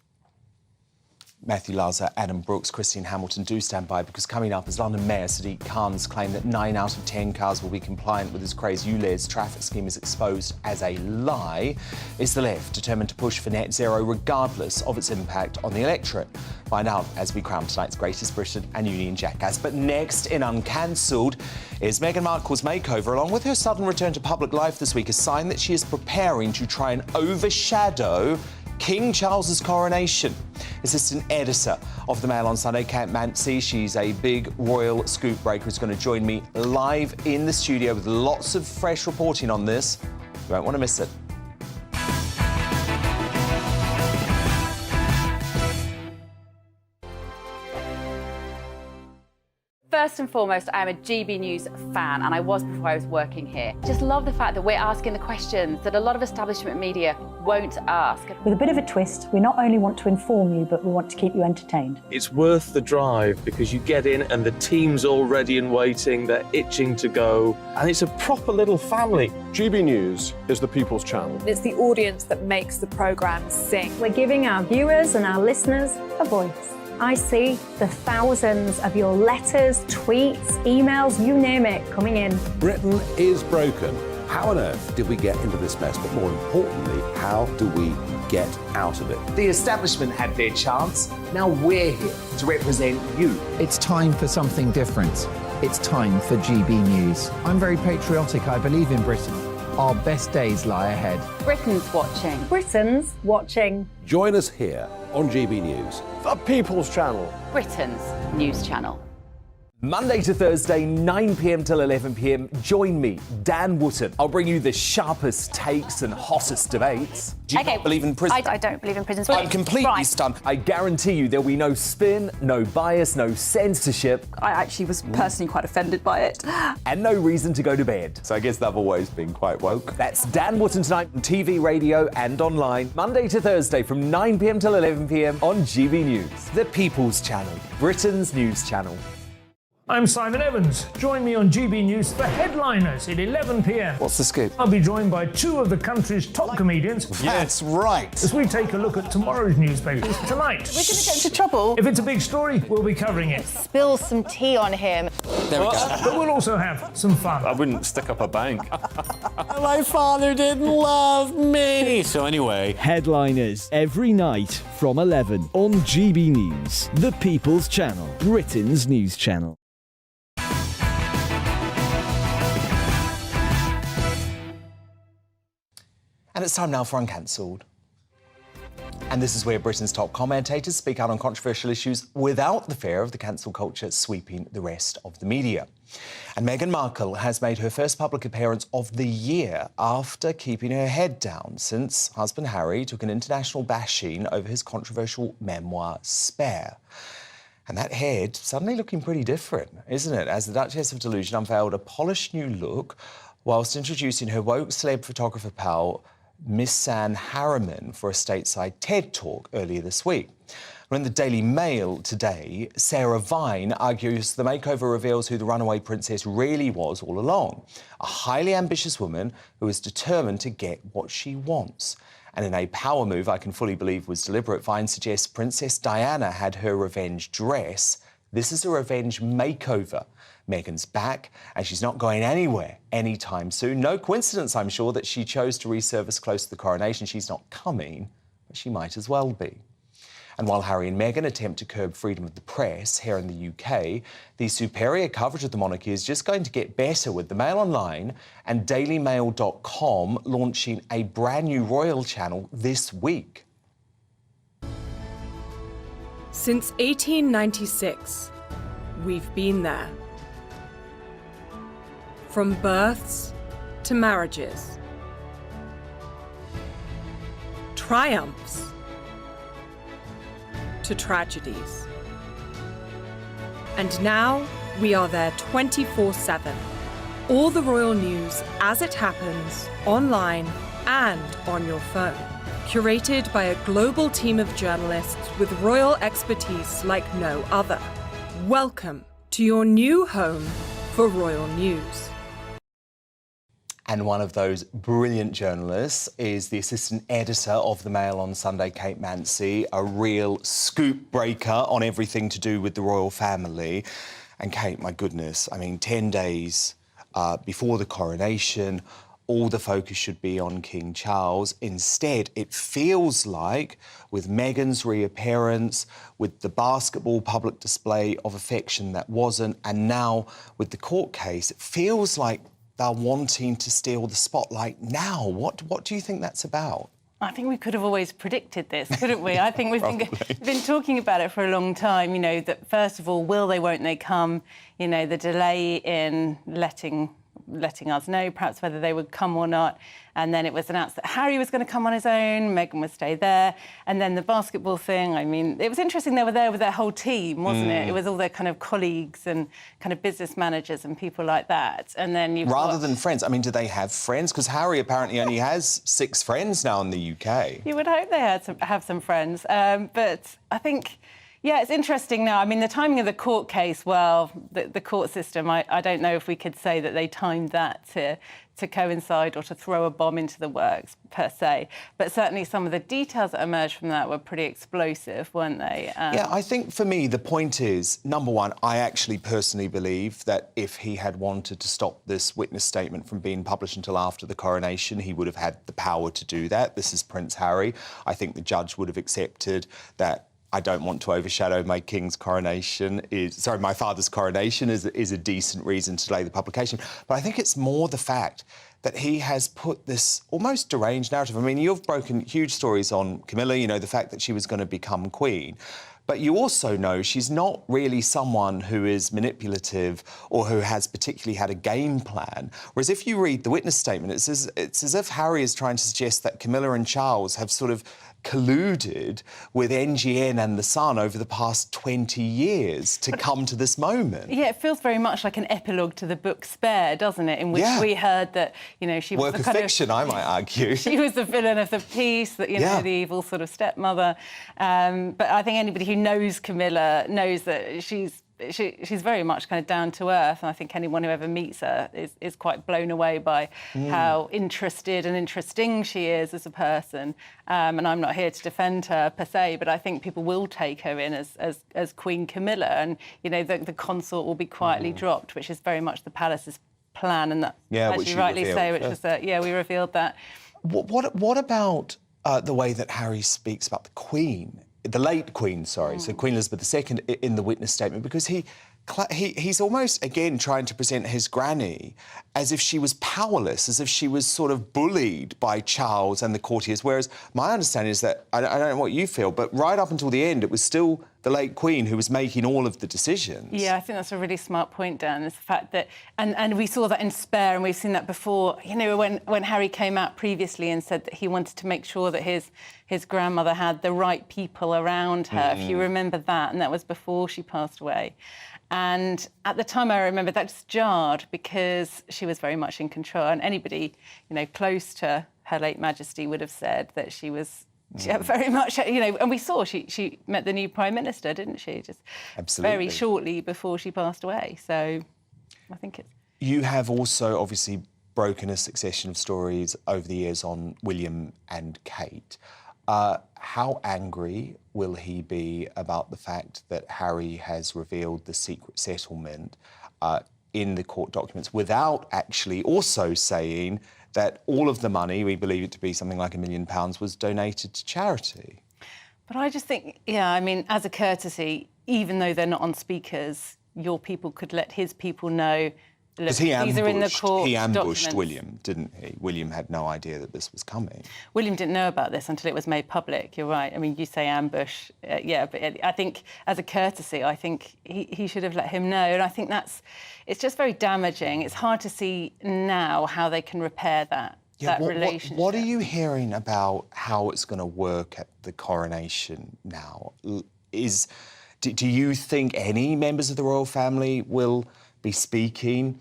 Matthew Laza, Adam Brooks, Christine Hamilton, do stand by, because coming up is London Mayor Sadiq Khan's claim that 9 out of 10 cars will be compliant with his crazed ULEZ traffic scheme is exposed as a lie. Is the left determined to push for net zero regardless of its impact on the electorate? Find out as we crown tonight's greatest Britain and Union jackass. But next in Uncancelled is Meghan Markle's makeover, along with her sudden return to public life this week, a sign that she is preparing to try and overshadow King Charles's coronation. Assistant editor of the Mail on Sunday, Kat Mancy, she's a big royal scoop breaker, who's going to join me live in the studio with lots of fresh reporting on this. You won't want to miss it. First and foremost, I am a GB News fan, and I was before I was working here. Just love the fact that we're asking the questions that a lot of establishment media won't ask. With a bit of a twist, we not only want to inform you, but we want to keep you entertained. It's worth the drive because you get in and the team's all ready and waiting, they're itching to go, and it's a proper little family. GB News is the people's channel. It's the audience that makes the programme sing. We're giving our viewers and our listeners a voice. I see the thousands of your letters, tweets, emails, you name it, coming in. Britain is broken. How on earth did we get into this mess? But more importantly, how do we get out of it? The establishment had their chance. Now we're here to represent you. It's time for something different. It's time for GB News. I'm very patriotic. I believe in Britain. Our best days lie ahead. Britain's watching. Britain's watching. Join us here on GB News. The People's Channel. Britain's news channel. Monday to Thursday, 9 p.m. till 11 p.m. Join me, Dan Wootton. I'll bring you the sharpest takes and hottest debates. Do you not believe in prison? I don't believe in prison. I'm completely stunned. I guarantee you there'll be no spin, no bias, no censorship. I actually was personally quite offended by it. And no reason to go to bed. So I guess they've always been quite woke. That's Dan Wootton tonight on TV, radio and online. Monday to Thursday from 9 p.m. till 11 p.m. on GB News. The People's Channel, Britain's news channel. I'm Simon Evans. Join me on GB News for Headliners at 11 p.m. What's the scoop? I'll be joined by 2 of the country's top comedians. That's right. As we take a look at tomorrow's newspapers tonight. We're going to get into trouble. If it's a big story, we'll be covering it. Spill some tea on him. There we go. But we'll also have some fun. I wouldn't stick up a bank. My father didn't love me. So anyway. Headliners every night from 11 on GB News, the People's Channel, Britain's news channel. And it's time now for Uncancelled. And this is where Britain's top commentators speak out on controversial issues without the fear of the cancel culture sweeping the rest of the media. And Meghan Markle has made her first public appearance of the year after keeping her head down since husband Harry took an international bashing over his controversial memoir, Spare. And that head suddenly looking pretty different, isn't it? As the Duchess of Delusion unveiled a polished new look whilst introducing her woke celeb photographer pal, Miss San Harriman, for a stateside TED Talk earlier this week. In the Daily Mail today, Sarah Vine argues the makeover reveals who the runaway princess really was all along. A highly ambitious woman who is determined to get what she wants. And in a power move I can fully believe was deliberate, Vine suggests Princess Diana had her revenge dress. This is a revenge makeover. Meghan's back, and she's not going anywhere anytime soon. No coincidence, I'm sure, that she chose to resurface close to the coronation. She's not coming, but she might as well be. And while Harry and Meghan attempt to curb freedom of the press here in the UK, the superior coverage of the monarchy is just going to get better, with the Mail Online and dailymail.com launching a brand new royal channel this week. Since 1896, we've been there. From births to marriages, triumphs to tragedies. And now we are there 24/7. All the royal news as it happens, online and on your phone. Curated by a global team of journalists with royal expertise like no other. Welcome to your new home for royal news. And one of those brilliant journalists is the assistant editor of the Mail on Sunday, Kate Mancy, a real scoop breaker on everything to do with the royal family. And Kate, my goodness, I mean, 10 days before the coronation, all the focus should be on King Charles. Instead, it feels like, with Meghan's reappearance, with the basketball public display of affection that wasn't, and now with the court case, it feels like they're wanting to steal the spotlight now. What do you think that's about? I think we could have always predicted this, couldn't we? I think we've been talking about it for a long time, you know, that first of all, will they, won't they come? You know, the delay in letting us know perhaps whether they would come or not. And then it was announced that Harry was going to come on his own, Meghan would stay there. And then the basketball thing, I mean, it was interesting they were there with their whole team, wasn't it? It was all their kind of colleagues and kind of business managers and people like that. And then you've Rather than friends, I mean, do they have friends? Because Harry apparently only has 6 friends now in the UK. You would hope they had have some friends. But I think, yeah, it's interesting now. I mean, the timing of the court case, well, the court system, I don't know if we could say that they timed that to coincide or to throw a bomb into the works, per se. But certainly some of the details that emerged from that were pretty explosive, weren't they? Yeah, I think for me, the point is, number one, I actually personally believe that if he had wanted to stop this witness statement from being published until after the coronation, he would have had the power to do that. This is Prince Harry. I think the judge would have accepted that I don't want to overshadow my king's coronation, my father's coronation is a decent reason to delay the publication. But I think it's more the fact that he has put this almost deranged narrative. I mean, you've broken huge stories on Camilla, you know, the fact that she was going to become queen. But you also know she's not really someone who is manipulative or who has particularly had a game plan. Whereas if you read the witness statement, it's as if Harry is trying to suggest that Camilla and Charles have sort of colluded with NGN and The Sun over the past 20 years to come to this moment. Yeah, it feels very much like an epilogue to the book Spare, doesn't it? In which we heard that, you know, she was work the of kind fiction, I might argue. She was the villain of the piece, that, you know, the evil sort of stepmother. But I think anybody who knows Camilla knows that she's very much kind of down to earth, and I think anyone who ever meets her is quite blown away by how interested and interesting she is as a person. And I'm not here to defend her per se, but I think people will take her in as Queen Camilla, and you know the consort will be quietly dropped, which is very much the palace's plan, and that, as you rightly say, which was we revealed that. What about the way that Harry speaks about the Queen? The late Queen, sorry, so Queen Elizabeth II in the witness statement, because he's almost, again, trying to present his granny as if she was powerless, as if she was sort of bullied by Charles and the courtiers, whereas my understanding is that, I don't know what you feel, but right up until the end, it was still the late Queen, who was making all of the decisions. Yeah, I think that's a really smart point, Dan, is the fact that... And we saw that in Spare, and we've seen that before. You know, when Harry came out previously and said that he wanted to make sure that his grandmother had the right people around her, if you remember that, and that was before she passed away. And at the time, I remember that just jarred because she was very much in control, and anybody, you know, close to Her Late Majesty would have said that she was... Yeah, very much, you know, and we saw she met the new Prime Minister, didn't she? Just very shortly before she passed away. So I think it's... You have also obviously broken a succession of stories over the years on William and Kate. How angry will he be about the fact that Harry has revealed the secret settlement in the court documents without actually also saying that all of the money, we believe it to be something like £1 million, was donated to charity? But I just think, yeah, I mean, as a courtesy, even though they're not on speakers, your people could let his people know, look, these are in the court he ambushed documents. William, didn't he? William had no idea that this was coming. William didn't know about this until it was made public, you're right. I mean, you say ambush, yeah, but I think as a courtesy, I think he should have let him know. And I think it's just very damaging. It's hard to see now how they can repair that relationship. What are you hearing about how it's going to work at the coronation now? Do you think any members of the royal family will be speaking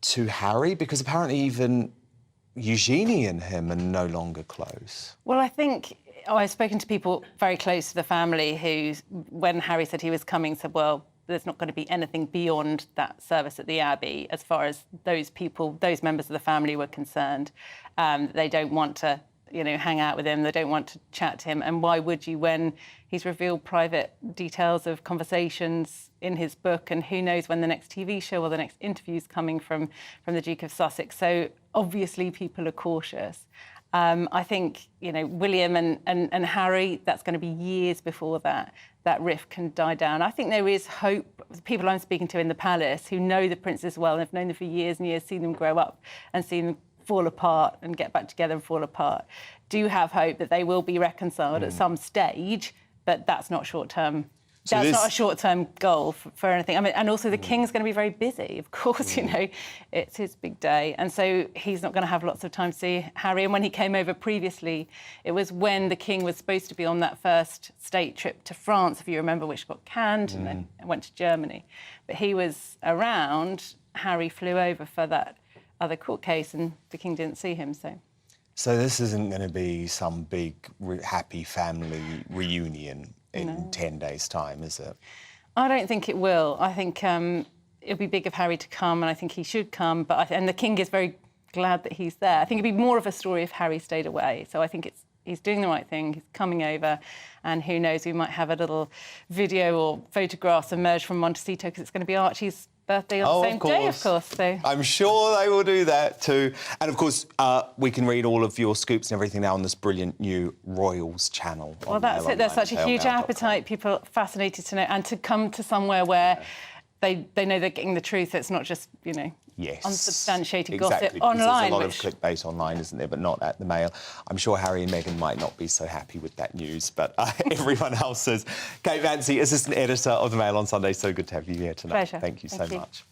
to Harry? Because apparently even Eugenie and him are no longer close. Well, I think I've spoken to people very close to the family who, when Harry said he was coming, said, well, there's not going to be anything beyond that service at the Abbey as far as those people, those members of the family were concerned. They don't want to, you know, hang out with him. They don't want to chat to him. And why would you when he's revealed private details of conversations in his book, and who knows when the next TV show or the next interview is coming from the Duke of Sussex. So obviously people are cautious. I think, you know, William and Harry, that's going to be years before that rift can die down. I think there is hope. The people I'm speaking to in the palace who know the princes well and have known them for years and years, seen them grow up and seen them fall apart and get back together and fall apart, do have hope that they will be reconciled at some stage, but that's not short-term. That's not a short-term goal for anything. I mean, and also the King's going to be very busy, of course, you know. It's his big day. And so he's not going to have lots of time to see Harry. And when he came over previously, it was when the King was supposed to be on that first state trip to France, if you remember, which got canned and then went to Germany. But he was around. Harry flew over for that other court case and the King didn't see him, so... So this isn't going to be some big, happy family reunion in 10 days' time, is it? I don't think it will. I think it'll be big of Harry to come, and I think he should come. But and the King is very glad that he's there. I think it'd be more of a story if Harry stayed away. So I think he's doing the right thing. He's coming over, and who knows, we might have a little video or photographs emerge from Montecito because it's going to be Archie's birthday on the same day, of course. So I'm sure they will do that too. And of course, we can read all of your scoops and everything now on this brilliant new Royals channel. Well, that's it. There's such a huge appetite. People are fascinated to know and to come to somewhere where they know they're getting the truth. It's not just, you know, unsubstantiated gossip online. There's a lot of clickbait online, isn't there, but not at the Mail. I'm sure Harry and Meghan might not be so happy with that news, but everyone else is. Kate Vancey, Assistant Editor of the Mail on Sunday. So good to have you here tonight. Pleasure. Thank you so much.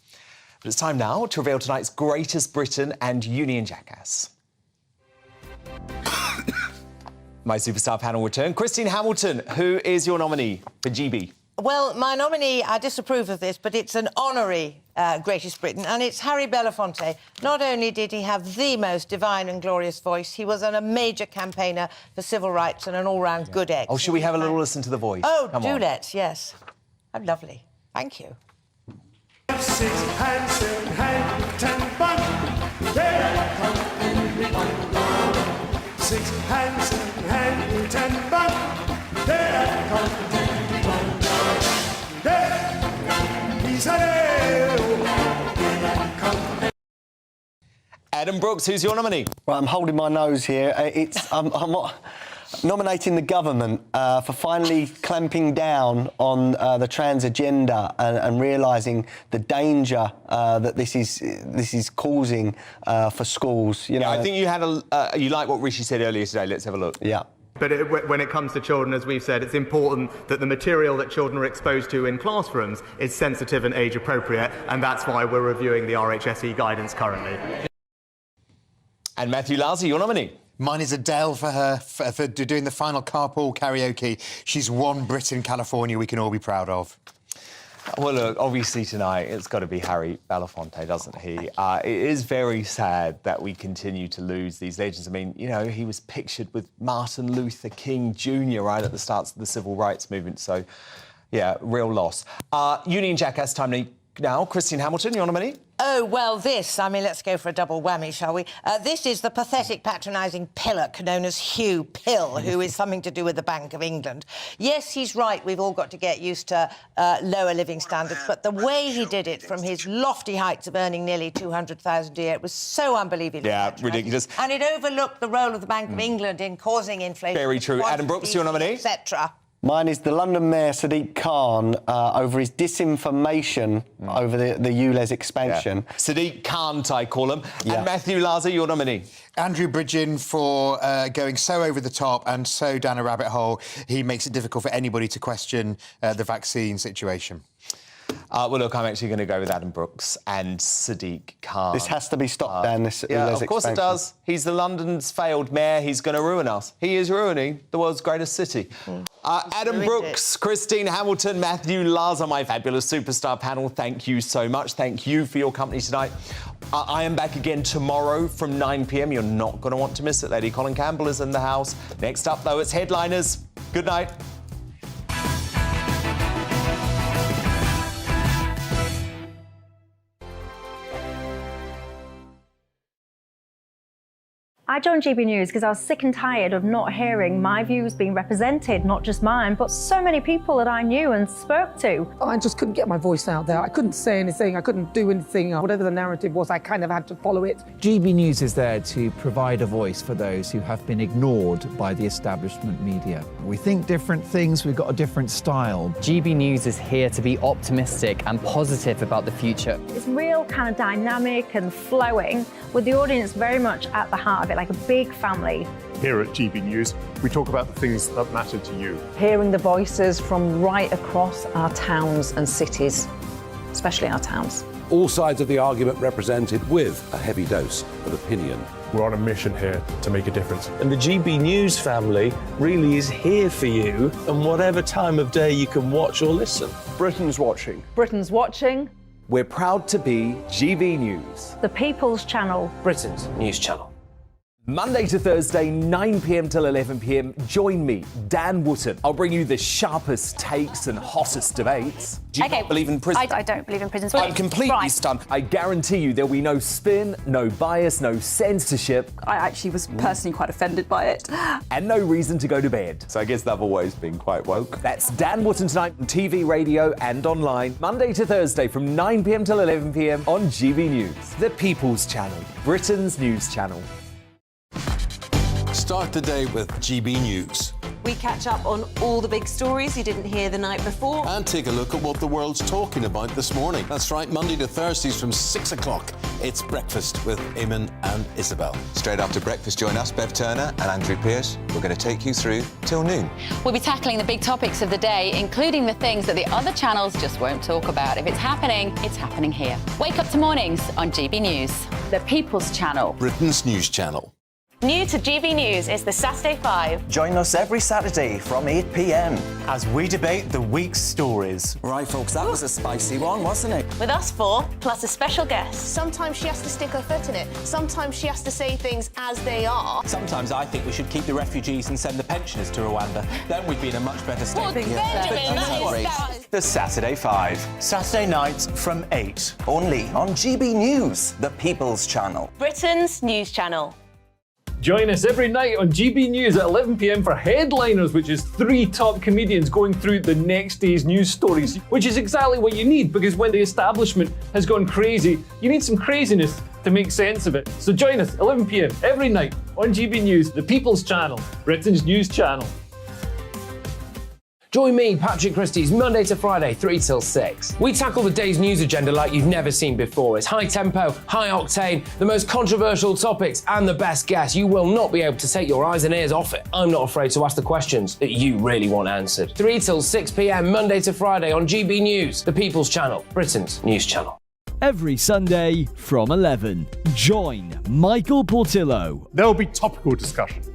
But it's time now to reveal tonight's greatest Britain and Union jackass. My superstar panel return. Christine Hamilton, who is your nominee for GB? Well, my nominee, I disapprove of this, but it's an honorary Greatest Britain, and it's Harry Belafonte. Not only did he have the most divine and glorious voice, he was a major campaigner for civil rights and an all-round good egg. Oh, should we have a little listen to the voice? Oh, let's, yes. Oh, lovely. Thank you. 6 hands, 7 hands, 10 bun. There come everyone. 6 hands, 7 hands, 10 bun. There come everyone. Adam Brooks, who's your nominee? Well, I'm holding my nose here. I'm nominating the government for finally clamping down on the trans agenda and realising the danger that this is causing for schools. You know, I think you had you like what Rishi said earlier today. Let's have a look. Yeah. But when it comes to children, as we've said, it's important that the material that children are exposed to in classrooms is sensitive and age appropriate, and that's why we're reviewing the RHSE guidance currently. And Matthew Larser, your nominee. Mine is Adele for doing the final carpool karaoke. She's won Britain, California we can all be proud of. Well, look, obviously tonight it's got to be Harry Belafonte, doesn't he? It is very sad that we continue to lose these legends. I mean, you know, he was pictured with Martin Luther King Jr. right at the start of the civil rights movement. So, yeah, real loss. Union Jackass time now. Christine Hamilton, your nominee. Oh, well, let's go for a double whammy, shall we? This is the pathetic, patronising pillock known as Hugh Pill, who is something to do with the Bank of England. Yes, he's right, we've all got to get used to lower living standards, but the way he did it from his lofty heights of earning nearly 200,000 a year, it was so unbelievably ridiculous. And it overlooked the role of the Bank of England in causing inflation. Very true. Adam Brooks, your nominee. Etc. Mine is the London Mayor Sadiq Khan over his disinformation over the ULEZ expansion. Yeah. Sadiq Khan, I call him. Yeah. And Matthew Larser, your nominee. Andrew Bridgen for going so over the top and so down a rabbit hole, he makes it difficult for anybody to question the vaccine situation. Well, look, I'm actually going to go with Adam Brooks and Sadiq Khan. This has to be stopped, Dan. Of course it does. He's the London's failed mayor. He's going to ruin us. He is ruining the world's greatest city. Adam Brooks, Christine Hamilton, Matthew Larser, my fabulous superstar panel, thank you so much. Thank you for your company tonight. I am back again tomorrow from 9 p.m. You're not going to want to miss it. Lady Colin Campbell is in the house. Next up, though, it's Headliners. Good night. I joined GB News because I was sick and tired of not hearing my views being represented, not just mine, but so many people that I knew and spoke to. I just couldn't get my voice out there. I couldn't say anything, I couldn't do anything. Whatever the narrative was, I kind of had to follow it. GB News is there to provide a voice for those who have been ignored by the establishment media. We think different things, we've got a different style. GB News is here to be optimistic and positive about the future. It's real kind of dynamic and flowing, with the audience very much at the heart of it, like a big family. Here at GB News, we talk about the things that matter to you. Hearing the voices from right across our towns and cities, especially our towns. All sides of the argument represented with a heavy dose of opinion. We're on a mission here to make a difference. And the GB News family really is here for you, and whatever time of day you can watch or listen. Britain's watching. Britain's watching. We're proud to be GB News. The People's Channel. Britain's news channel. Monday to Thursday, 9 p.m. till 11 p.m. Join me, Dan Wootton. I'll bring you the sharpest takes and hottest debates. Do you not believe in prison? I don't believe in prisons. I'm completely stunned. I guarantee you there'll be no spin, no bias, no censorship. I actually was personally quite offended by it. And no reason to go to bed. So I guess they've always been quite woke. That's Dan Wootton tonight on TV, radio and online. Monday to Thursday from 9 p.m. till 11 p.m. on GB News. The People's Channel, Britain's news channel. Start the day with GB News. We catch up on all the big stories you didn't hear the night before. And take a look at what the world's talking about this morning. That's right, Monday to Thursdays from 6 o'clock. It's Breakfast with Eamon and Isabel. Straight after breakfast, join us, Bev Turner and Andrew Pearce. We're going to take you through till noon. We'll be tackling the big topics of the day, including the things that the other channels just won't talk about. If it's happening here. Wake up to mornings on GB News. The People's Channel. Britain's news channel. New to GB News is the Saturday 5. Join us every Saturday from 8 p.m. as we debate the week's stories. Right, folks, that was a spicy one, wasn't it? With us four, plus a special guest. Sometimes she has to stick her foot in it. Sometimes she has to say things as they are. Sometimes I think we should keep the refugees and send the pensioners to Rwanda. Then we'd be in a much better state. Well, Benjamin, that is... The Saturday 5. Saturday nights from 8. Only on GB News, the People's Channel. Britain's news channel. Join us every night on GB News at 11 p.m. for Headliners, which is 3 top comedians going through the next day's news stories, which is exactly what you need, because when the establishment has gone crazy, you need some craziness to make sense of it. So join us 11 p.m. every night on GB News, the People's Channel, Britain's news channel. Join me, Patrick Christie's, Monday to Friday, 3 till 6. We tackle the day's news agenda like you've never seen before. It's high tempo, high octane, the most controversial topics, and the best guests. You will not be able to take your eyes and ears off it. I'm not afraid to ask the questions that you really want answered. 3 till 6 p.m, Monday to Friday on GB News, the People's Channel, Britain's news channel. Every Sunday from 11. Join Michael Portillo. There will be topical discussion.